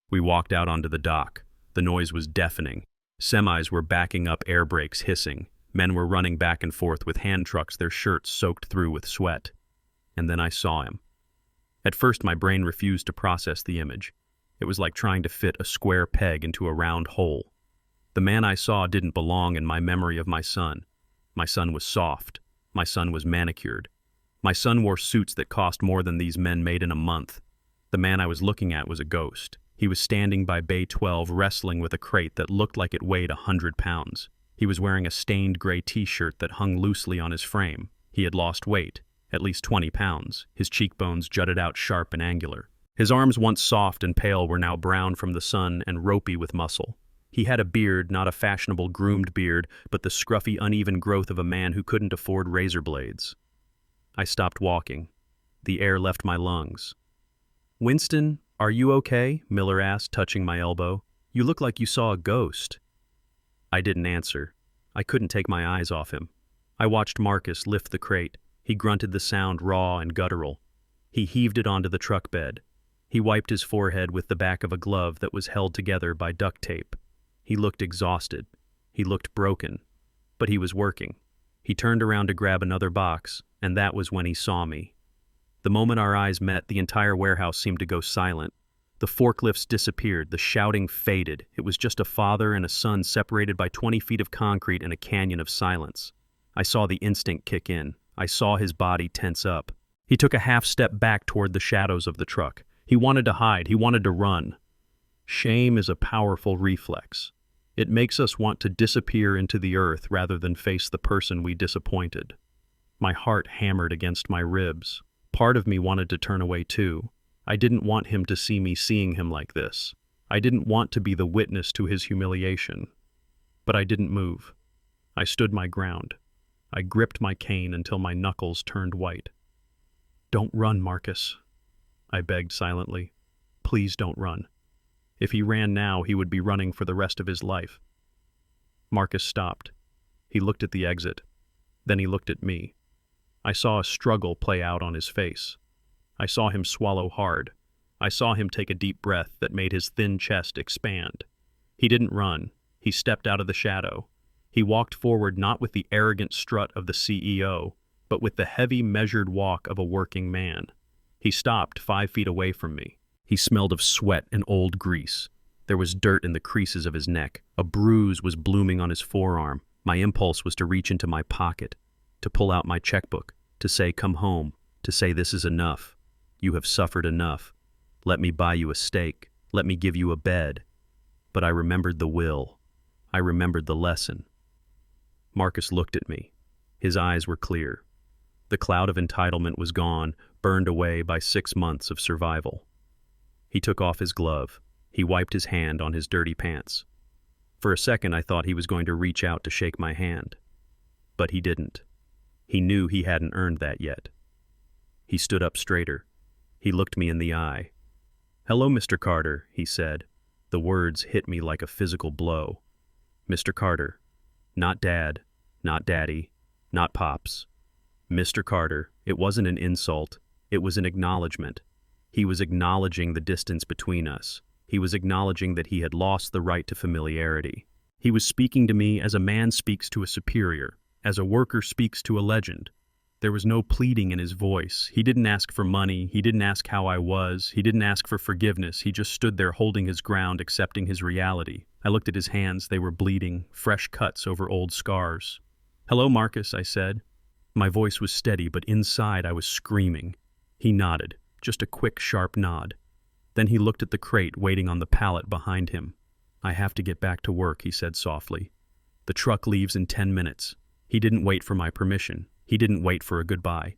We walked out onto the dock. The noise was deafening. Semis were backing up, air brakes hissing. Men were running back and forth with hand trucks, their shirts soaked through with sweat. And then I saw him. At first, my brain refused to process the image. It was like trying to fit a square peg into a round hole. The man I saw didn't belong in my memory of my son. My son was soft. My son was manicured. My son wore suits that cost more than these men made in a month. The man I was looking at was a ghost. He was standing by Bay 12 wrestling with a crate that looked like it weighed 100 pounds. He was wearing a stained gray t-shirt that hung loosely on his frame. He had lost weight, at least 20 pounds. His cheekbones jutted out sharp and angular. His arms, once soft and pale, were now brown from the sun and ropey with muscle. He had a beard, not a fashionable groomed beard, but the scruffy, uneven growth of a man who couldn't afford razor blades. I stopped walking. The air left my lungs. "Winston, are you okay?" Miller asked, touching my elbow. "You look like you saw a ghost." I didn't answer. I couldn't take my eyes off him. I watched Marcus lift the crate. He grunted the sound raw and guttural. He heaved it onto the truck bed. He wiped his forehead with the back of a glove that was held together by duct tape. He looked exhausted. He looked broken. But he was working. He turned around to grab another box, and that was when he saw me. The moment our eyes met, the entire warehouse seemed to go silent. The forklifts disappeared, the shouting faded. It was just a father and a son separated by 20 feet of concrete and a canyon of silence. I saw the instinct kick in. I saw his body tense up. He took a half step back toward the shadows of the truck. He wanted to hide. He wanted to run. Shame is a powerful reflex. It makes us want to disappear into the earth rather than face the person we disappointed. My heart hammered against my ribs. Part of me wanted to turn away too. I didn't want him to see me seeing him like this. I didn't want to be the witness to his humiliation. But I didn't move. I stood my ground. I gripped my cane until my knuckles turned white. "Don't run, Marcus," I begged silently. "Please don't run." If he ran now, he would be running for the rest of his life. Marcus stopped. He looked at the exit. Then he looked at me. I saw a struggle play out on his face. I saw him swallow hard. I saw him take a deep breath that made his thin chest expand. He didn't run. He stepped out of the shadow. He walked forward not with the arrogant strut of the CEO, but with the heavy, measured walk of a working man. He stopped 5 feet away from me. He smelled of sweat and old grease. There was dirt in the creases of his neck. A bruise was blooming on his forearm. My impulse was to reach into my pocket, to pull out my checkbook, to say, "Come home," to say, "This is enough. You have suffered enough. Let me buy you a steak. Let me give you a bed." But I remembered the will. I remembered the lesson. Marcus looked at me. His eyes were clear. The cloud of entitlement was gone, burned away by 6 months of survival. He took off his glove. He wiped his hand on his dirty pants. For a second, I thought he was going to reach out to shake my hand. But he didn't. He knew he hadn't earned that yet. He stood up straighter. He looked me in the eye. "Hello, Mr. Carter," he said. The words hit me like a physical blow. Mr. Carter. Not Dad, not Daddy, not Pops. Mr. Carter. It wasn't an insult. It was an acknowledgement. He was acknowledging the distance between us. He was acknowledging that he had lost the right to familiarity. He was speaking to me as a man speaks to a superior, as a worker speaks to a legend. There was no pleading in his voice. He didn't ask for money. He didn't ask how I was. He didn't ask for forgiveness. He just stood there holding his ground, accepting his reality. I looked at his hands. They were bleeding, fresh cuts over old scars. "Hello, Marcus," I said. My voice was steady, but inside I was screaming. He nodded, just a quick, sharp nod. Then he looked at the crate waiting on the pallet behind him. "I have to get back to work," he said softly. "The truck leaves in 10 minutes. He didn't wait for my permission. He didn't wait for a goodbye.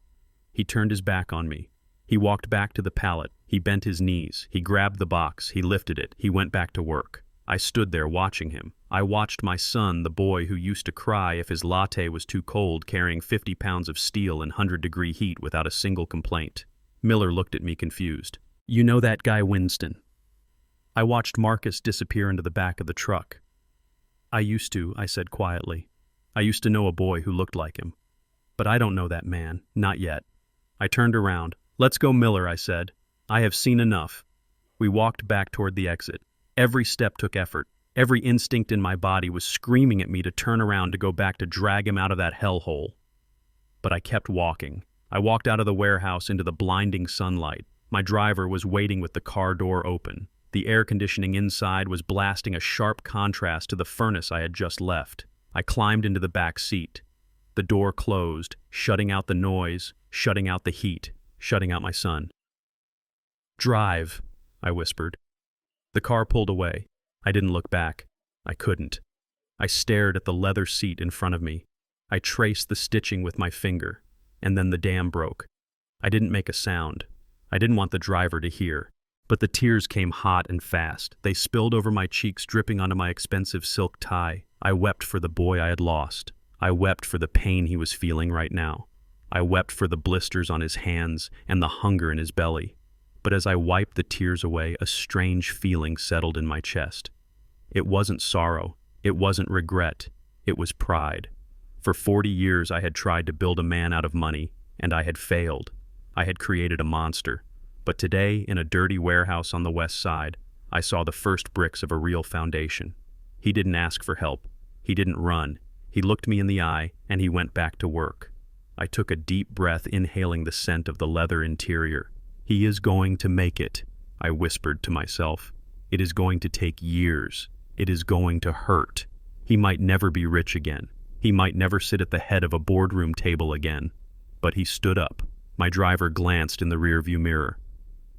He turned his back on me. He walked back to the pallet. He bent his knees. He grabbed the box. He lifted it. He went back to work. I stood there watching him. I watched my son, the boy who used to cry if his latte was too cold, carrying 50 pounds of steel in 100-degree heat without a single complaint. Miller looked at me confused. "You know that guy Winston?" I watched Marcus disappear into the back of the truck. "I used to," I said quietly. "I used to know a boy who looked like him. But I don't know that man, not yet." I turned around. "Let's go, Miller," I said. "I have seen enough." We walked back toward the exit. Every step took effort. Every instinct in my body was screaming at me to turn around to go back to drag him out of that hellhole. But I kept walking. I walked out of the warehouse into the blinding sunlight. My driver was waiting with the car door open. The air conditioning inside was blasting a sharp contrast to the furnace I had just left. I climbed into the back seat. The door closed, shutting out the noise, shutting out the heat, shutting out my son. "Drive," I whispered. The car pulled away. I didn't look back. I couldn't. I stared at the leather seat in front of me. I traced the stitching with my finger, and then the dam broke. I didn't make a sound. I didn't want the driver to hear. But the tears came hot and fast. They spilled over my cheeks, dripping onto my expensive silk tie. I wept for the boy I had lost. I wept for the pain he was feeling right now. I wept for the blisters on his hands and the hunger in his belly. But as I wiped the tears away, a strange feeling settled in my chest. It wasn't sorrow. It wasn't regret. It was pride. For 40 years I had tried to build a man out of money, and I had failed. I had created a monster. But today, in a dirty warehouse on the west side, I saw the first bricks of a real foundation. He didn't ask for help. He didn't run. He looked me in the eye, and he went back to work. I took a deep breath, inhaling the scent of the leather interior. "He is going to make it," I whispered to myself. It is going to take years. It is going to hurt. He might never be rich again. He might never sit at the head of a boardroom table again. But he stood up. My driver glanced in the rearview mirror.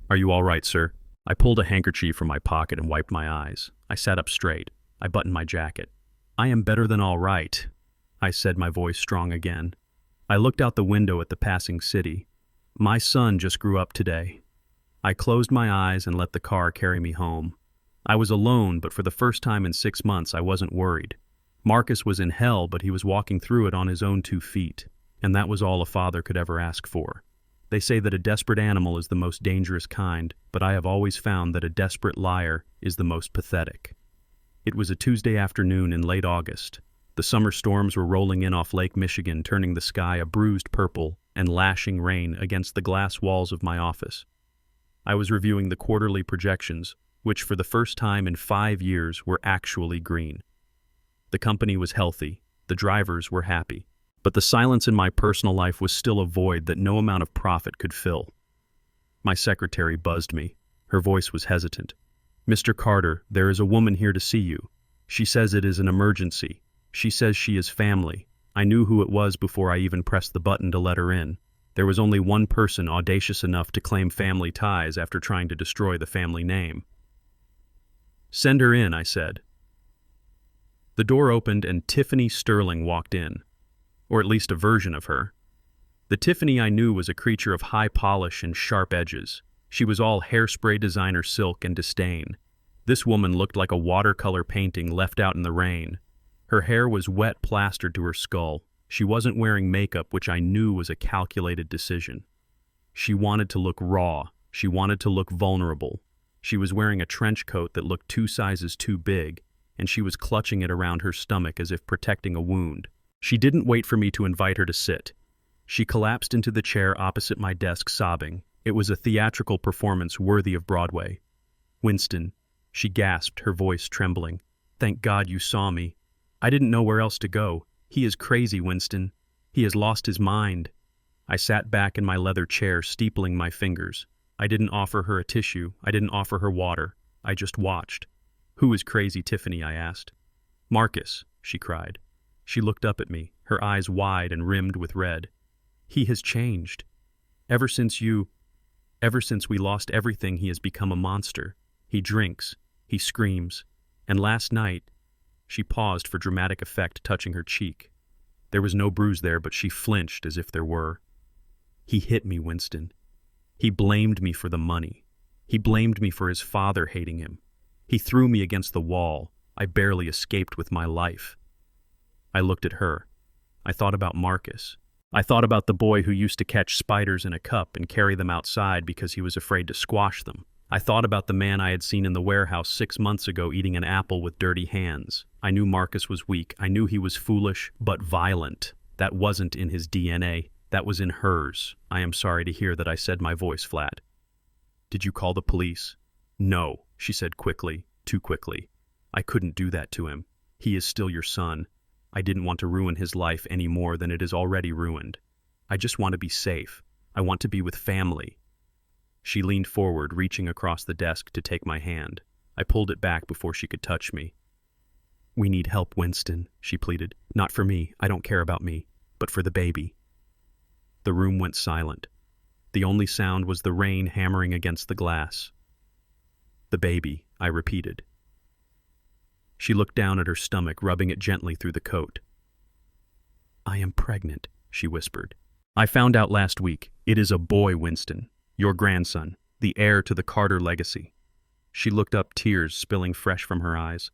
"Are you all right, sir?" I pulled a handkerchief from my pocket and wiped my eyes. I sat up straight. I buttoned my jacket. "I am better than all right," I said, my voice strong again. I looked out the window at the passing city. My son just grew up today. I closed my eyes and let the car carry me home. I was alone, but for the first time in 6 months I wasn't worried. Marcus was in hell, but he was walking through it on his own 2 feet, and that was all a father could ever ask for. They say that a desperate animal is the most dangerous kind, but I have always found that a desperate liar is the most pathetic. It was a Tuesday afternoon in late August. The summer storms were rolling in off Lake Michigan, turning the sky a bruised purple and lashing rain against the glass walls of my office. I was reviewing the quarterly projections, which for the first time in 5 years were actually green. The company was healthy, the drivers were happy, but the silence in my personal life was still a void that no amount of profit could fill. My secretary buzzed me. Her voice was hesitant. "Mr. Carter, there is a woman here to see you. She says it is an emergency. She says she is family." I knew who it was before I even pressed the button to let her in. There was only one person audacious enough to claim family ties after trying to destroy the family name. "Send her in," I said. The door opened and Tiffany Sterling walked in, or at least a version of her. The Tiffany I knew was a creature of high polish and sharp edges. She was all hairspray designer silk and disdain. This woman looked like a watercolor painting left out in the rain. Her hair was wet plastered to her skull. She wasn't wearing makeup, which I knew was a calculated decision. She wanted to look raw. She wanted to look vulnerable. She was wearing a trench coat that looked 2 sizes too big, and she was clutching it around her stomach as if protecting a wound. She didn't wait for me to invite her to sit. She collapsed into the chair opposite my desk, sobbing. It was a theatrical performance worthy of Broadway. "Winston," she gasped, her voice trembling. "Thank God you saw me. I didn't know where else to go. He is crazy, Winston. He has lost his mind." I sat back in my leather chair, steepling my fingers. I didn't offer her a tissue. I didn't offer her water. I just watched. "Who is crazy, Tiffany?" I asked. "Marcus," she cried. She looked up at me, her eyes wide and rimmed with red. "He has changed. Ever since we lost everything, he has become a monster. He drinks. He screams. And last night—" She paused for dramatic effect, touching her cheek. There was no bruise there, but she flinched as if there were. "He hit me, Winston. He blamed me for the money. He blamed me for his father hating him. He threw me against the wall. I barely escaped with my life." I looked at her. I thought about Marcus. I thought about the boy who used to catch spiders in a cup and carry them outside because he was afraid to squash them. I thought about the man I had seen in the warehouse 6 months ago eating an apple with dirty hands. I knew Marcus was weak. I knew he was foolish, but violent. That wasn't in his DNA. That was in hers. I am sorry to hear that, I said, my voice flat. "Did you call the police?" "No," she said quickly, too quickly. "I couldn't do that to him. He is still your son. I didn't want to ruin his life any more than it is already ruined. I just want to be safe. I want to be with family." She leaned forward, reaching across the desk to take my hand. I pulled it back before she could touch me. "We need help, Winston," she pleaded. "Not for me, I don't care about me, but for the baby." The room went silent. The only sound was the rain hammering against the glass. "The baby," I repeated. She looked down at her stomach, rubbing it gently through the coat. "I am pregnant," she whispered. "I found out last week. It is a boy, Winston. Your grandson, the heir to the Carter legacy." She looked up, tears spilling fresh from her eyes.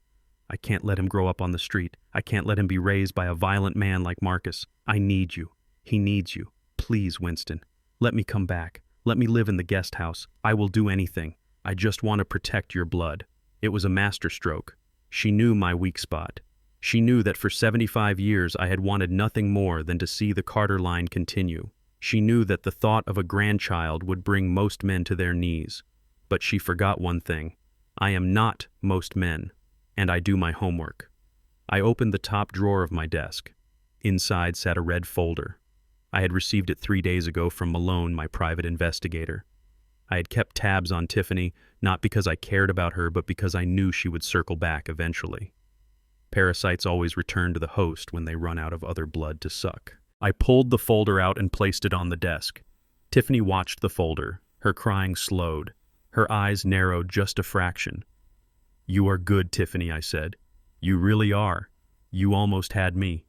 "I can't let him grow up on the street. I can't let him be raised by a violent man like Marcus. I need you. He needs you. Please, Winston, let me come back. Let me live in the guest house. I will do anything. I just want to protect your blood." It was a masterstroke. She knew my weak spot. She knew that for 75 years I had wanted nothing more than to see the Carter line continue. She knew that the thought of a grandchild would bring most men to their knees. But she forgot one thing. I am not most men, and I do my homework. I opened the top drawer of my desk. Inside sat a red folder. I had received it 3 days ago from Malone, my private investigator. I had kept tabs on Tiffany, not because I cared about her, but because I knew she would circle back eventually. Parasites always return to the host when they run out of other blood to suck. I pulled the folder out and placed it on the desk. Tiffany watched the folder. Her crying slowed. Her eyes narrowed just a fraction. "You are good, Tiffany," I said. "You really are. You almost had me.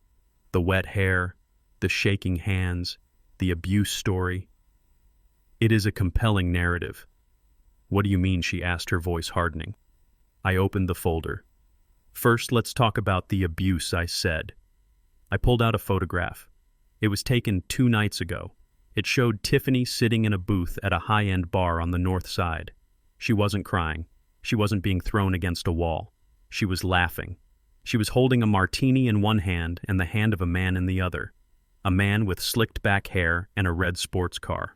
The wet hair, the shaking hands, the abuse story. It is a compelling narrative." "What do you mean?" she asked, her voice hardening. I opened the folder. "First, let's talk about the abuse," I said. I pulled out a photograph. It was taken 2 nights ago. It showed Tiffany sitting in a booth at a high-end bar on the north side. She wasn't crying. She wasn't being thrown against a wall. She was laughing. She was holding a martini in one hand and the hand of a man in the other. A man with slicked back hair and a red sports car.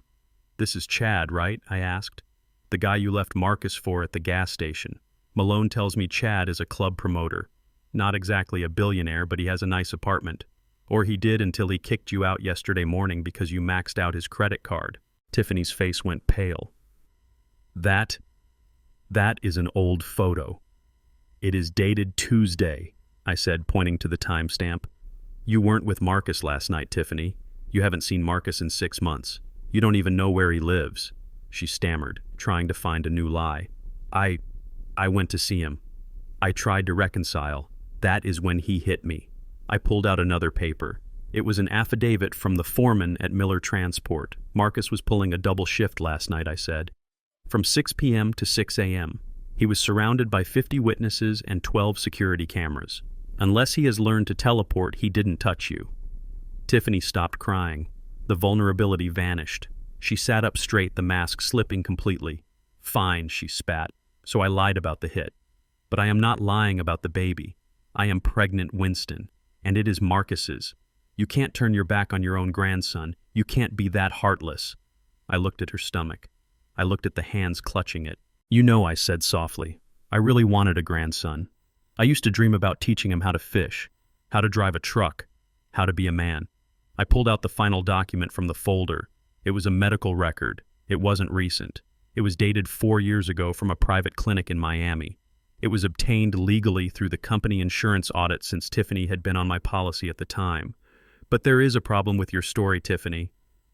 "This is Chad, right?" I asked. "The guy you left Marcus for at the gas station. Malone tells me Chad is a club promoter. Not exactly a billionaire, but he has a nice apartment. Or he did until he kicked you out yesterday morning because you maxed out his credit card." Tiffany's face went pale. That is an old photo. "It is dated Tuesday," I said, pointing to the timestamp. "You weren't with Marcus last night, Tiffany. You haven't seen Marcus in 6 months. You don't even know where he lives." She stammered, trying to find a new lie. I went to see him. I tried to reconcile. That is when he hit me." I pulled out another paper. It was an affidavit from the foreman at Miller Transport. "Marcus was pulling a double shift last night," I said. "From 6 p.m. to 6 a.m. He was surrounded by 50 witnesses and 12 security cameras. Unless he has learned to teleport, he didn't touch you." Tiffany stopped crying. The vulnerability vanished. She sat up straight, the mask slipping completely. "Fine," she spat. "So I lied about the hit. But I am not lying about the baby. I am pregnant Winston. And it is Marcus's. You can't turn your back on your own grandson. You can't be that heartless." I looked at her stomach. I looked at the hands clutching it. "You know," I said softly, "I really wanted a grandson. I used to dream about teaching him how to fish, how to drive a truck, how to be a man." I pulled out the final document from the folder. It was a medical record. It wasn't recent. It was dated 4 years ago from a private clinic in Miami. It was obtained legally through the company insurance audit since Tiffany had been on my policy at the time. "But there is a problem with your story, Tiffany."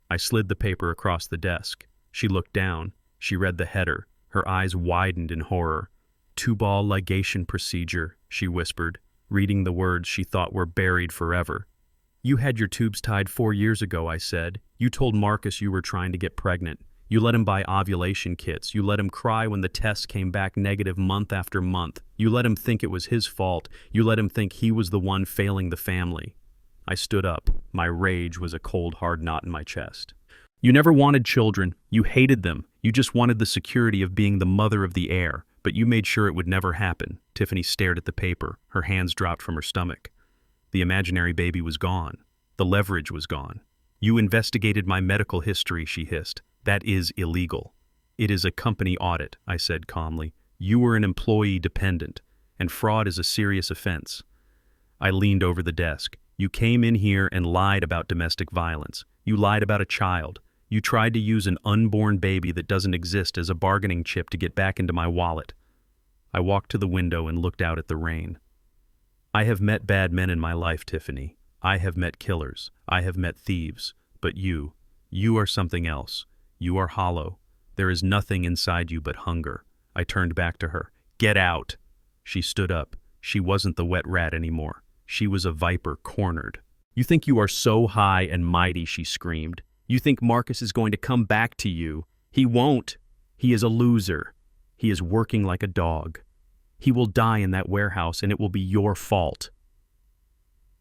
I slid the paper across the desk. She looked down. She read the header. Her eyes widened in horror. "Tubal ligation procedure," she whispered, reading the words she thought were buried forever. "You had your tubes tied 4 years ago," I said. "You told Marcus you were trying to get pregnant. You let him buy ovulation kits. You let him cry when the tests came back negative month after month. You let him think it was his fault. You let him think he was the one failing the family." I stood up. My rage was a cold, hard knot in my chest. "You never wanted children. You hated them. You just wanted the security of being the mother of the heir. But you made sure it would never happen." Tiffany stared at the paper. Her hands dropped from her stomach. The imaginary baby was gone. The leverage was gone. "You investigated my medical history," she hissed. "That is illegal." "It is a company audit," I said calmly. "You were an employee dependent, and fraud is a serious offense." I leaned over the desk. "You came in here and lied about domestic violence. You lied about a child. You tried to use an unborn baby that doesn't exist as a bargaining chip to get back into my wallet." I walked to the window and looked out at the rain. "I have met bad men in my life, Tiffany. I have met killers. I have met thieves. But you are something else. You are hollow. There is nothing inside you but hunger." I turned back to her. "Get out." She stood up. She wasn't the wet rat anymore. She was a viper cornered. "You think you are so high and mighty," she screamed. "You think Marcus is going to come back to you. He won't. He is a loser. He is working like a dog. He will die in that warehouse, and it will be your fault."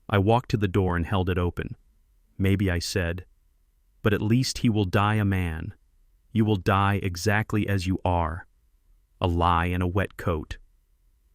I walked to the door and held it open. "Maybe," I said, "but at least he will die a man. You will die exactly as you are. A lie in a wet coat."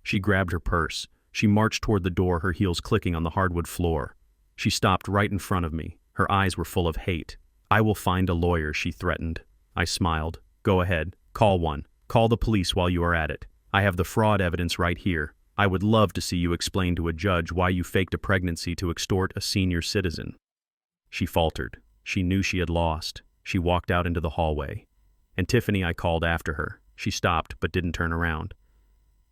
She grabbed her purse. She marched toward the door, her heels clicking on the hardwood floor. She stopped right in front of me. Her eyes were full of hate. "I will find a lawyer," she threatened. I smiled. "Go ahead. Call one. Call the police while you are at it. I have the fraud evidence right here. I would love to see you explain to a judge why you faked a pregnancy to extort a senior citizen." She faltered. She knew she had lost. She walked out into the hallway. And Tiffany, I called after her. She stopped, but didn't turn around.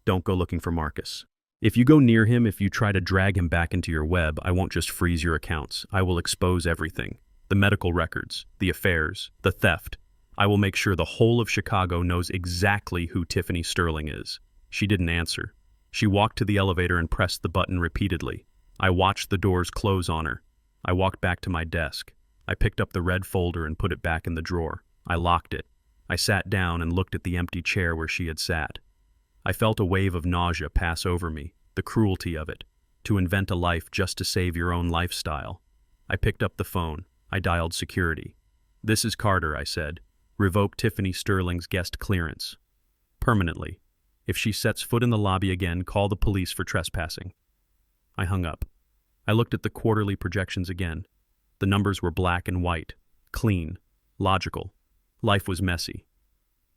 Don't go looking for Marcus. If you go near him, if you try to drag him back into your web, I won't just freeze your accounts. I will expose everything. The medical records, the affairs, the theft. I will make sure the whole of Chicago knows exactly who Tiffany Sterling is. She didn't answer. She walked to the elevator and pressed the button repeatedly. I watched the doors close on her. I walked back to my desk. I picked up the red folder and put it back in the drawer. I locked it. I sat down and looked at the empty chair where she had sat. I felt a wave of nausea pass over me, the cruelty of it, to invent a life just to save your own lifestyle. I picked up the phone. I dialed security. "This is Carter," I said. "Revoke Tiffany Sterling's guest clearance. Permanently. If she sets foot in the lobby again, call the police for trespassing." I hung up. I looked at the quarterly projections again. The numbers were black and white, clean, logical. Life was messy.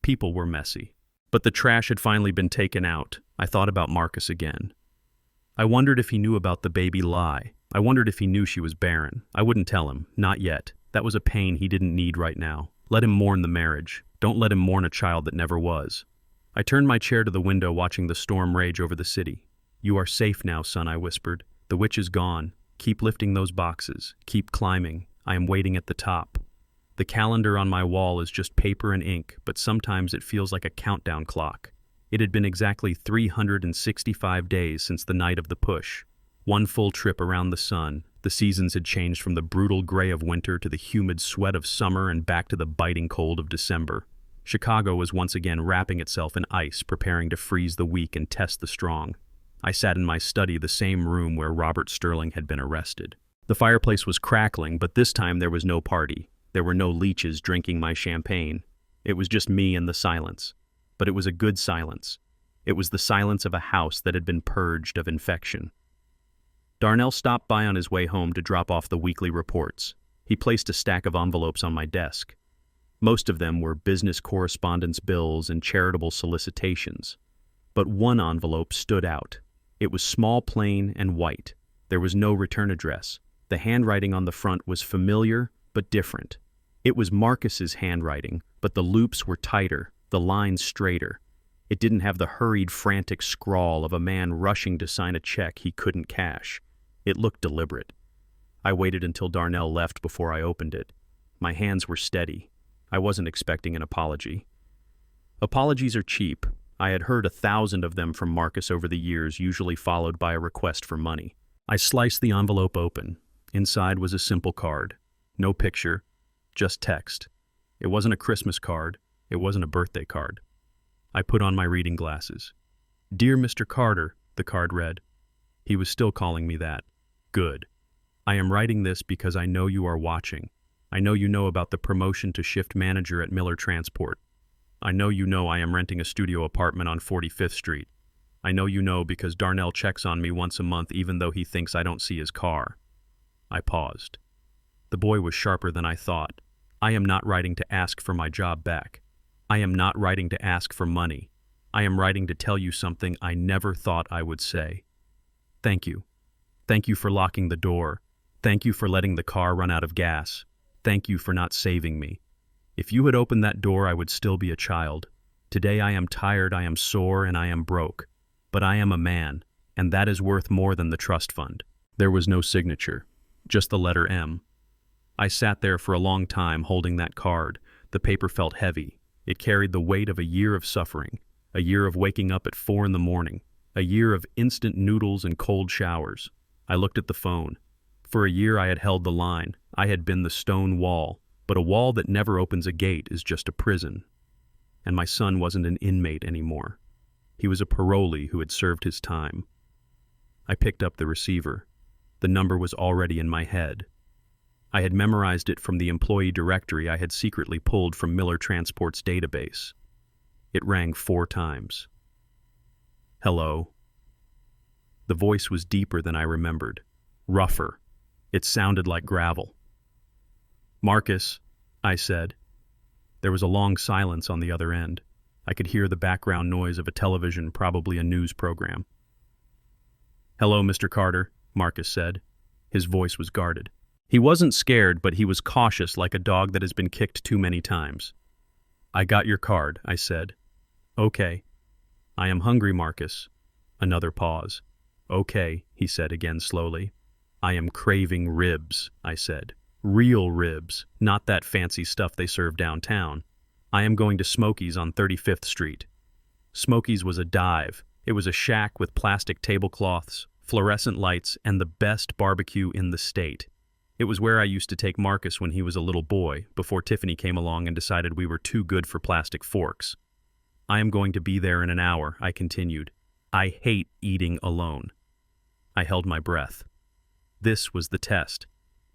People were messy. But the trash had finally been taken out. I thought about Marcus again. I wondered if he knew about the baby lie. I wondered if he knew she was barren. I wouldn't tell him. Not yet. That was a pain he didn't need right now. Let him mourn the marriage. Don't let him mourn a child that never was. I turned my chair to the window, watching the storm rage over the city. "You are safe now, son," I whispered. "The witch is gone. Keep lifting those boxes. Keep climbing. I am waiting at the top. The calendar on my wall is just paper and ink, but sometimes it feels like a countdown clock. It had been exactly 365 days since the night of the push. One full trip around the sun. The seasons had changed from the brutal gray of winter to the humid sweat of summer and back to the biting cold of December. Chicago was once again wrapping itself in ice, preparing to freeze the weak and test the strong. I sat in my study, the same room where Robert Sterling had been arrested. The fireplace was crackling, but this time there was no party. There were no leeches drinking my champagne. It was just me and the silence. But it was a good silence. It was the silence of a house that had been purged of infection. Darnell stopped by on his way home to drop off the weekly reports. He placed a stack of envelopes on my desk. Most of them were business correspondence bills and charitable solicitations. But one envelope stood out. It was small, plain, and white. There was no return address. The handwriting on the front was familiar, but different. It was Marcus's handwriting, but the loops were tighter, the lines straighter. It didn't have the hurried, frantic scrawl of a man rushing to sign a check he couldn't cash. It looked deliberate. I waited until Darnell left before I opened it. My hands were steady. I wasn't expecting an apology. Apologies are cheap. I had heard 1,000 of them from Marcus over the years, usually followed by a request for money. I sliced the envelope open. Inside was a simple card. No picture, just text. It wasn't a Christmas card. It wasn't a birthday card. I put on my reading glasses. "Dear Mr. Carter," the card read. He was still calling me that. Good. "I am writing this because I know you are watching. I know you know about the promotion to shift manager at Miller Transport. I know you know I am renting a studio apartment on 45th Street. I know you know because Darnell checks on me once a month even though he thinks I don't see his car." I paused. The boy was sharper than I thought. "I am not writing to ask for my job back. I am not writing to ask for money. I am writing to tell you something I never thought I would say. Thank you. Thank you for locking the door. Thank you for letting the car run out of gas. Thank you for not saving me. If you had opened that door, I would still be a child. Today I am tired, I am sore, and I am broke. But I am a man, and that is worth more than the trust fund." There was no signature, just the letter M. I sat there for a long time holding that card. The paper felt heavy. It carried the weight of a year of suffering, a year of waking up at 4 a.m, a year of instant noodles and cold showers. I looked at the phone. For a year I had held the line. I had been the stone wall, but a wall that never opens a gate is just a prison. And my son wasn't an inmate anymore. He was a parolee who had served his time. I picked up the receiver. The number was already in my head. I had memorized it from the employee directory I had secretly pulled from Miller Transport's database. It rang 4 times. "Hello." The voice was deeper than I remembered, rougher. It sounded like gravel. "Marcus," I said. There was a long silence on the other end. I could hear the background noise of a television, probably a news program. "Hello, Mr. Carter," Marcus said. His voice was guarded. He wasn't scared, but he was cautious, like a dog that has been kicked too many times. I got your card, I said. Okay. I am hungry, Marcus. Another pause. Okay, he said again slowly. I am craving ribs, I said. Real ribs, not that fancy stuff they serve downtown. I am going to Smokey's on 35th Street. Smokey's was a dive. It was a shack with plastic tablecloths, fluorescent lights, and the best barbecue in the state. It was where I used to take Marcus when he was a little boy, before Tiffany came along and decided we were too good for plastic forks. I am going to be there in an hour, I continued. I hate eating alone. I held my breath. This was the test.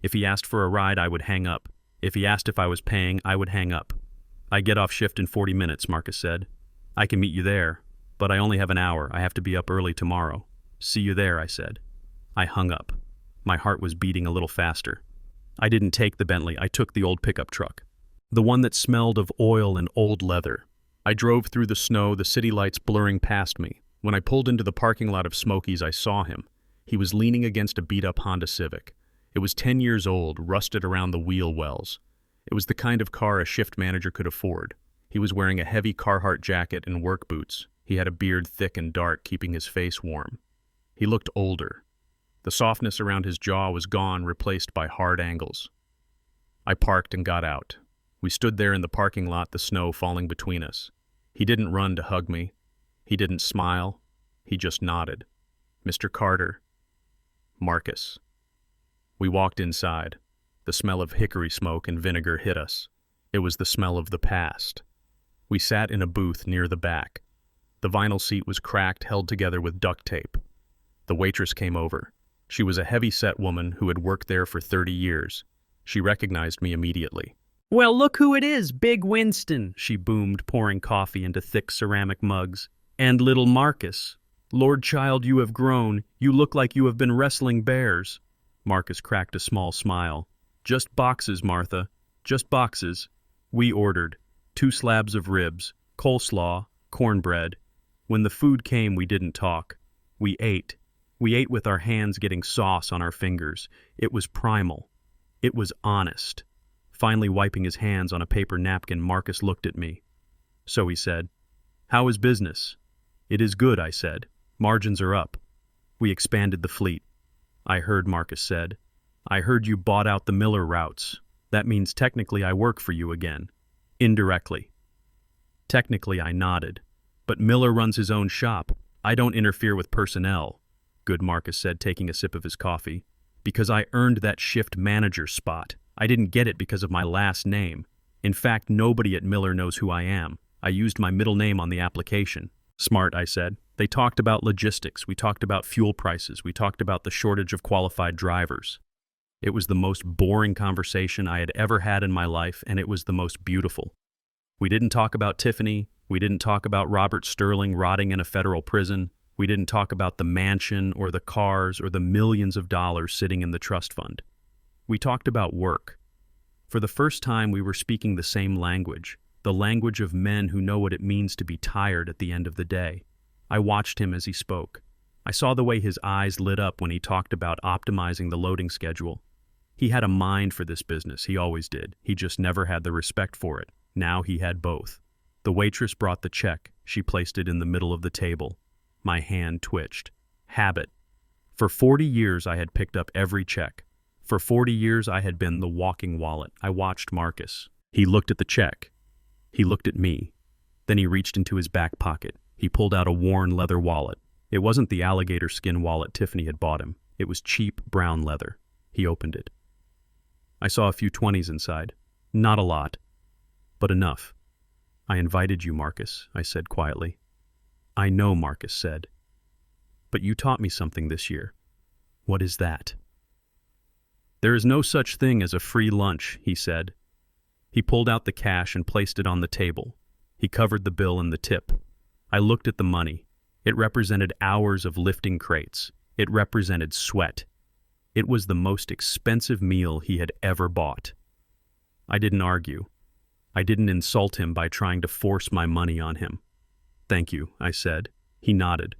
If he asked for a ride, I would hang up. If he asked if I was paying, I would hang up. I get off shift in 40 minutes, Marcus said. I can meet you there, but I only have an hour. I have to be up early tomorrow. See you there, I said. I hung up. My heart was beating a little faster. I didn't take the Bentley. I took the old pickup truck. The one that smelled of oil and old leather. I drove through the snow, the city lights blurring past me. When I pulled into the parking lot of Smokey's, I saw him. He was leaning against a beat-up Honda Civic. It was 10 years old, rusted around the wheel wells. It was the kind of car a shift manager could afford. He was wearing a heavy Carhartt jacket and work boots. He had a beard thick and dark, keeping his face warm. He looked older. The softness around his jaw was gone, replaced by hard angles. I parked and got out. We stood there in the parking lot, the snow falling between us. He didn't run to hug me. He didn't smile. He just nodded. Mr. Carter. Marcus. We walked inside. The smell of hickory smoke and vinegar hit us. It was the smell of the past. We sat in a booth near the back. The vinyl seat was cracked, held together with duct tape. The waitress came over. She was a heavy-set woman who had worked there for 30 years. She recognized me immediately. Well, look who it is, Big Winston, she boomed, pouring coffee into thick ceramic mugs. And little Marcus. Lord child, you have grown. You look like you have been wrestling bears. Marcus cracked a small smile. Just boxes, Martha. Just boxes. We ordered 2 slabs of ribs, coleslaw, cornbread. When the food came, we didn't talk. We ate. We ate with our hands getting sauce on our fingers. It was primal. It was honest. Finally wiping his hands on a paper napkin, Marcus looked at me. So he said, "How is business?" "It is good," I said. "Margins are up. We expanded the fleet." I heard, Marcus said. "I heard you bought out the Miller routes. That means technically I work for you again." Indirectly. Technically, I nodded. "But Miller runs his own shop. I don't interfere with personnel," good Marcus said, taking a sip of his coffee. "Because I earned that shift manager spot. I didn't get it because of my last name. In fact, nobody at Miller knows who I am. I used my middle name on the application." "Smart," I said. They talked about logistics. We talked about fuel prices. We talked about the shortage of qualified drivers. It was the most boring conversation I had ever had in my life, and it was the most beautiful. We didn't talk about Tiffany. We didn't talk about Robert Sterling rotting in a federal prison. We didn't talk about the mansion or the cars or the millions of dollars sitting in the trust fund. We talked about work. For the first time, we were speaking the same language, the language of men who know what it means to be tired at the end of the day. I watched him as he spoke. I saw the way his eyes lit up when he talked about optimizing the loading schedule. He had a mind for this business, he always did. He just never had the respect for it. Now he had both. The waitress brought the check. She placed it in the middle of the table. My hand twitched. Habit. For 40 years I had picked up every check. For 40 years I had been the walking wallet. I watched Marcus. He looked at the check. He looked at me. Then he reached into his back pocket. He pulled out a worn leather wallet. It wasn't the alligator skin wallet Tiffany had bought him. It was cheap brown leather. He opened it. I saw a few 20s inside. Not a lot, but enough. "I invited you, Marcus," I said quietly. "I know," Marcus said. "But you taught me something this year." "What is that?" "There is no such thing as a free lunch," he said. He pulled out the cash and placed it on the table. He covered the bill and the tip. I looked at the money. It represented hours of lifting crates. It represented sweat. It was the most expensive meal he had ever bought. I didn't argue. I didn't insult him by trying to force my money on him. "Thank you," I said. He nodded.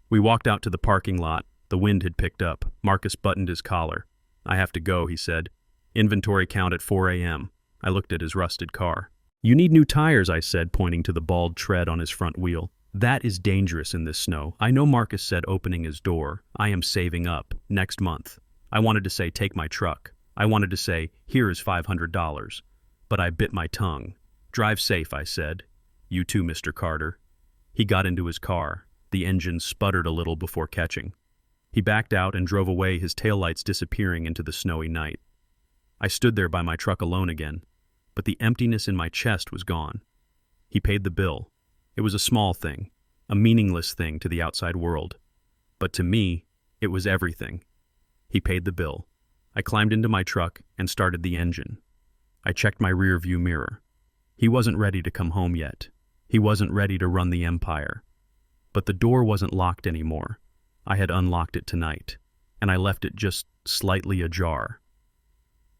We walked out to the parking lot. The wind had picked up. Marcus buttoned his collar. "I have to go," he said. "Inventory count at 4 a.m. I looked at his rusted car. You need new tires, I said, pointing to the bald tread on his front wheel. That is dangerous in this snow. I know, Marcus said, opening his door. I am saving up. Next month. I wanted to say, take my truck. I wanted to say, here is $500. But I bit my tongue. Drive safe, I said. You too, Mr. Carter. He got into his car. The engine sputtered a little before catching. He backed out and drove away, his taillights disappearing into the snowy night. I stood there by my truck alone again, but the emptiness in my chest was gone. He paid the bill. It was a small thing, a meaningless thing to the outside world. But to me, it was everything. He paid the bill. I climbed into my truck and started the engine. I checked my rear-view mirror. He wasn't ready to come home yet. He wasn't ready to run the empire. But the door wasn't locked anymore. I had unlocked it tonight, and I left it just slightly ajar.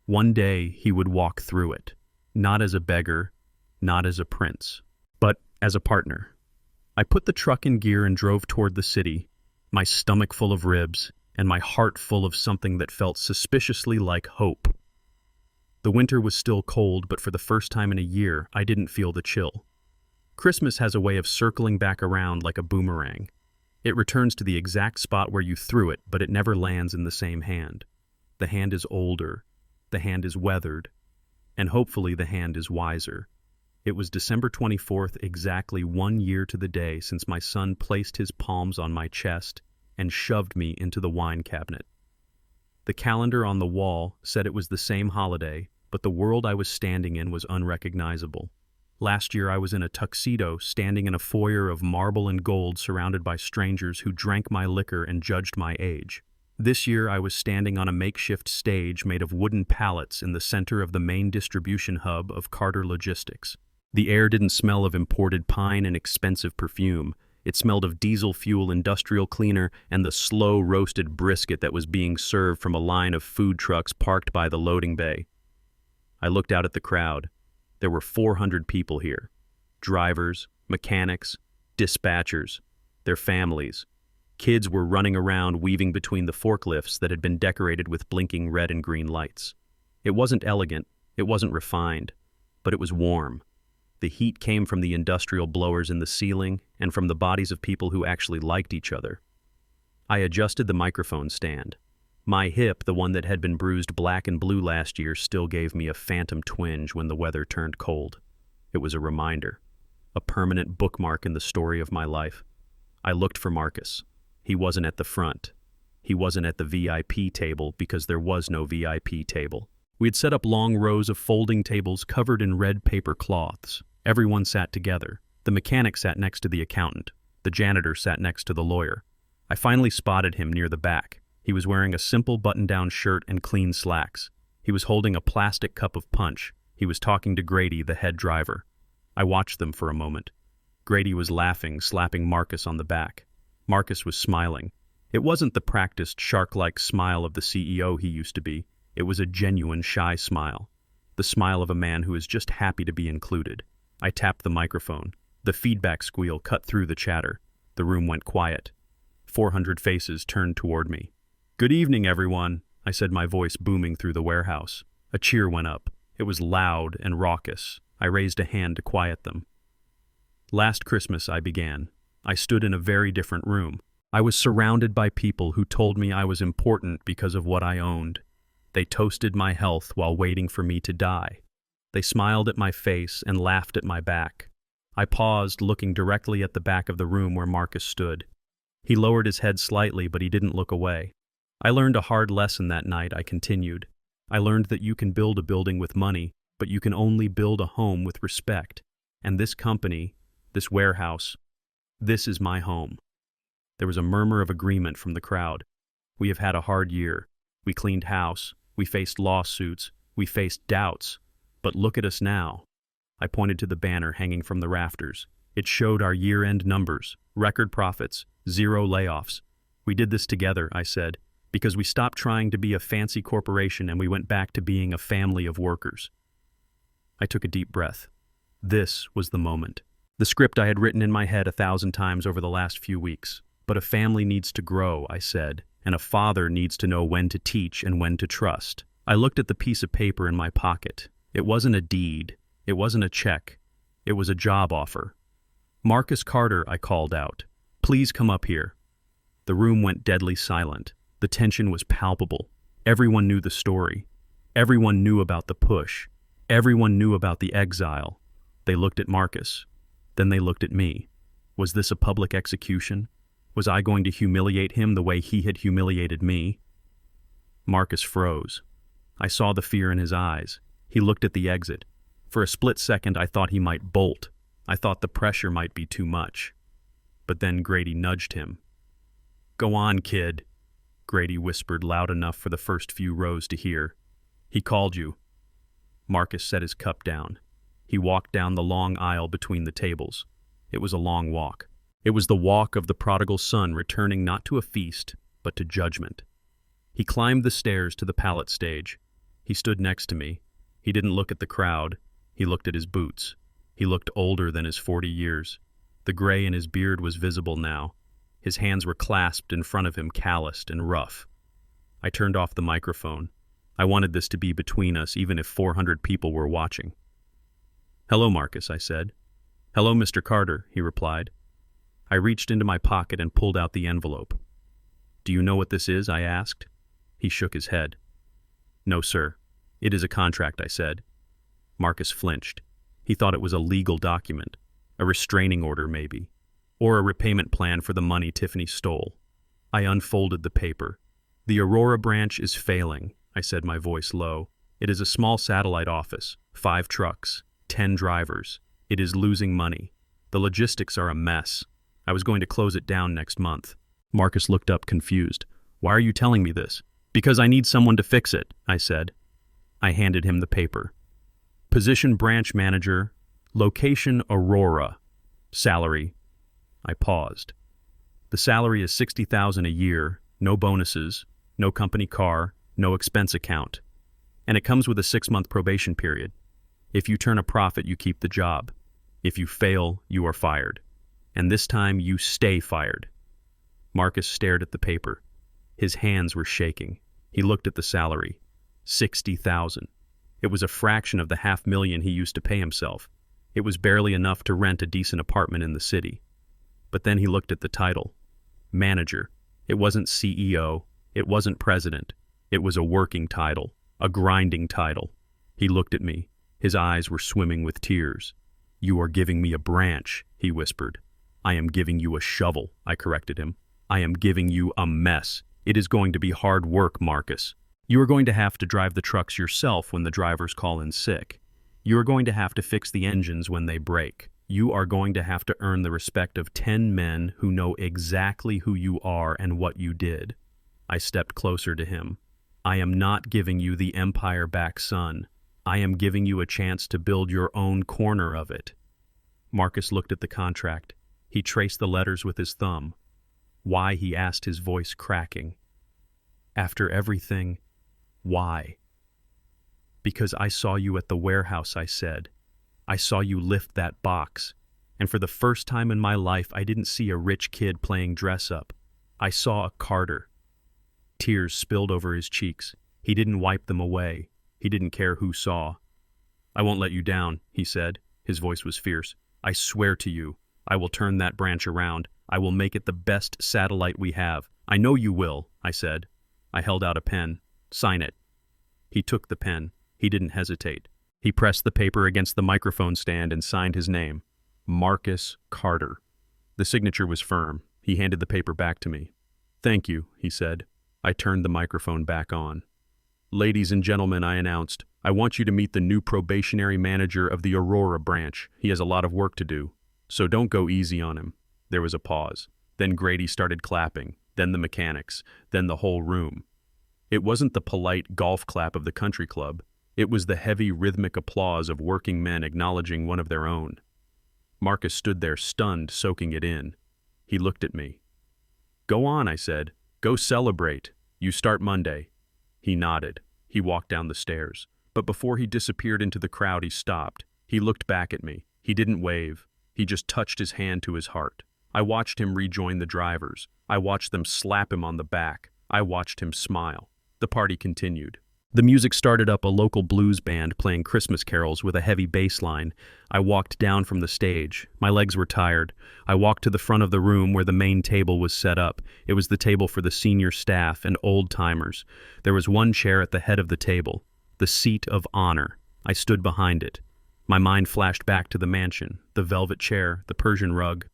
One day he would walk through it, not as a beggar, not as a prince, but as a partner. I put the truck in gear and drove toward the city, my stomach full of ribs and my heart full of something that felt suspiciously like hope. The winter was still cold, but for the first time in a year, I didn't feel the chill. Christmas has a way of circling back around like a boomerang. It returns to the exact spot where you threw it, but it never lands in the same hand. The hand is older, the hand is weathered, and hopefully the hand is wiser. It was December 24th, exactly 1 year to the day since my son placed his palms on my chest and shoved me into the wine cabinet. The calendar on the wall said it was the same holiday, but the world I was standing in was unrecognizable. Last year I was in a tuxedo, standing in a foyer of marble and gold, surrounded by strangers who drank my liquor and judged my age. This year I was standing on a makeshift stage made of wooden pallets in the center of the main distribution hub of Carter Logistics. The air didn't smell of imported pine and expensive perfume. It smelled of diesel fuel, industrial cleaner, and the slow roasted brisket that was being served from a line of food trucks parked by the loading bay. I looked out at the crowd. There were 400 people here. Drivers, mechanics, dispatchers, their families. Kids were running around, weaving between the forklifts that had been decorated with blinking red and green lights. It wasn't elegant, it wasn't refined, but it was warm. The heat came from the industrial blowers in the ceiling and from the bodies of people who actually liked each other. I adjusted the microphone stand. My hip, the one that had been bruised black and blue last year, still gave me a phantom twinge when the weather turned cold. It was a reminder, a permanent bookmark in the story of my life. I looked for Marcus. He wasn't at the front. He wasn't at the VIP table because there was no VIP table. We had set up long rows of folding tables covered in red paper cloths. Everyone sat together. The mechanic sat next to the accountant. The janitor sat next to the lawyer. I finally spotted him near the back. He was wearing a simple button-down shirt and clean slacks. He was holding a plastic cup of punch. He was talking to Grady, the head driver. I watched them for a moment. Grady was laughing, slapping Marcus on the back. Marcus was smiling. It wasn't the practiced, shark-like smile of the CEO he used to be. It was a genuine, shy smile. The smile of a man who is just happy to be included. I tapped the microphone. The feedback squeal cut through the chatter. The room went quiet. 400 faces turned toward me. "Good evening, everyone," I said, my voice booming through the warehouse. A cheer went up. It was loud and raucous. I raised a hand to quiet them. Last Christmas, I began. I stood in a very different room. I was surrounded by people who told me I was important because of what I owned. They toasted my health while waiting for me to die. They smiled at my face and laughed at my back. I paused, looking directly at the back of the room where Marcus stood. He lowered his head slightly, but he didn't look away. I learned a hard lesson that night, I continued. I learned that you can build a building with money, but you can only build a home with respect. And this company, this warehouse, this is my home. There was a murmur of agreement from the crowd. We have had a hard year. We cleaned house. We faced lawsuits. We faced doubts. But look at us now. I pointed to the banner hanging from the rafters. It showed our year-end numbers, record profits, 0 layoffs. We did this together, I said, because we stopped trying to be a fancy corporation and we went back to being a family of workers. I took a deep breath. This was the moment. The script I had written in my head 1,000 times over the last few weeks. But a family needs to grow, I said, and a father needs to know when to teach and when to trust. I looked at the piece of paper in my pocket. It wasn't a deed. It wasn't a check. It was a job offer. "Marcus Carter," I called out. "Please come up here." The room went deadly silent. The tension was palpable. Everyone knew the story. Everyone knew about the push. Everyone knew about the exile. They looked at Marcus. Then they looked at me. Was this a public execution? Was I going to humiliate him the way he had humiliated me? Marcus froze. I saw the fear in his eyes. He looked at the exit. For a split second, I thought he might bolt. I thought the pressure might be too much. But then Grady nudged him. "Go on, kid," Grady whispered loud enough for the first few rows to hear. "He called you." Marcus set his cup down. He walked down the long aisle between the tables. It was a long walk. It was the walk of the prodigal son returning not to a feast, but to judgment. He climbed the stairs to the pallet stage. He stood next to me. He didn't look at the crowd. He looked at his boots. He looked older than his 40 years. The gray in his beard was visible now. His hands were clasped in front of him, calloused and rough. I turned off the microphone. I wanted this to be between us, even if 400 people were watching. "Hello, Marcus," I said. "Hello, Mr. Carter," he replied. I reached into my pocket and pulled out the envelope. "Do you know what this is?" I asked. He shook his head. "No, sir. It is a contract," I said. Marcus flinched. He thought it was a legal document, a restraining order maybe, or a repayment plan for the money Tiffany stole. I unfolded the paper. "The Aurora branch is failing," I said, my voice low. "It is a small satellite office, 5 trucks, 10 drivers. It is losing money. The logistics are a mess. I was going to close it down next month." Marcus looked up confused. "Why are you telling me this?" "Because I need someone to fix it," I said. I handed him the paper. "Position branch manager, location Aurora, salary." I paused. "The salary is $60,000 a year, no bonuses, no company car, no expense account. And it comes with a 6-month probation period. If you turn a profit, you keep the job. If you fail, you are fired. And this time, you stay fired." Marcus stared at the paper. His hands were shaking. He looked at the salary. 60,000. It was a fraction of the $500,000 he used to pay himself. It was barely enough to rent a decent apartment in the city. But then he looked at the title. Manager. It wasn't CEO. It wasn't president. It was a working title, a grinding title. He looked at me. His eyes were swimming with tears. "You are giving me a branch," he whispered. "I am giving you a shovel," I corrected him. "I am giving you a mess. It is going to be hard work, Marcus. You are going to have to drive the trucks yourself when the drivers call in sick. You are going to have to fix the engines when they break. You are going to have to earn the respect of 10 men who know exactly who you are and what you did." I stepped closer to him. "I am not giving you the empire back, son. I am giving you a chance to build your own corner of it." Marcus looked at the contract. He traced the letters with his thumb. "Why?" he asked, his voice cracking. "After everything, why?" "Because I saw you at the warehouse," I said. "I saw you lift that box. And for the first time in my life, I didn't see a rich kid playing dress-up. I saw a Carter." Tears spilled over his cheeks. He didn't wipe them away. He didn't care who saw. "I won't let you down," he said. His voice was fierce. "I swear to you, I will turn that branch around. I will make it the best satellite we have." "I know you will," I said. I held out a pen. "Sign it." He took the pen. He didn't hesitate. He pressed the paper against the microphone stand and signed his name. Marcus Carter. The signature was firm. He handed the paper back to me. "Thank you," he said. I turned the microphone back on. "Ladies and gentlemen," I announced, "I want you to meet the new probationary manager of the Aurora branch. He has a lot of work to do, so don't go easy on him." There was a pause. Then Grady started clapping, then the mechanics, then the whole room. It wasn't the polite golf clap of the country club. It was the heavy rhythmic applause of working men acknowledging one of their own. Marcus stood there stunned, soaking it in. He looked at me. "Go on," I said. "Go celebrate. You start Monday." He nodded. He walked down the stairs. But before he disappeared into the crowd, he stopped. He looked back at me. He didn't wave. He just touched his hand to his heart. I watched him rejoin the drivers. I watched them slap him on the back. I watched him smile. The party continued. The music started up, a local blues band playing Christmas carols with a heavy bass line. I walked down from the stage. My legs were tired. I walked to the front of the room where the main table was set up. It was the table for the senior staff and old-timers. There was one chair at the head of the table, the seat of honor. I stood behind it. My mind flashed back to the mansion, the velvet chair, the Persian rug,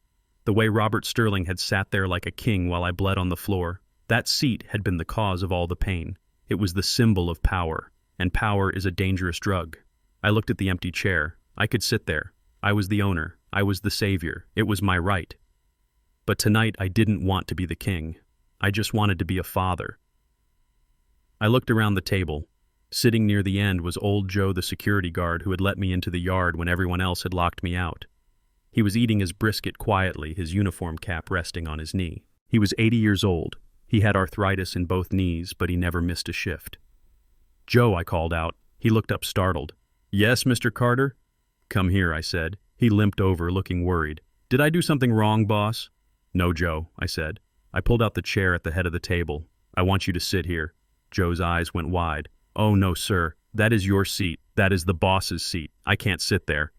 the way Robert Sterling had sat there like a king while I bled on the floor. That seat had been the cause of all the pain. It was the symbol of power, and power is a dangerous drug. I looked at the empty chair. I could sit there. I was the owner. I was the savior. It was my right. But tonight I didn't want to be the king. I just wanted to be a father. I looked around the table. Sitting near the end was old Joe, the security guard who had let me into the yard when everyone else had locked me out. He was eating his brisket quietly, his uniform cap resting on his knee. He was 80 years old. He had arthritis in both knees, but he never missed a shift. "Joe," I called out. He looked up startled. "Yes, Mr. Carter?" "Come here," I said. He limped over, looking worried. "Did I do something wrong, boss?" "No, Joe," I said. I pulled out the chair at the head of the table. "I want you to sit here." Joe's eyes went wide. "Oh, no, sir. That is your seat. That is the boss's seat. I can't sit there."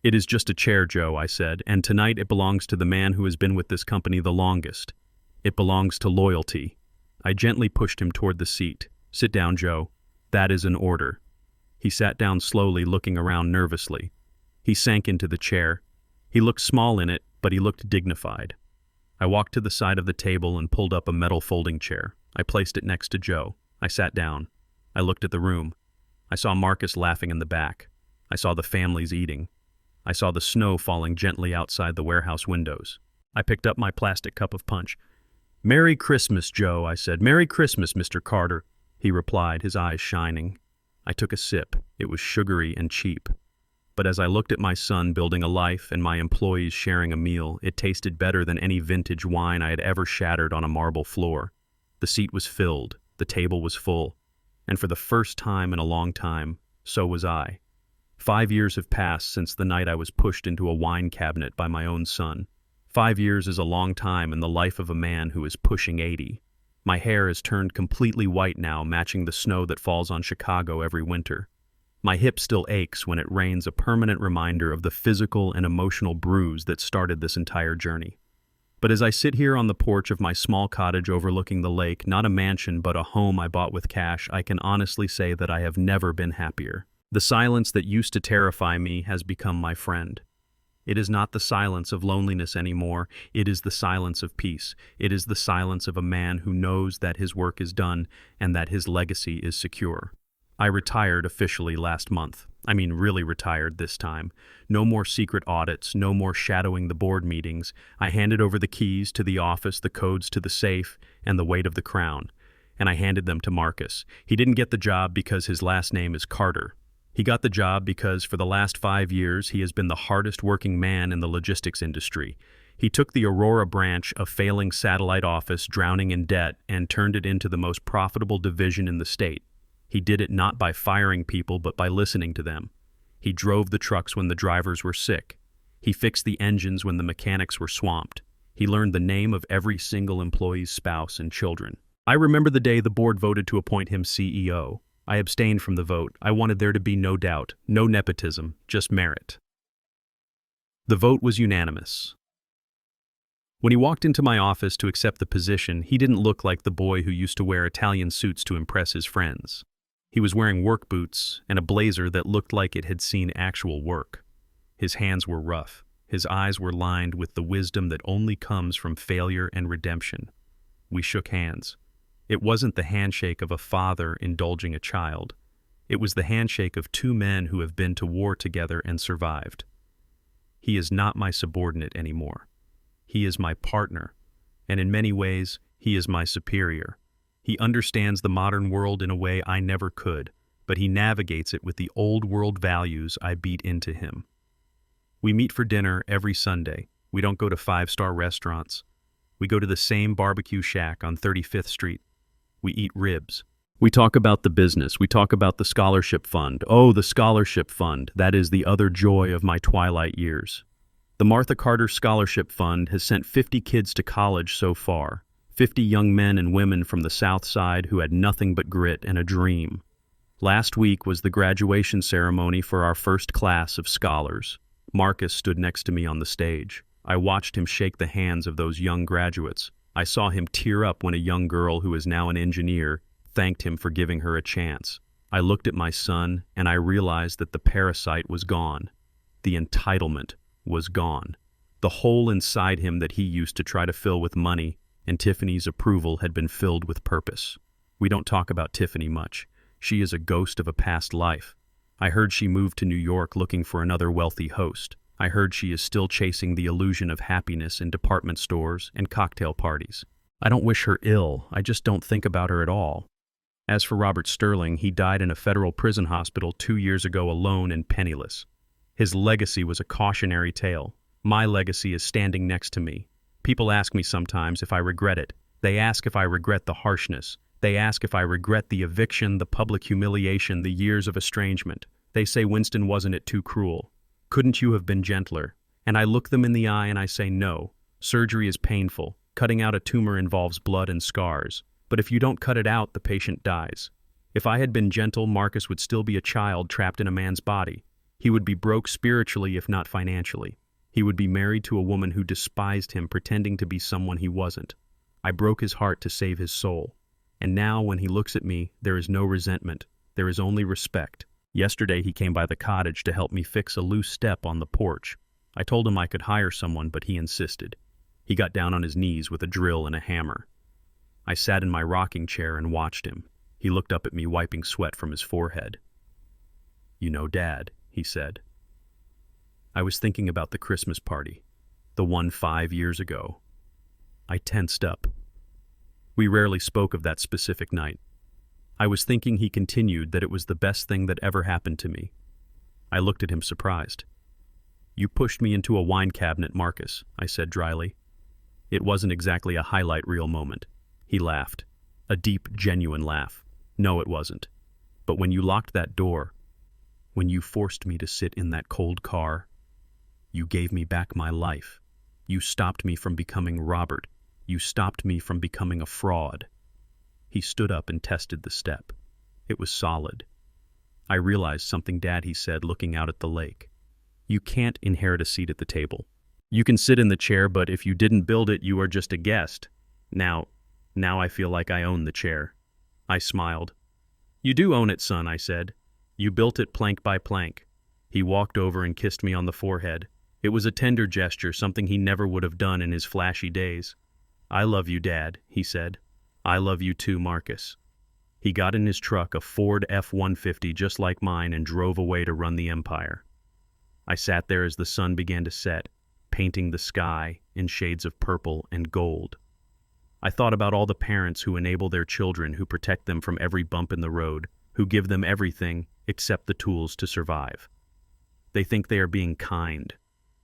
"It is just a chair, Joe," I said, "and tonight it belongs to the man who has been with this company the longest. It belongs to loyalty." I gently pushed him toward the seat. "Sit down, Joe. That is an order." He sat down slowly, looking around nervously. He sank into the chair. He looked small in it, but he looked dignified. I walked to the side of the table and pulled up a metal folding chair. I placed it next to Joe. I sat down. I looked at the room. I saw Marcus laughing in the back. I saw the families eating. I saw the snow falling gently outside the warehouse windows. I picked up my plastic cup of punch. "Merry Christmas, Joe," I said. "Merry Christmas, Mr. Carter," he replied, his eyes shining. I took a sip. It was sugary and cheap. But as I looked at my son building a life and my employees sharing a meal, it tasted better than any vintage wine I had ever shattered on a marble floor. The seat was filled. The table was full. And for the first time in a long time, so was I. 5 years have passed since the night I was pushed into a wine cabinet by my own son. 5 years is a long time in the life of a man who is pushing 80. My hair has turned completely white now, matching the snow that falls on Chicago every winter. My hip still aches when it rains, a permanent reminder of the physical and emotional bruise that started this entire journey. But as I sit here on the porch of my small cottage overlooking the lake, not a mansion but a home I bought with cash, I can honestly say that I have never been happier. The silence that used to terrify me has become my friend. It is not the silence of loneliness anymore. It is the silence of peace. It is the silence of a man who knows that his work is done and that his legacy is secure. I retired officially last month. I mean, really retired this time. No more secret audits, no more shadowing the board meetings. I handed over the keys to the office, the codes to the safe, and the weight of the crown. And I handed them to Marcus. He didn't get the job because his last name is Carter. He got the job because for the last 5 years he has been the hardest working man in the logistics industry. He took the Aurora branch, a failing satellite office drowning in debt, and turned it into the most profitable division in the state. He did it not by firing people but by listening to them. He drove the trucks when the drivers were sick. He fixed the engines when the mechanics were swamped. He learned the name of every single employee's spouse and children. I remember the day the board voted to appoint him CEO. I abstained from the vote. I wanted there to be no doubt, no nepotism, just merit. The vote was unanimous. When he walked into my office to accept the position, he didn't look like the boy who used to wear Italian suits to impress his friends. He was wearing work boots and a blazer that looked like it had seen actual work. His hands were rough. His eyes were lined with the wisdom that only comes from failure and redemption. We shook hands. It wasn't the handshake of a father indulging a child. It was the handshake of two men who have been to war together and survived. He is not my subordinate anymore. He is my partner, and in many ways, he is my superior. He understands the modern world in a way I never could, but he navigates it with the old world values I beat into him. We meet for dinner every Sunday. We don't go to 5-star restaurants. We go to the same barbecue shack on 35th Street. We eat ribs. We talk about the business. We talk about the scholarship fund. Oh, the scholarship fund. That is the other joy of my twilight years. The Martha Carter Scholarship Fund has sent 50 kids to college so far. 50 young men and women from the South Side who had nothing but grit and a dream. Last week was the graduation ceremony for our first class of scholars. Marcus stood next to me on the stage. I watched him shake the hands of those young graduates. I saw him tear up when a young girl who is now an engineer thanked him for giving her a chance. I looked at my son and I realized that the parasite was gone. The entitlement was gone. The hole inside him that he used to try to fill with money and Tiffany's approval had been filled with purpose. We don't talk about Tiffany much. She is a ghost of a past life. I heard she moved to New York looking for another wealthy host. I heard she is still chasing the illusion of happiness in department stores and cocktail parties. I don't wish her ill, I just don't think about her at all. As for Robert Sterling, he died in a federal prison hospital 2 years ago alone and penniless. His legacy was a cautionary tale. My legacy is standing next to me. People ask me sometimes if I regret it. They ask if I regret the harshness. They ask if I regret the eviction, the public humiliation, the years of estrangement. They say, Winston, wasn't it too cruel? Couldn't you have been gentler? And I look them in the eye and I say, no. Surgery is painful. Cutting out a tumor involves blood and scars. But if you don't cut it out, the patient dies. If I had been gentle, Marcus would still be a child trapped in a man's body. He would be broke spiritually, if not financially. He would be married to a woman who despised him, pretending to be someone he wasn't. I broke his heart to save his soul. And now, when he looks at me, there is no resentment. There is only respect. Yesterday, he came by the cottage to help me fix a loose step on the porch. I told him I could hire someone, but he insisted. He got down on his knees with a drill and a hammer. I sat in my rocking chair and watched him. He looked up at me, wiping sweat from his forehead. You know, Dad, he said. I was thinking about the Christmas party, the one 5 years ago. I tensed up. We rarely spoke of that specific night. I was thinking, he continued, that it was the best thing that ever happened to me. I looked at him surprised. You pushed me into a wine cabinet, Marcus, I said dryly. It wasn't exactly a highlight reel moment. He laughed. A deep, genuine laugh. No, it wasn't. But when you locked that door, when you forced me to sit in that cold car, you gave me back my life. You stopped me from becoming Robert. You stopped me from becoming a fraud. He stood up and tested the step. It was solid. I realized something, Dad, he said, looking out at the lake. You can't inherit a seat at the table. You can sit in the chair, but if you didn't build it, you are just a guest. Now I feel like I own the chair. I smiled. You do own it, son, I said. You built it plank by plank. He walked over and kissed me on the forehead. It was a tender gesture, something he never would have done in his flashy days. I love you, Dad, he said. I love you too, Marcus. He got in his truck, a Ford F-150 just like mine, and drove away to run the empire. I sat there as the sun began to set, painting the sky in shades of purple and gold. I thought about all the parents who enable their children, who protect them from every bump in the road, who give them everything except the tools to survive. They think they are being kind,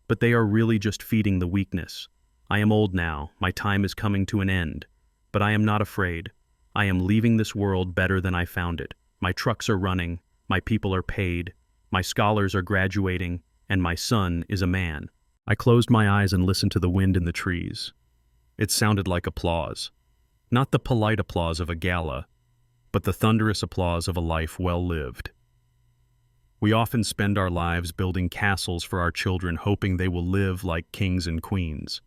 but they are really just feeding the weakness. I am old now, my time is coming to an end, but I am not afraid. I am leaving this world better than I found it. My trucks are running, my people are paid, my scholars are graduating, and my son is a man. I closed my eyes and listened to the wind in the trees. It sounded like applause. Not the polite applause of a gala, but the thunderous applause of a life well lived. We often spend our lives building castles for our children, hoping they will live like kings and queens.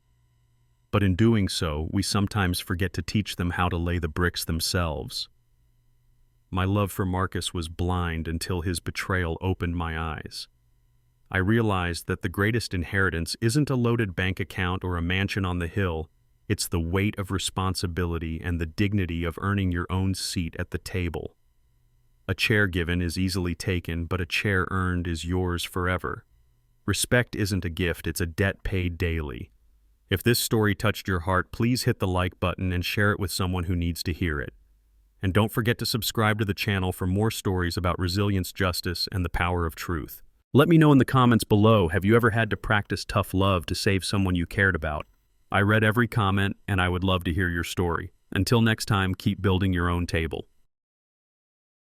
But in doing so, we sometimes forget to teach them how to lay the bricks themselves. My love for Marcus was blind until his betrayal opened my eyes. I realized that the greatest inheritance isn't a loaded bank account or a mansion on the hill. It's the weight of responsibility and the dignity of earning your own seat at the table. A chair given is easily taken, but a chair earned is yours forever. Respect isn't a gift, it's a debt paid daily. If this story touched your heart, please hit the like button and share it with someone who needs to hear it. And don't forget to subscribe to the channel for more stories about resilience, justice, and the power of truth. Let me know in the comments below, have you ever had to practice tough love to save someone you cared about? I read every comment, and I would love to hear your story. Until next time, keep building your own table.